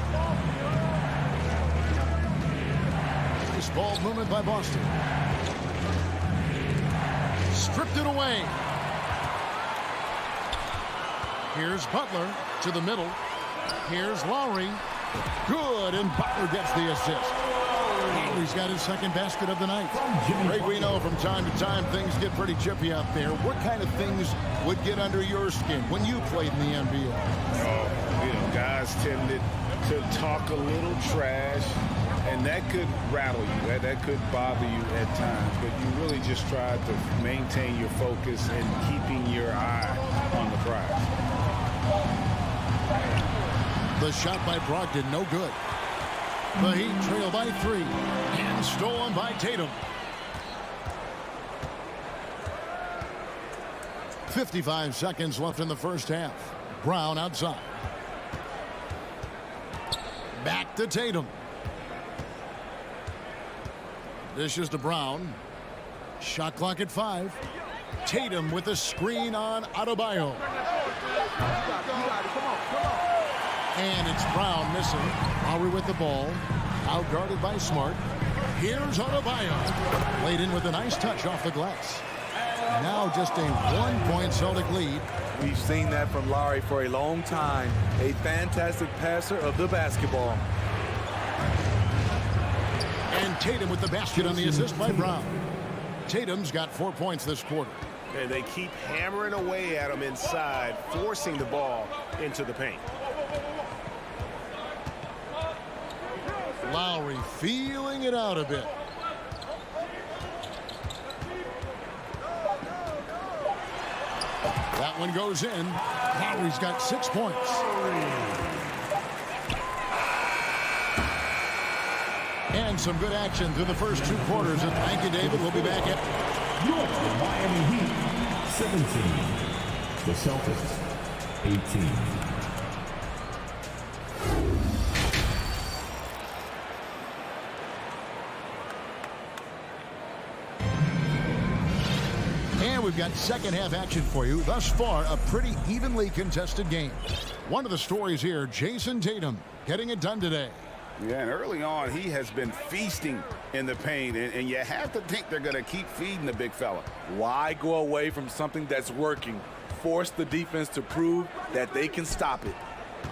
[SPEAKER 1] This ball movement by Boston. Stripped it away. Here's Butler to the middle. Here's Lowry. Good, and Butler gets the assist. He's got his second basket of the night. Greg, we know from time to time things get pretty chippy out there. What kind of things would get under your skin when you played in the NBA?
[SPEAKER 3] Oh, guys tended to talk a little trash, and that could rattle you. That could bother you at times, but you really just tried to maintain your focus and keeping your eye on the prize.
[SPEAKER 1] The shot by Brogdon, no good. The Heat trail by 3. And Stolen by Tatum. 55 seconds left in the first half. Brown outside. Back to Tatum. Dishes to Brown. Shot clock at 5. Tatum with a screen on Adebayo. And it's Brown missing. Lowry with the ball. Outguarded by Smart. Here's Adebayo. Laid in with a nice touch off the glass. Now just a 1-point Celtic lead.
[SPEAKER 2] We've seen that from Lowry for a long time. A fantastic passer of the basketball.
[SPEAKER 1] And Tatum with the basket on the assist by Brown. Tatum's got 4 points this quarter.
[SPEAKER 6] And they keep hammering away at him inside, forcing the ball into the paint.
[SPEAKER 1] Lowry feeling it out a bit. That one goes in. Lowry's got 6 points. And some good action through the first 2 quarters. And thank you, David. We'll be back at
[SPEAKER 5] Your Miami Heat 17. The Celtics 18.
[SPEAKER 1] And we've got second half action for you. Thus far, a pretty evenly contested game. One of the stories here, Jason Tatum getting it done today.
[SPEAKER 3] Yeah, and early on, he has been feasting in the paint, and you have to think they're going to keep feeding the big fella.
[SPEAKER 2] Why go away from something that's working? Force the defense to prove that they can stop it.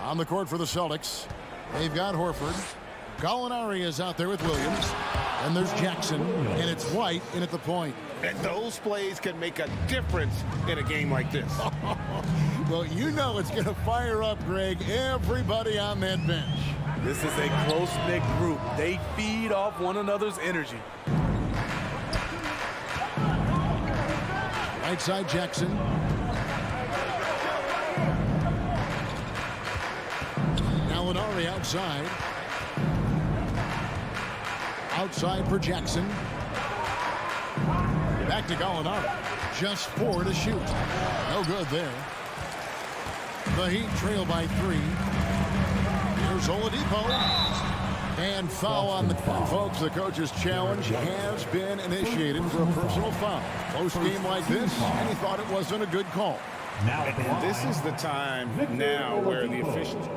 [SPEAKER 1] On the court for the Celtics, they've got Horford. Gallinari is out there with Williams. And there's Jackson, and it's White in at the point.
[SPEAKER 6] And those plays can make a difference in a game like this.
[SPEAKER 1] Well, you know it's going to fire up, Greg, everybody on that bench.
[SPEAKER 2] This is a close-knit group. They feed off one another's energy.
[SPEAKER 1] Right side, Jackson. Gallinari outside. Outside for Jackson. Back to Gallinari. Just 4 to shoot. No good there. The Heat trail by 3. Here's Oladipo. And foul on the folks. The coach's challenge has been initiated for a personal foul. Close game like this, and he thought it wasn't a good call.
[SPEAKER 3] And this is the time now where the officials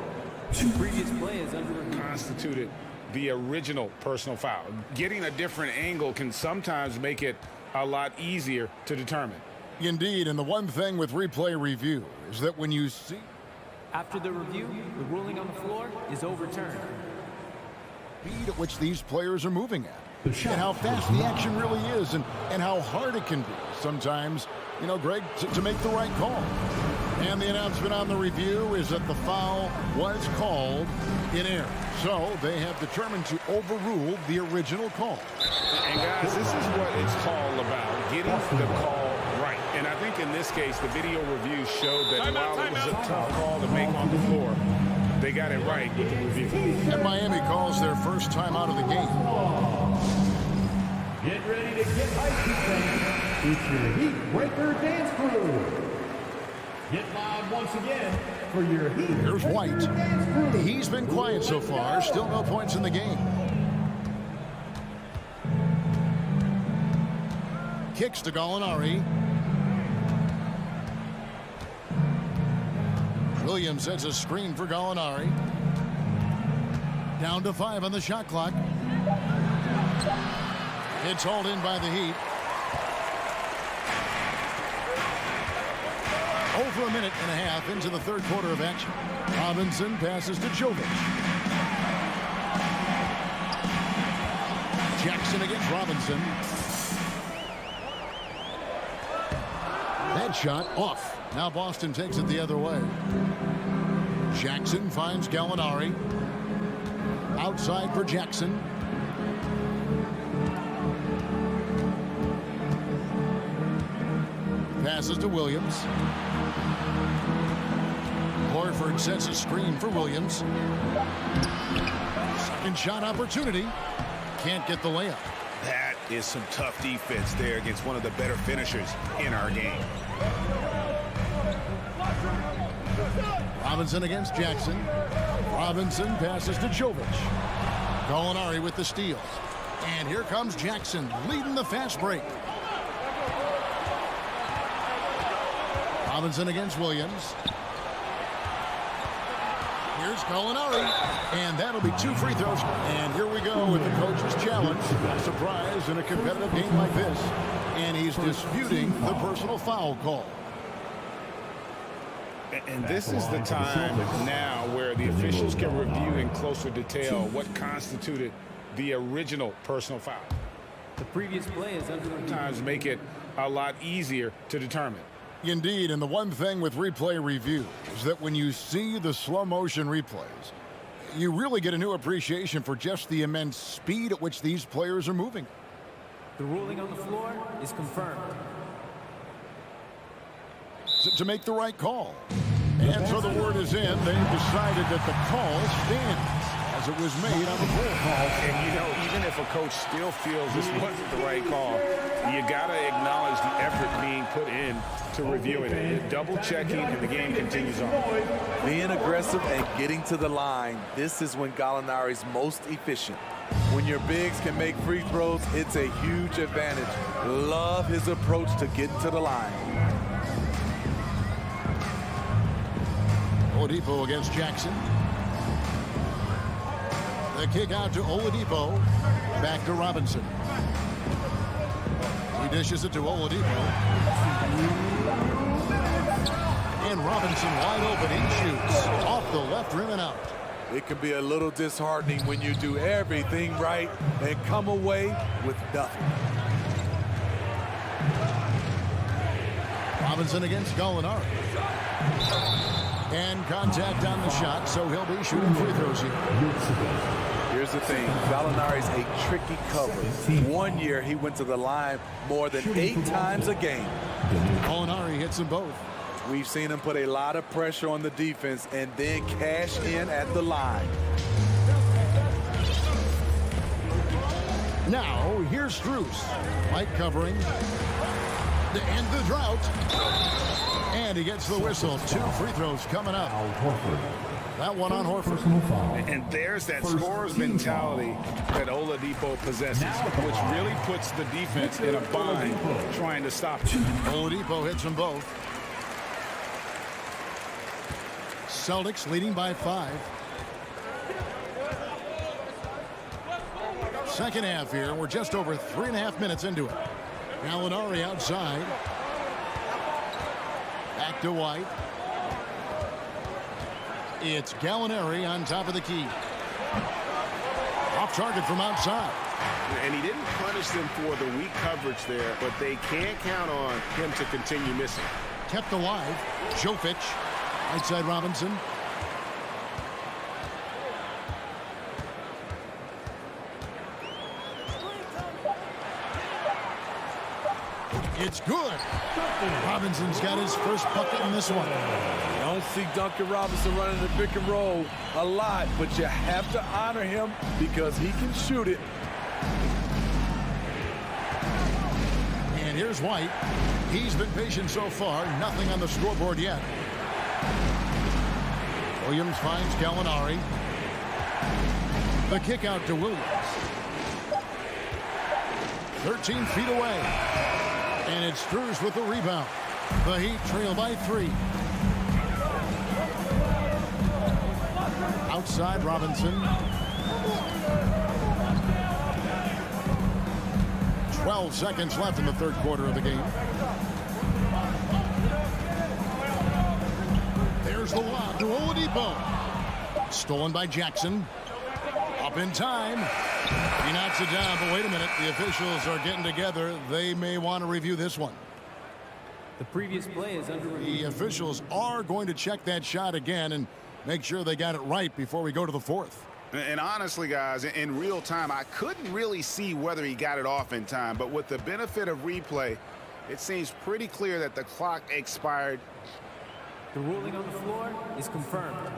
[SPEAKER 10] Previous play is under review.
[SPEAKER 3] constituted the original personal foul. Getting a different angle can sometimes make it a lot easier to determine.
[SPEAKER 1] Indeed, and the one thing with replay review is that when you see
[SPEAKER 10] After the review, the ruling on the floor is overturned.
[SPEAKER 1] the speed at which these players are moving at, and how fast the action really is, and how hard it can be sometimes, you know, Greg, to make the right call. And the announcement on the review is that the foul was called in error. So they have determined to overrule the original call.
[SPEAKER 3] And guys, this is what it's all about, getting the call right. And I think in this case, the video review showed that while it was a tough call to make on the floor, they got it right with the review.
[SPEAKER 1] And Miami calls their first time out of the game.
[SPEAKER 5] Get ready to get icy. It's your Heat Breaker Dance Crew. Get loud once again for your Heat.
[SPEAKER 1] Here's White. He's been quiet so far. Still no points in the game. Kicks to Gallinari. Williams sets a screen for Gallinari. Down to 5 on the shot clock. It's hauled in by the Heat. Over a minute and a half into the third quarter of action. Robinson passes to Jovic. Jackson against Robinson. That shot off. Now Boston takes it the other way. Jackson finds Gallinari. Outside for Jackson. Passes to Williams. Horford sets a screen for Williams. Second shot opportunity. can't get the layup.
[SPEAKER 3] That is some tough defense there against one of the better finishers in our game.
[SPEAKER 1] Robinson against Jackson. Robinson passes to Jovic. Gallinari with the steals. And here comes Jackson leading the fast break. Robinson against Williams. Here's Gallinari. And that'll be 2 free throws. And here we go with the coach's challenge. A surprise in a competitive game like this. And he's disputing the personal foul call.
[SPEAKER 3] And this is the time now where the officials can review in closer detail what constituted the original personal foul.
[SPEAKER 10] The previous play is under review.
[SPEAKER 3] Sometimes make it a lot easier to determine.
[SPEAKER 1] Indeed, and the one thing with replay review is that when you see the slow motion replays, you really get a new appreciation for just the immense speed at which these players are moving.
[SPEAKER 10] The ruling on the floor is confirmed.
[SPEAKER 1] To make the right call. And so the word is in. They've decided that the call stands as it was made on the floor.
[SPEAKER 3] And, you know, even if a coach still feels this wasn't the right call, you got to acknowledge the effort being put in to reviewing it. Double-checking, and the game continues on.
[SPEAKER 2] Being aggressive and getting to the line, this is when Gallinari's most efficient. When your bigs can make free throws, it's a huge advantage. Love his approach to getting to the line.
[SPEAKER 1] Oladipo against Jackson. The kick out to Oladipo. Back to Robinson. He dishes it to Oladipo. And Robinson wide open. He shoots off the left rim and out.
[SPEAKER 2] It can be a little disheartening when you do everything right and come away with nothing.
[SPEAKER 1] Robinson against Gallinari. And contact on the shot, so he'll be shooting free throws here.
[SPEAKER 2] Here's the thing. Gallinari's a tricky cover. 1 year, he went to the line more than 8 times a game.
[SPEAKER 1] Gallinari hits them both.
[SPEAKER 2] We've seen him put a lot of pressure on the defense and then cash in at the line.
[SPEAKER 1] Now, here's Strus. Light covering to end the drought. And he gets the whistle. 2 free throws coming up. That one on Horford.
[SPEAKER 3] And there's that scorer's mentality that Oladipo possesses, which really puts the defense in a bind trying to stop it.
[SPEAKER 1] Oladipo hits them both. Celtics leading by 5. Second half here. We're just over 3.5 minutes into it. Gallinari outside. Back to White. It's Gallinari on top of the key. Off target from outside.
[SPEAKER 6] And he didn't punish them for the weak coverage there, but they can't count on him to continue missing.
[SPEAKER 1] Kept alive. Jovic. Right side Robinson. It's good. Robinson's got his first bucket in this one.
[SPEAKER 2] You don't see Duncan Robinson running the pick and roll a lot, but you have to honor him because he can shoot it.
[SPEAKER 1] And here's White. He's been patient so far. Nothing on the scoreboard yet. Williams finds Gallinari. The kick out to Williams. 13 feet away. And it's Strus with the rebound. The Heat trail by 3. Outside Robinson. 12 seconds left in the third quarter of the game. There's the lob to Oladipo. Stolen by Jackson. Up in time. He knocks it down, but wait a minute. The officials are getting together. They may want to review this one.
[SPEAKER 10] The previous play is under review.
[SPEAKER 1] The officials are going to check that shot again and make sure they got it right before we go to the fourth.
[SPEAKER 3] And honestly, guys, in real time, I couldn't really see whether he got it off in time. But with the benefit of replay, it seems pretty clear that the clock expired.
[SPEAKER 10] The ruling on the floor is confirmed.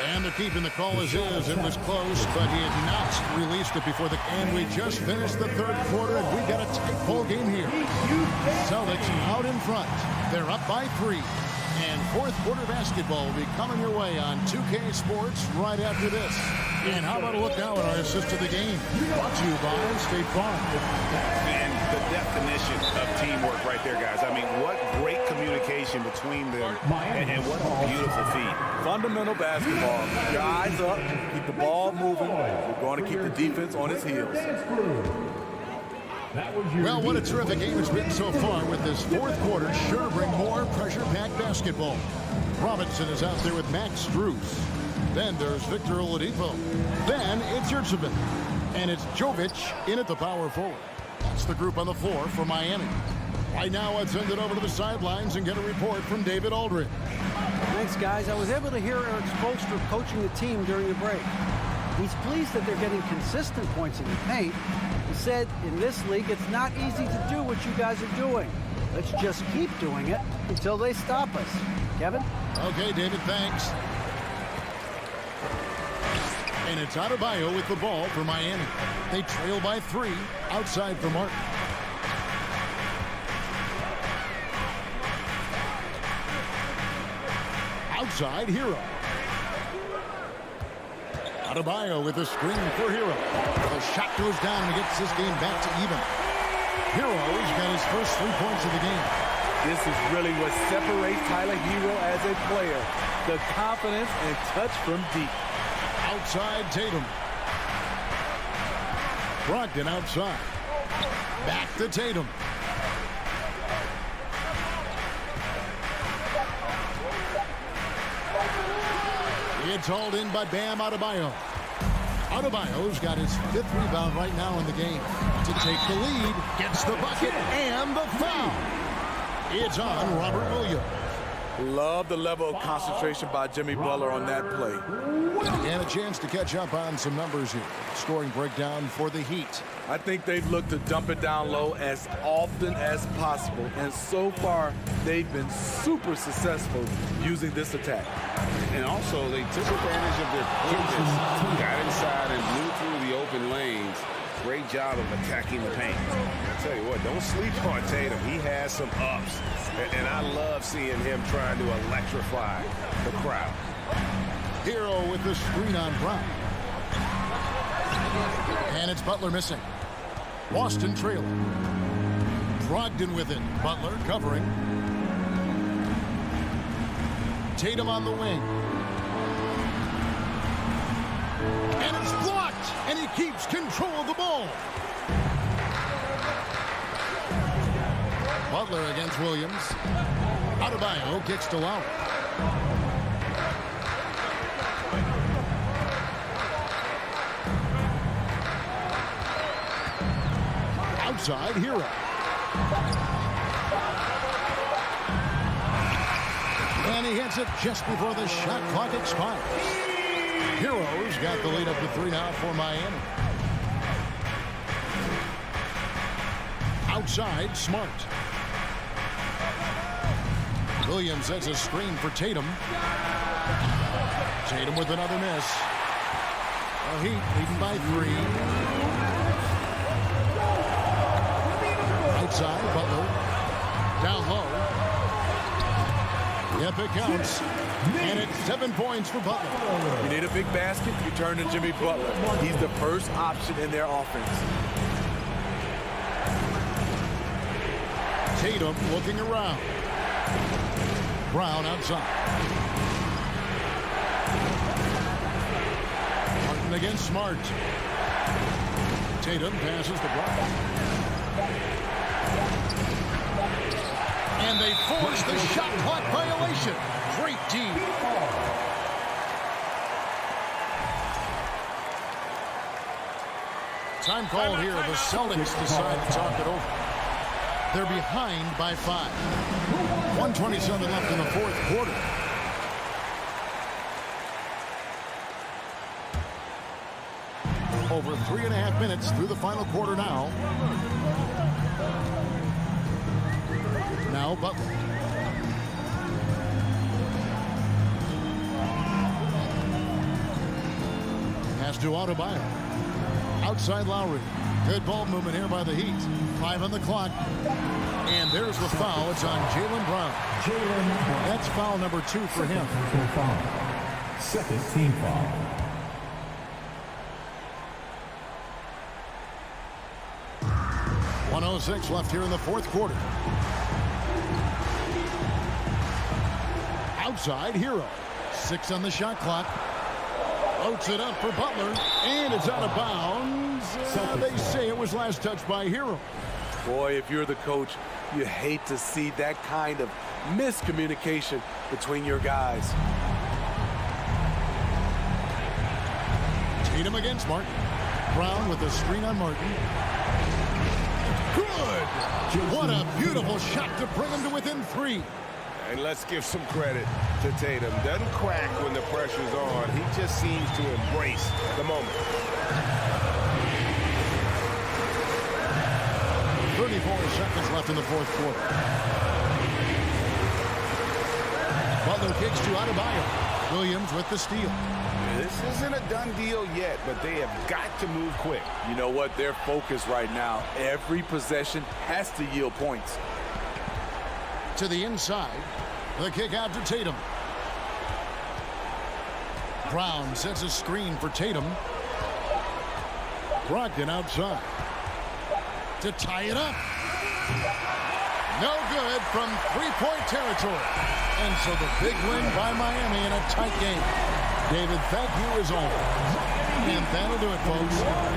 [SPEAKER 1] And they're keeping the call as is. It was close, but he had not released it before the... And we just finished the third quarter, and we got a tight ball game here. Celtics out in front. They're up by 3. And fourth quarter basketball will be coming your way on 2K Sports right after this. And how about a look now at our assist of the game? Brought to you by State Farm.
[SPEAKER 3] And the definition of teamwork right there, guys. I mean, what great communication between them, and what a beautiful feat.
[SPEAKER 2] Fundamental basketball. Your eyes up, keep the ball moving. We're going to keep the defense on its heels.
[SPEAKER 1] Well, what a terrific game it's been so far with this fourth quarter. Sure to bring more pressure-packed basketball. Robinson is out there with Max Strus. Then there's Victor Oladipo. Then it's Yurtsevin. And it's Jovic in at the power forward. That's the group on the floor for Miami. Right now, let's send it over to the sidelines and get a report from David Aldridge.
[SPEAKER 4] Thanks, guys. I was able to hear Eric Spoelstra coaching the team during the break. He's pleased that they're getting consistent points in the paint. He said, in this league, it's not easy to do what you guys are doing. Let's just keep doing it until they stop us. Kevin?
[SPEAKER 1] Okay, David, thanks. And it's Adebayo with the ball for Miami. They trail by 3 outside for Martin. Outside, Hero. Adebayo with a screen for Hero. The shot goes down and gets this game back to even. Hero's got his first 3 points of the game.
[SPEAKER 2] This is really what separates Tyler Hero as a player. The confidence and touch from deep.
[SPEAKER 1] Outside Tatum. Brogdon outside. Back to Tatum. It's hauled in by Bam Adebayo. Adebayo's got his 5th rebound right now in the game. To take the lead, gets the bucket and the foul. It's on Robert Williams.
[SPEAKER 2] Love the level of concentration by Jimmy Butler on that play.
[SPEAKER 1] And a chance to catch up on some numbers here. Scoring breakdown for the Heat.
[SPEAKER 2] I think they've looked to dump it down low as often as possible. And so far, they've been super successful using this attack.
[SPEAKER 6] And also, they took advantage of their quickness, got inside and blew through the open lanes. Great job of attacking the paint. I tell you what, don't sleep on Tatum. He has some ups. And I love seeing him trying to electrify the crowd.
[SPEAKER 1] Hero with the screen on Brown. And it's Butler missing. Boston trailing. Brogdon with it. Butler covering. Tatum on the wing. And it's blocked. And he keeps control of the ball. Butler against Williams. Adebayo kicks to Lowry. Outside, Hero. And he hits it just before the shot clock expires. Hero's got the lead up to 3 now for Miami. Outside, Smart. Williams has a screen for Tatum. Tatum with another miss. The Heat leading by 3. Outside, Butler. Down low. Yep, it counts. And it's 7 points for Butler.
[SPEAKER 2] You need a big basket, you turn to Jimmy Butler. He's the first option in their offense.
[SPEAKER 1] Tatum looking around. Brown outside. Martin against Smart. Tatum passes to Brown. And they force the shot clock violation. Great D. Time called here. The Celtics decide to talk it over. They're behind by 5. 1:27 left in the fourth quarter. Over 3.5 minutes through the final quarter now. Now Butler. pass to Adebayo. Outside Lowry. Good ball movement here by the Heat. 5 on the clock. And there's the foul. It's on Jaylen Brown. That's foul number 2 for him.
[SPEAKER 5] Second team foul.
[SPEAKER 1] .106 left here in the fourth quarter. Outside, Hero. 6 on the shot clock. Floats it up for Butler, and it's out of bounds. They say it was last touched by Hero.
[SPEAKER 2] Boy, if you're the coach, you hate to see that kind of miscommunication between your guys.
[SPEAKER 1] Tatum against Martin. Brown with a screen on Martin. Good! What a beautiful shot to bring him to within 3.
[SPEAKER 6] And let's give some credit to Tatum. Doesn't crack when the pressure's on. He just seems to embrace the moment.
[SPEAKER 1] 34 seconds left in the fourth quarter. Butler kicks to Adebayo. Williams with the steal.
[SPEAKER 6] This isn't a done deal yet, but they have got to move quick.
[SPEAKER 2] You know what? They're focused right now. Every possession has to yield points.
[SPEAKER 1] To the inside. The kick out to Tatum. Brown sets a screen for Tatum. Brogdon outside. To tie it up. No good from three-point territory. And so the big win by Miami in a tight game. David, thank you as always. And that'll do it, folks.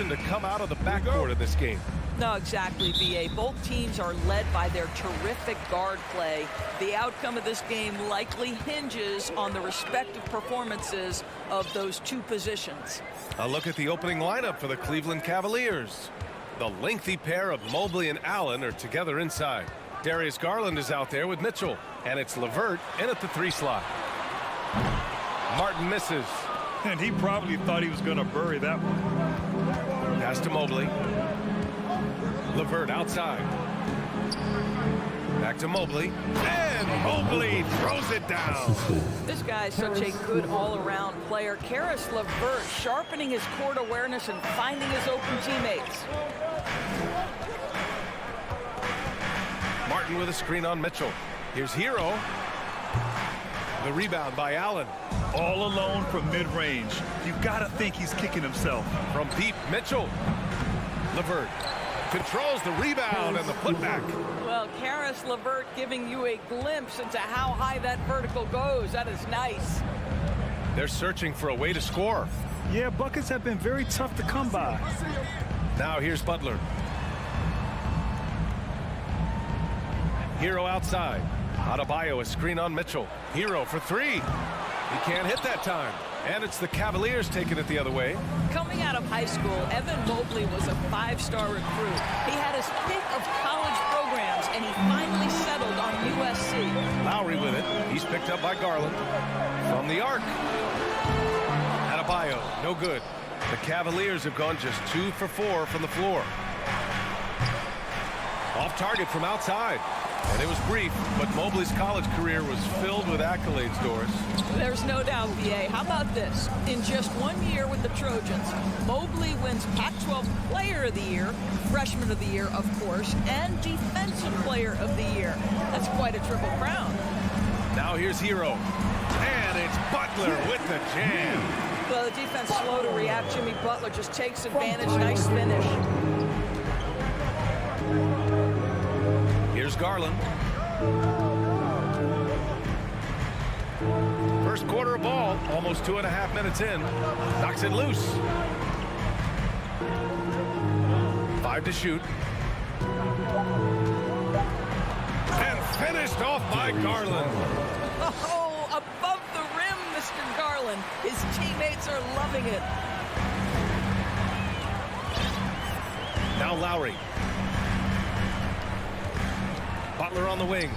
[SPEAKER 7] to come out of the backcourt of this game.
[SPEAKER 9] No, exactly, B.A. Both teams are led by their terrific guard play. The outcome of this game likely hinges on the respective performances of those two positions.
[SPEAKER 7] A look at the opening lineup for the Cleveland Cavaliers. The lengthy pair of Mobley and Allen are together inside. Darius Garland is out there with Mitchell, and it's LeVert in at the 3 slot. Martin misses.
[SPEAKER 8] And he probably thought he was going to bury that one.
[SPEAKER 7] Pass to Mobley. LeVert outside. Back to Mobley. And Mobley throws it down.
[SPEAKER 9] This guy is such a good all-around player. Karis LeVert sharpening his court awareness and finding his open teammates.
[SPEAKER 7] Martin with a screen on Mitchell. Here's Hero. The rebound by Allen.
[SPEAKER 8] All alone from mid-range. You've got to think he's kicking himself.
[SPEAKER 7] From deep, Mitchell. LeVert controls the rebound and the putback.
[SPEAKER 9] Well, Karis LeVert giving you a glimpse into how high that vertical goes. That is nice.
[SPEAKER 7] They're searching for a way to score.
[SPEAKER 8] Yeah, buckets have been very tough to come by.
[SPEAKER 7] Now here's Butler. Hero outside. Adebayo, a screen on Mitchell. Hero for 3. He can't hit that time. And it's the Cavaliers taking it the other way.
[SPEAKER 9] Coming out of high school, Evan Mobley was a 5-star recruit. He had his pick of college programs, and he finally settled on USC.
[SPEAKER 7] Lowry with it. He's picked up by Garland. From the arc. Adebayo, no good. The Cavaliers have gone just 2 for 4 from the floor. Off target from outside. And it was brief, but Mobley's college career was filled with accolades, Doris.
[SPEAKER 9] There's no doubt, B.A. How about this? In just 1 year with the Trojans, Mobley wins Pac-12 Player of the Year, Freshman of the Year, of course, and Defensive Player of the Year. That's quite a triple crown.
[SPEAKER 7] Now here's Hero. And it's Butler with the jam.
[SPEAKER 9] Well, the defense slow to react. Jimmy Butler just takes advantage. Nice finish.
[SPEAKER 7] Here's Garland. First quarter of ball, almost 2.5 minutes in. Knocks it loose. 5 to shoot. And finished off by Garland.
[SPEAKER 9] Oh, above the rim, Mr. Garland. His teammates are loving it.
[SPEAKER 7] Now Lowry. Butler on the wing.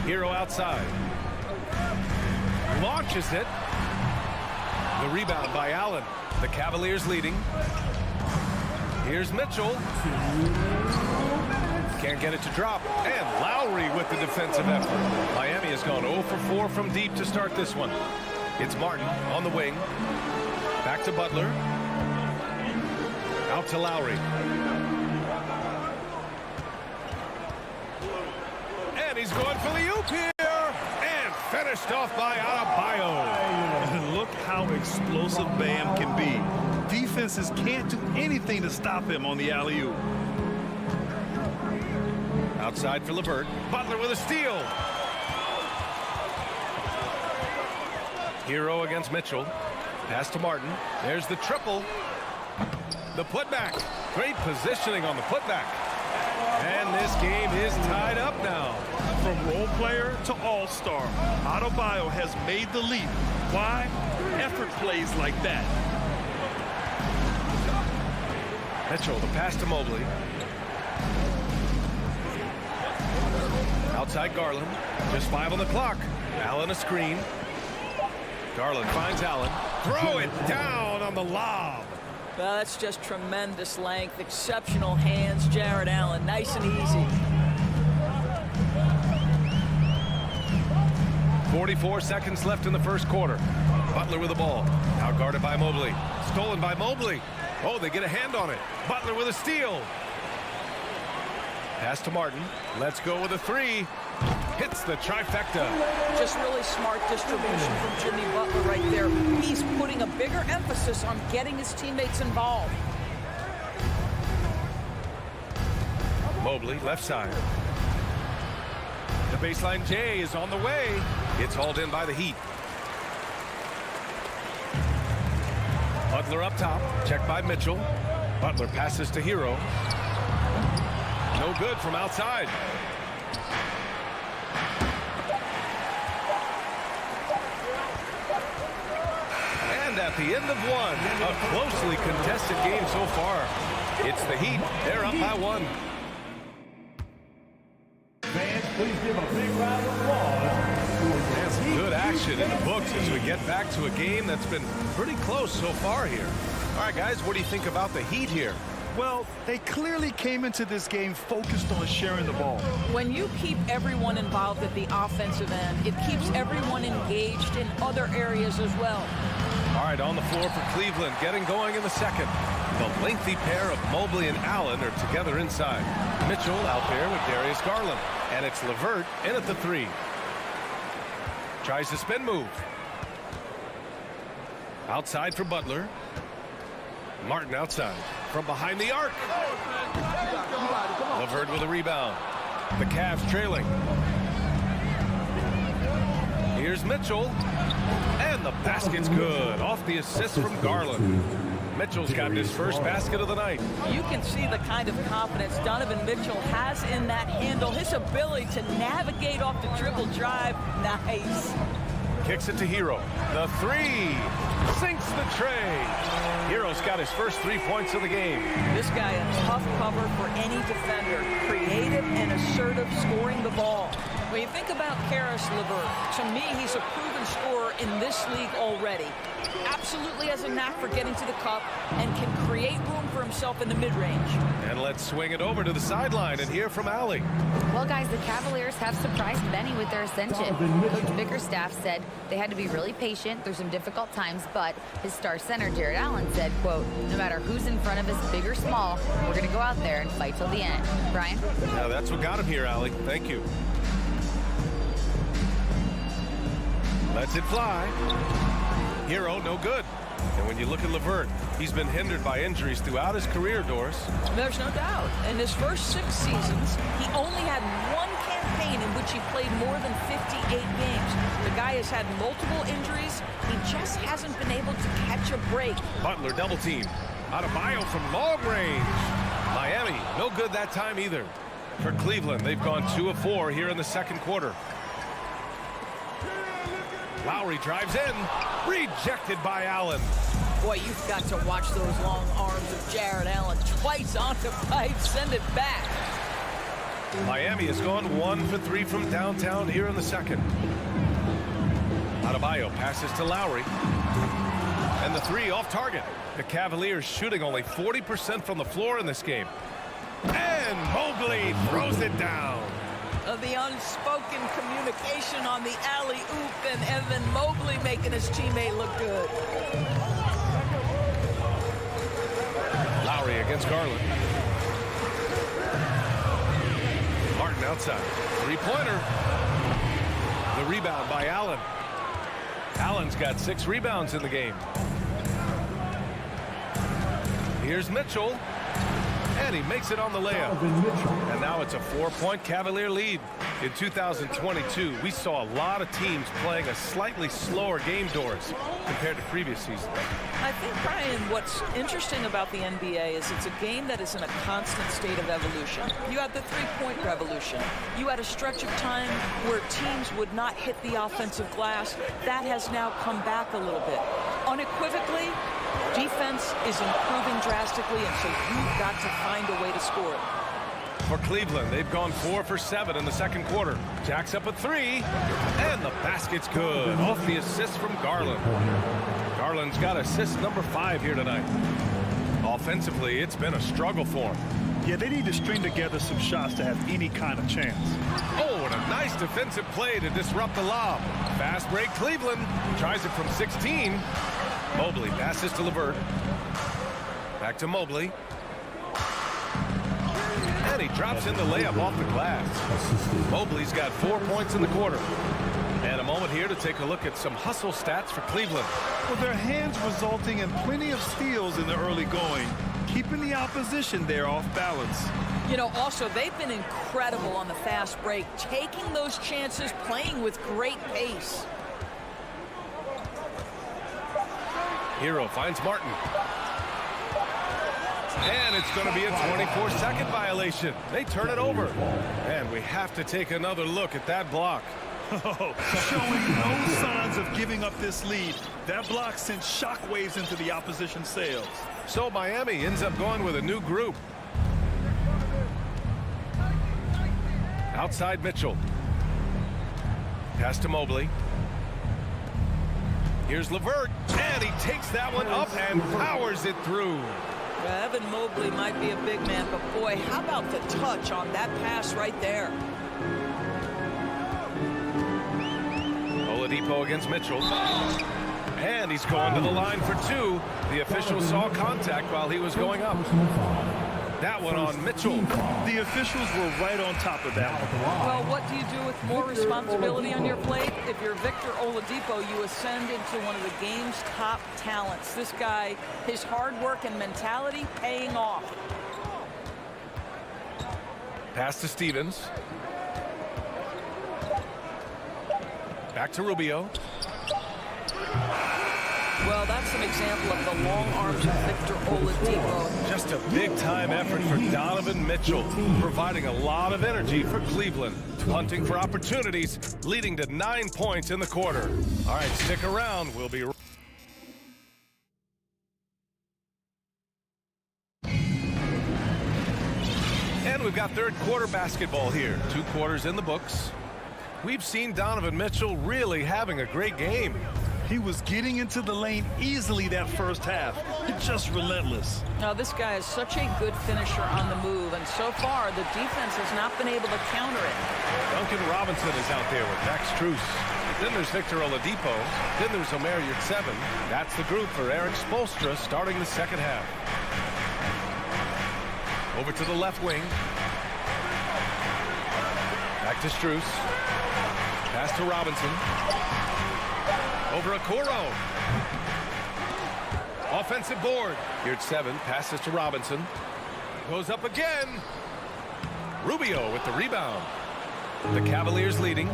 [SPEAKER 7] Hero outside. Launches it. The rebound by Allen. The Cavaliers leading. Here's Mitchell. Can't get it to drop. And Lowry with the defensive effort. Miami has gone 0 for 4 from deep to start this one. It's Martin on the wing. Back to Butler. Out to Lowry. And he's going for the oop here. And finished off by Adebayo.
[SPEAKER 8] And look how explosive Bam can be. Defenses can't do anything to stop him on the alley-oop.
[SPEAKER 7] Outside for LeVert. Butler with a steal. Hero against Mitchell. Pass to Martin. There's the triple. The putback. Great positioning on the putback. And this game is tied up now.
[SPEAKER 8] From role player to all-star, Adebayo has made the leap. Why? Effort plays like that.
[SPEAKER 7] Mitchell, the pass to Mobley. Outside Garland. Just 5 on the clock. Allen a screen. Garland finds Allen. Throw it down on the lob.
[SPEAKER 9] Well, that's just tremendous length, exceptional hands, Jared Allen, nice and easy.
[SPEAKER 7] 44 seconds left in the first quarter. Butler with the ball. Now guarded by Mobley. Stolen by Mobley. Oh, they get a hand on it. Butler with a steal. Pass to Martin. Let's go with a 3. Hits the trifecta.
[SPEAKER 9] Just really smart distribution from Jimmy Butler right there. He's putting a bigger emphasis on getting his teammates involved.
[SPEAKER 7] Mobley, left side. The baseline J is on the way. It's hauled in by the Heat. A Butler up top. Checked by Mitchell. Butler passes to Hero. No good from outside. And at the end of one, a closely contested game so far. It's the Heat. They're up by 1.
[SPEAKER 5] Fans, please give a big round of applause.
[SPEAKER 7] And some good action in the books as we get back to a game that's been pretty close so far here. All right, guys, what do you think about the Heat here?
[SPEAKER 8] Well, they clearly came into this game focused on sharing the ball.
[SPEAKER 9] When you keep everyone involved at the offensive end, it keeps everyone engaged in other areas as well.
[SPEAKER 7] All right, on the floor for Cleveland, getting going in the second. The lengthy pair of Mobley and Allen are together inside. Mitchell out there with Darius Garland. And it's LeVert in at the 3. Tries the spin move. Outside for Butler. Martin outside from behind the arc. LeVert with a rebound. The Cavs trailing. Here's Mitchell. And the basket's good. Off the assist from Garland. Mitchell's got his first basket of the night.
[SPEAKER 9] You can see the kind of confidence Donovan Mitchell has in that handle. His ability to navigate off the dribble drive. Nice.
[SPEAKER 7] Kicks it to Hero. The 3. Sinks the tray. Hero's got his first 3 points of the game.
[SPEAKER 9] This guy a tough cover for any defender. Creative and assertive scoring the ball. When you think about Karis LeVert, to me, he's a proven scorer in this league already. Absolutely has a knack for getting to the cup and can create room for himself in the mid-range.
[SPEAKER 7] And let's swing it over to the sideline and hear from Allie.
[SPEAKER 11] Well, guys, the Cavaliers have surprised many with their ascension. Coach Bickerstaff said they had to be really patient through some difficult times, but his star center, Jared Allen, said, quote, no matter who's in front of us, big or small, we're going to go out there and fight till the end. Brian?
[SPEAKER 7] Yeah, that's what got him here, Allie. Thank you. Lets it fly. Hero, no good. And when you look at LeVert, he's been hindered by injuries throughout his career, Doris.
[SPEAKER 9] There's no doubt. In his first 6 seasons, he only had one campaign in which he played more than 58 games. The guy has had multiple injuries. He just hasn't been able to catch a break.
[SPEAKER 7] Butler double team. Adebayo from long range. Miami, no good that time either. For Cleveland, they've gone 2 of 4 here in the second quarter. Lowry drives in. Rejected by Allen.
[SPEAKER 9] Boy, you've got to watch those long arms of Jared Allen. Twice on the pipe, send it back.
[SPEAKER 7] Miami has gone 1 for 3 from downtown here in the second. Adebayo passes to Lowry. And the 3 off target. The Cavaliers shooting only 40% from the floor in this game. And Mobley throws it down.
[SPEAKER 9] The unspoken communication on the alley-oop, and Evan Mobley making his teammate look good.
[SPEAKER 7] Lowry against Garland. Martin outside. 3-pointer. The rebound by Allen. Allen's got 6 rebounds in the game. Here's Mitchell. And he makes it on the layup. And now it's a 4-point Cavalier lead. In 2022, we saw a lot of teams playing a slightly slower game, Doris, compared to previous seasons.
[SPEAKER 9] I think, Brian, what's interesting about the NBA is it's a game that is in a constant state of evolution. You had the 3-point revolution. You had a stretch of time where teams would not hit the offensive glass. That has now come back a little bit. Unequivocally, defense is improving drastically, and so you've got to find a way to score it.
[SPEAKER 7] For Cleveland, they've gone 4 for 7 in the second quarter. Jacks up a 3, and the basket's good. Off the assist from Garland. Garland's got assist number 5 here tonight. Offensively, it's been a struggle for him.
[SPEAKER 8] Yeah, they need to string together some shots to have any kind of chance.
[SPEAKER 7] Oh, and a nice defensive play to disrupt the lob. Fast break Cleveland. Tries it from 16. Mobley passes to LeVert. Back to Mobley. And he drops in the layup off the glass. Mobley's got 4 points in the quarter. And a moment here to take a look at some hustle stats for Cleveland.
[SPEAKER 8] Well, their hands resulting in plenty of steals in the early going, keeping the opposition there off balance.
[SPEAKER 9] You know, also, they've been incredible on the fast break, taking those chances, playing with great pace.
[SPEAKER 7] Hero finds Martin. And it's going to be a 24-second violation. They turn it over. And we have to take another look at that block.
[SPEAKER 8] Showing no signs of giving up this lead. That block sent shockwaves into the opposition sails.
[SPEAKER 7] So Miami ends up going with a new group. Outside Mitchell. Pass to Mobley. Here's LeVert, and he takes that one up and powers it through.
[SPEAKER 9] Evan Mobley might be a big man, but boy, how about the touch on that pass right there?
[SPEAKER 7] Oladipo against Mitchell. And he's going to the line for two. The official saw contact while he was going up. That one on Mitchell.
[SPEAKER 8] The officials were right on top of that one.
[SPEAKER 9] Well, what do you do with more responsibility on your plate? If you're Victor Oladipo, you ascend into one of the game's top talents. This guy, his hard work and mentality paying off.
[SPEAKER 7] Pass to Stevens. Back to Rubio.
[SPEAKER 9] Well, that's an example of the long arms of Victor Oladipo.
[SPEAKER 7] Just a big-time effort for Donovan Mitchell, providing a lot of energy for Cleveland, hunting for opportunities, leading to 9 points in the quarter. All right, stick around. We'll be And we've got third quarter basketball here. 2 quarters in the books. We've seen Donovan Mitchell really having a great game.
[SPEAKER 8] He was getting into the lane easily that first half. Just relentless.
[SPEAKER 9] Now, this guy is such a good finisher on the move, and so far, the defense has not been able to counter it.
[SPEAKER 7] Duncan Robinson is out there with Max Strus. Then there's Victor Oladipo. Then there's Omer Yurtseven. That's the group for Eric Spoelstra starting the second half. Over to the left wing. Back to Strus. Pass to Robinson. Over Okoro. Offensive board. Yurtseven passes to Robinson. Goes up again. Rubio with the rebound. The Cavaliers leading.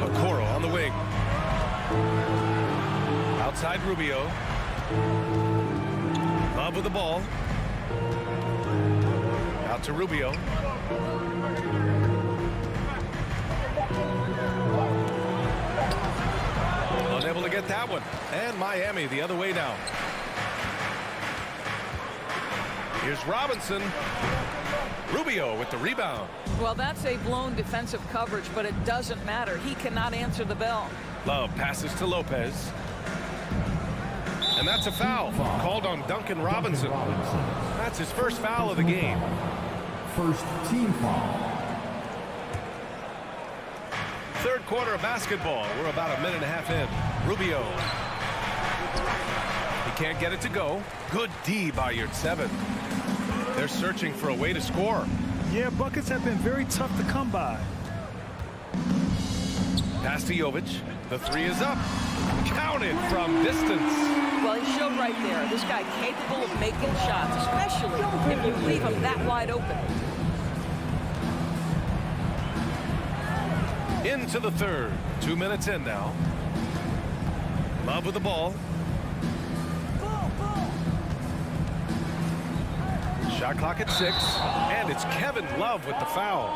[SPEAKER 7] Okoro on the wing. Outside Rubio. Love with the ball. Out to Rubio. Unable to get that one. And Miami the other way now. Here's Robinson. Rubio with the rebound.
[SPEAKER 9] Well, that's a blown defensive coverage, but it doesn't matter. He cannot answer the bell.
[SPEAKER 7] Love passes to Lopez. And that's a foul called on Duncan Robinson. That's his first foul of the game.
[SPEAKER 5] First team foul.
[SPEAKER 7] Third quarter of basketball. We're about a minute and a half in. Rubio. He can't get it to go. Good D by Yurtseven. They're searching for a way to score.
[SPEAKER 8] Yeah, buckets have been very tough to come by.
[SPEAKER 7] Pass to Jovic. The three is up. Counted from distance.
[SPEAKER 9] Well, he showed right there. This guy capable of making shots, especially if you leave him that wide open.
[SPEAKER 7] Into the third. 2 minutes in now. Love with the ball. Shot clock at 6. And it's Kevin Love with the foul.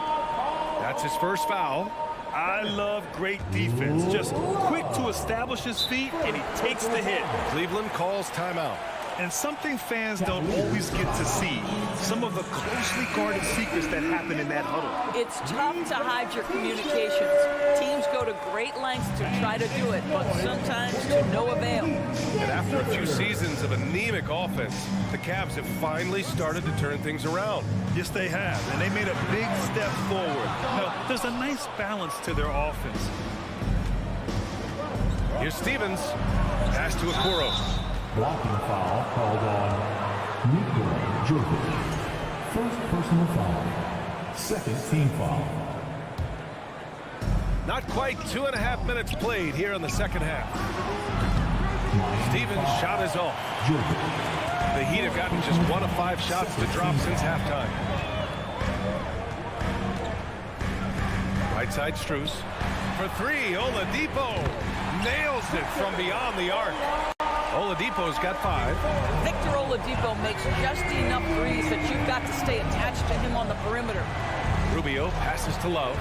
[SPEAKER 7] That's his first foul.
[SPEAKER 8] I love great defense. Just quick to establish his feet, and he takes the hit.
[SPEAKER 7] Cleveland calls timeout.
[SPEAKER 8] And something fans don't always get to see. Some of the closely guarded secrets that happen in that huddle.
[SPEAKER 9] It's tough to hide your communications. Teams go to great lengths to try to do it, but sometimes to no avail.
[SPEAKER 7] And after a few seasons of anemic offense, the Cavs have finally started to turn things around.
[SPEAKER 8] Yes, they have, and they made a big step forward. Now, there's a nice balance to their offense.
[SPEAKER 7] Here's Stevens. Pass to Okoro.
[SPEAKER 5] Blocking foul called on Nikola Jokic. First personal foul. Second team foul.
[SPEAKER 7] Not quite 2.5 minutes played here in the second half. Stevens' shot is off. The Heat have gotten just 1 of 5 shots to drop since halftime. Right side Strus. For 3, Oladipo. nails it from beyond the arc. Oladipo's got 5.
[SPEAKER 9] Victor Oladipo makes just enough threes that you've got to stay attached to him on the perimeter.
[SPEAKER 7] Rubio passes to Love.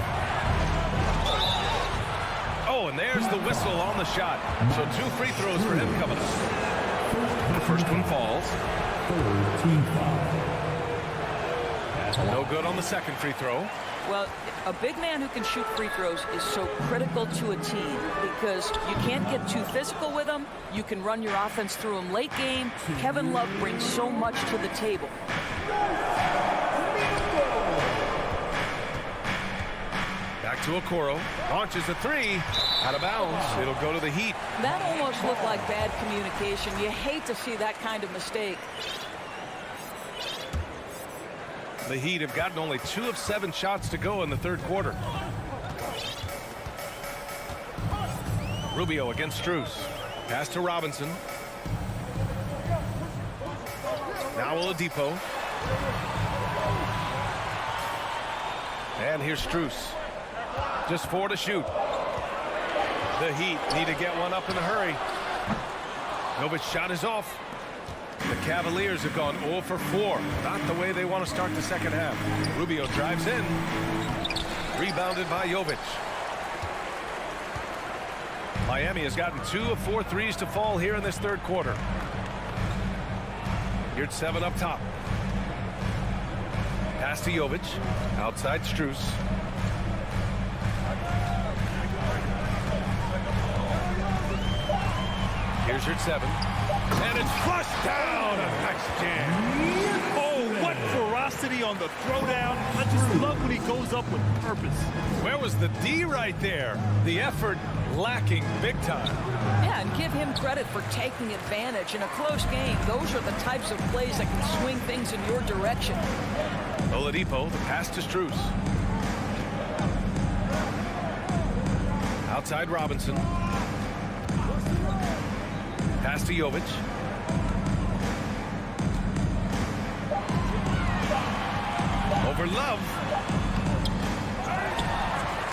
[SPEAKER 7] Oh, and there's the whistle on the shot. So 2 free throws for him coming up. The first one falls. No good on the second free throw.
[SPEAKER 9] Well, a big man who can shoot free throws is so critical to a team because you can't get too physical with him. You can run your offense through him late game. Kevin Love brings so much to the table.
[SPEAKER 7] Back to Okoro. Launches a 3. Out of bounds. It'll go to the Heat.
[SPEAKER 9] That almost looked like bad communication. You hate to see that kind of mistake.
[SPEAKER 7] The Heat have gotten only 2 of 7 shots to go in the third quarter. Rubio against Strus. Pass to Robinson. Now Oladipo. And here's Strus. Just 4 to shoot. The Heat need to get one up in a hurry. Novic's shot is off. The Cavaliers have gone 0 for 4. Not the way they want to start the second half. Rubio drives in. Rebounded by Jovic. Miami has gotten 2 of 4 threes to fall here in this third quarter. Here's 7 up top. Pass to Jovic. Outside Strus. Here's your 7. And it's flushed down. A nice jam.
[SPEAKER 8] Oh, what ferocity on the throwdown. I just love when he goes up with purpose.
[SPEAKER 7] Where was the D right there? The effort lacking big time.
[SPEAKER 9] Yeah, and give him credit for taking advantage in a close game. Those are the types of plays that can swing things in your direction.
[SPEAKER 7] Oladipo, the pass to Strus. Outside Robinson. Pass to Jovic. Over Love.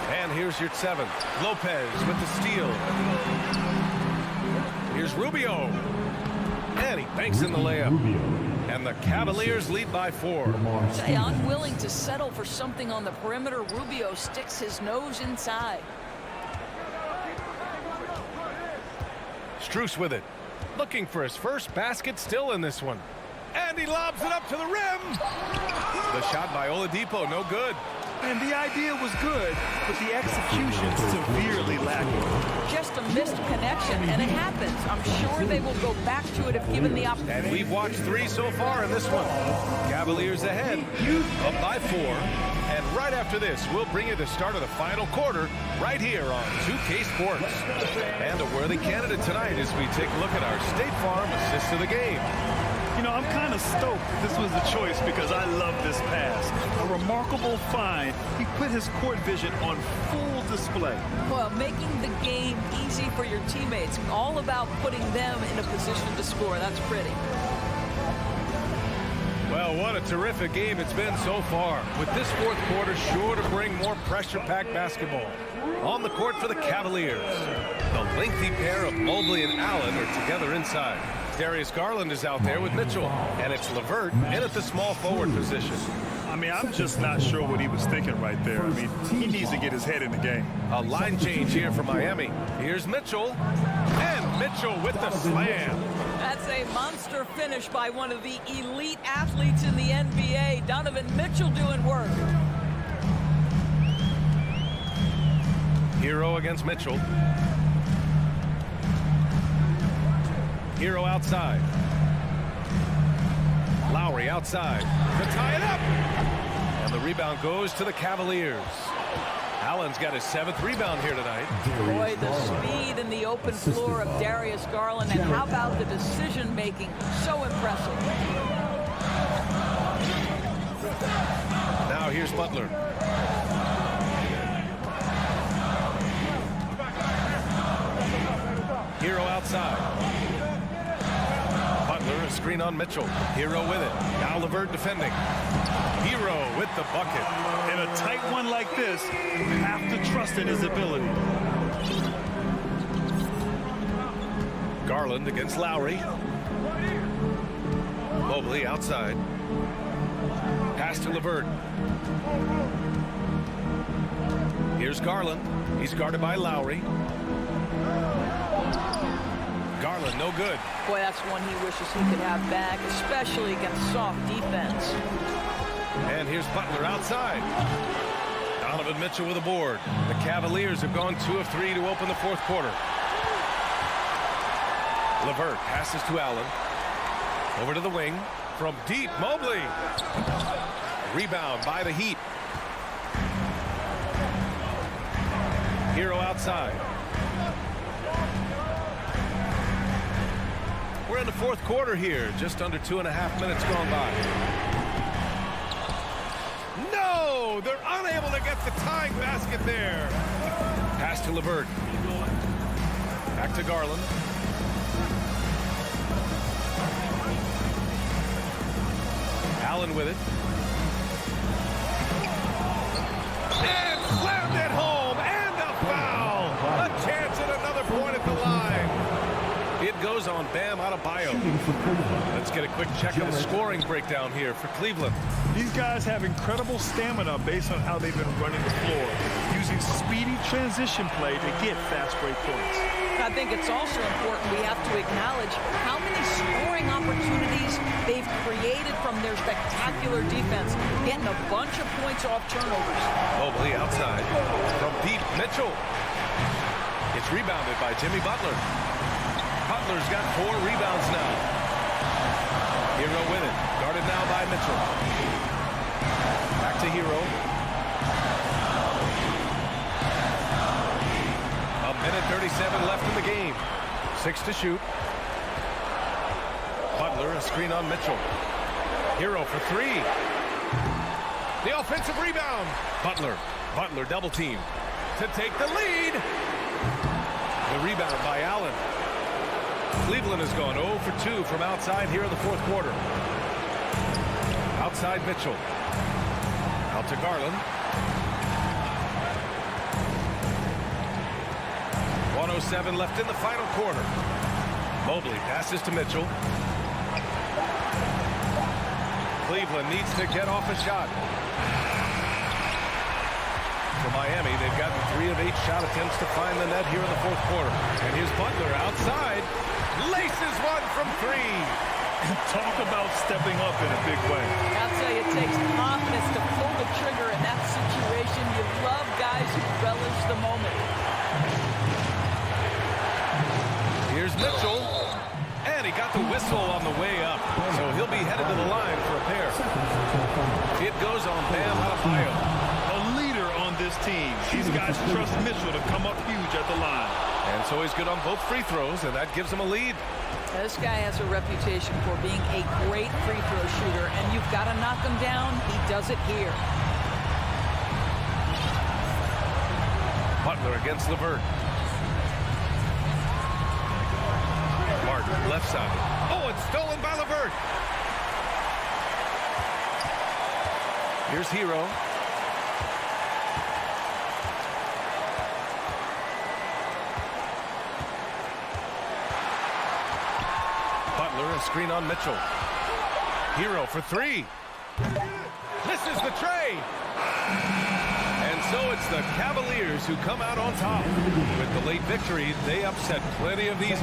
[SPEAKER 7] And here's your 7. Lopez with the steal. Here's Rubio. And he banks in the layup. And the Cavaliers lead by 4.
[SPEAKER 9] Say, unwilling to settle for something on the perimeter. Rubio sticks his nose inside.
[SPEAKER 7] Strus with it. Looking for his first basket still in this one. And he lobs it up to the rim. The shot by Oladipo, no good.
[SPEAKER 8] And the idea was good, but the execution severely lacking.
[SPEAKER 9] Just a missed connection, and it happens. I'm sure they will go back to it if given the opportunity.
[SPEAKER 7] And we've watched 3 so far in this one. Cavaliers ahead, up by 4. And right after this, we'll bring you the start of the final quarter right here on 2K Sports. And a worthy candidate tonight as we take a look at our State Farm assist of the game.
[SPEAKER 8] You know, I'm kind of stoked this was the choice because I love this pass. A remarkable find. He put his court vision on full display.
[SPEAKER 9] Well, making the game easy for your teammates. All about putting them in a position to score. That's pretty.
[SPEAKER 7] Well, what a terrific game it's been so far. With this fourth quarter sure to bring more pressure-packed basketball. On the court for the Cavaliers. The lengthy pair of Mobley and Allen are together inside. Darius Garland is out there with Mitchell. And it's LeVert in at the small forward position.
[SPEAKER 8] I mean, I'm just not sure what he was thinking right there. I mean, he needs to get his head in the game.
[SPEAKER 7] A line change here for Miami. Here's Mitchell. And Mitchell with the slam.
[SPEAKER 9] That's a monster finish by one of the elite athletes in the NBA. Donovan Mitchell doing work.
[SPEAKER 7] Hero against Mitchell. Hero outside. Lowry outside to tie it up. And the rebound goes to the Cavaliers. Allen's got his 7th rebound here tonight.
[SPEAKER 9] Boy, the speed in the open floor of Darius Garland, and how about the decision-making? So impressive.
[SPEAKER 7] Now here's Butler. Hero outside. Butler, a screen on Mitchell. Hero with it. Now LeVert defending. Hero with the bucket.
[SPEAKER 8] In a tight one like this, you have to trust in his ability.
[SPEAKER 7] Garland against Lowry. Mobley outside. Pass to LeVert. Here's Garland. He's guarded by Lowry. Garland, no good.
[SPEAKER 9] Boy, that's one he wishes he could have back, especially against soft defense.
[SPEAKER 7] And here's Butler outside. Donovan Mitchell with a board. The Cavaliers have gone 2 of 3 to open the fourth quarter. LeVert passes to Allen. Over to the wing. From deep, Mobley. Rebound by the Heat. Hero outside. We're in the fourth quarter here. Just under 2.5 minutes gone by. No! They're unable to get the tying basket there. Pass to LeVert. Back to Garland. Allen with it. And slammed it home. And a foul. A chance at another point at the line. It goes on Bam Adebayo. Let's get a quick check of the scoring breakdown here for Cleveland.
[SPEAKER 8] These guys have incredible stamina based on how they've been running the floor, using speedy transition play to get fast break points.
[SPEAKER 9] I think it's also important we have to acknowledge how many scoring opportunities they've created from their spectacular defense, getting a bunch of points off turnovers.
[SPEAKER 7] Mobley outside. From deep, Mitchell. It's rebounded by Jimmy Butler. Butler's got 4 rebounds now. Hero with it. Guarded now by Mitchell. Back to Hero. A minute 37 left in the game. 6 to shoot. Butler, a screen on Mitchell. Hero for 3. The offensive rebound. Butler double team to take the lead. The rebound by Allen. Cleveland has gone 0 for 2 from outside here in the fourth quarter. Outside Mitchell. Out to Garland. 1:07 left in the final quarter. Mobley passes to Mitchell. Cleveland needs to get off a shot. For Miami, they've gotten 3 of 8 shot attempts to find the net here in the fourth quarter. And here's Butler outside. Laces one from 3.
[SPEAKER 8] Talk about stepping up in a big way.
[SPEAKER 9] I'll tell you, it takes confidence to pull the trigger in that situation. You love guys who relish the moment.
[SPEAKER 7] Here's Mitchell. And he got the whistle on the way up. So he'll be headed to the line for a pair. It goes on Bam Adebayo.
[SPEAKER 8] A leader on this team. These guys trust Mitchell to come up huge at the line.
[SPEAKER 7] And so he's good on both free throws, and that gives him a lead.
[SPEAKER 9] Now, this guy has a reputation for being a great free throw shooter, and you've got to knock him down. He does it here.
[SPEAKER 7] Butler against LeVert. Martin, left side. Oh, it's stolen by LeVert. Here's Hero. Butler, a screen on Mitchell. Hero for 3. Misses the tray. And so it's the Cavaliers who come out on top. With the late victory, they upset plenty of these.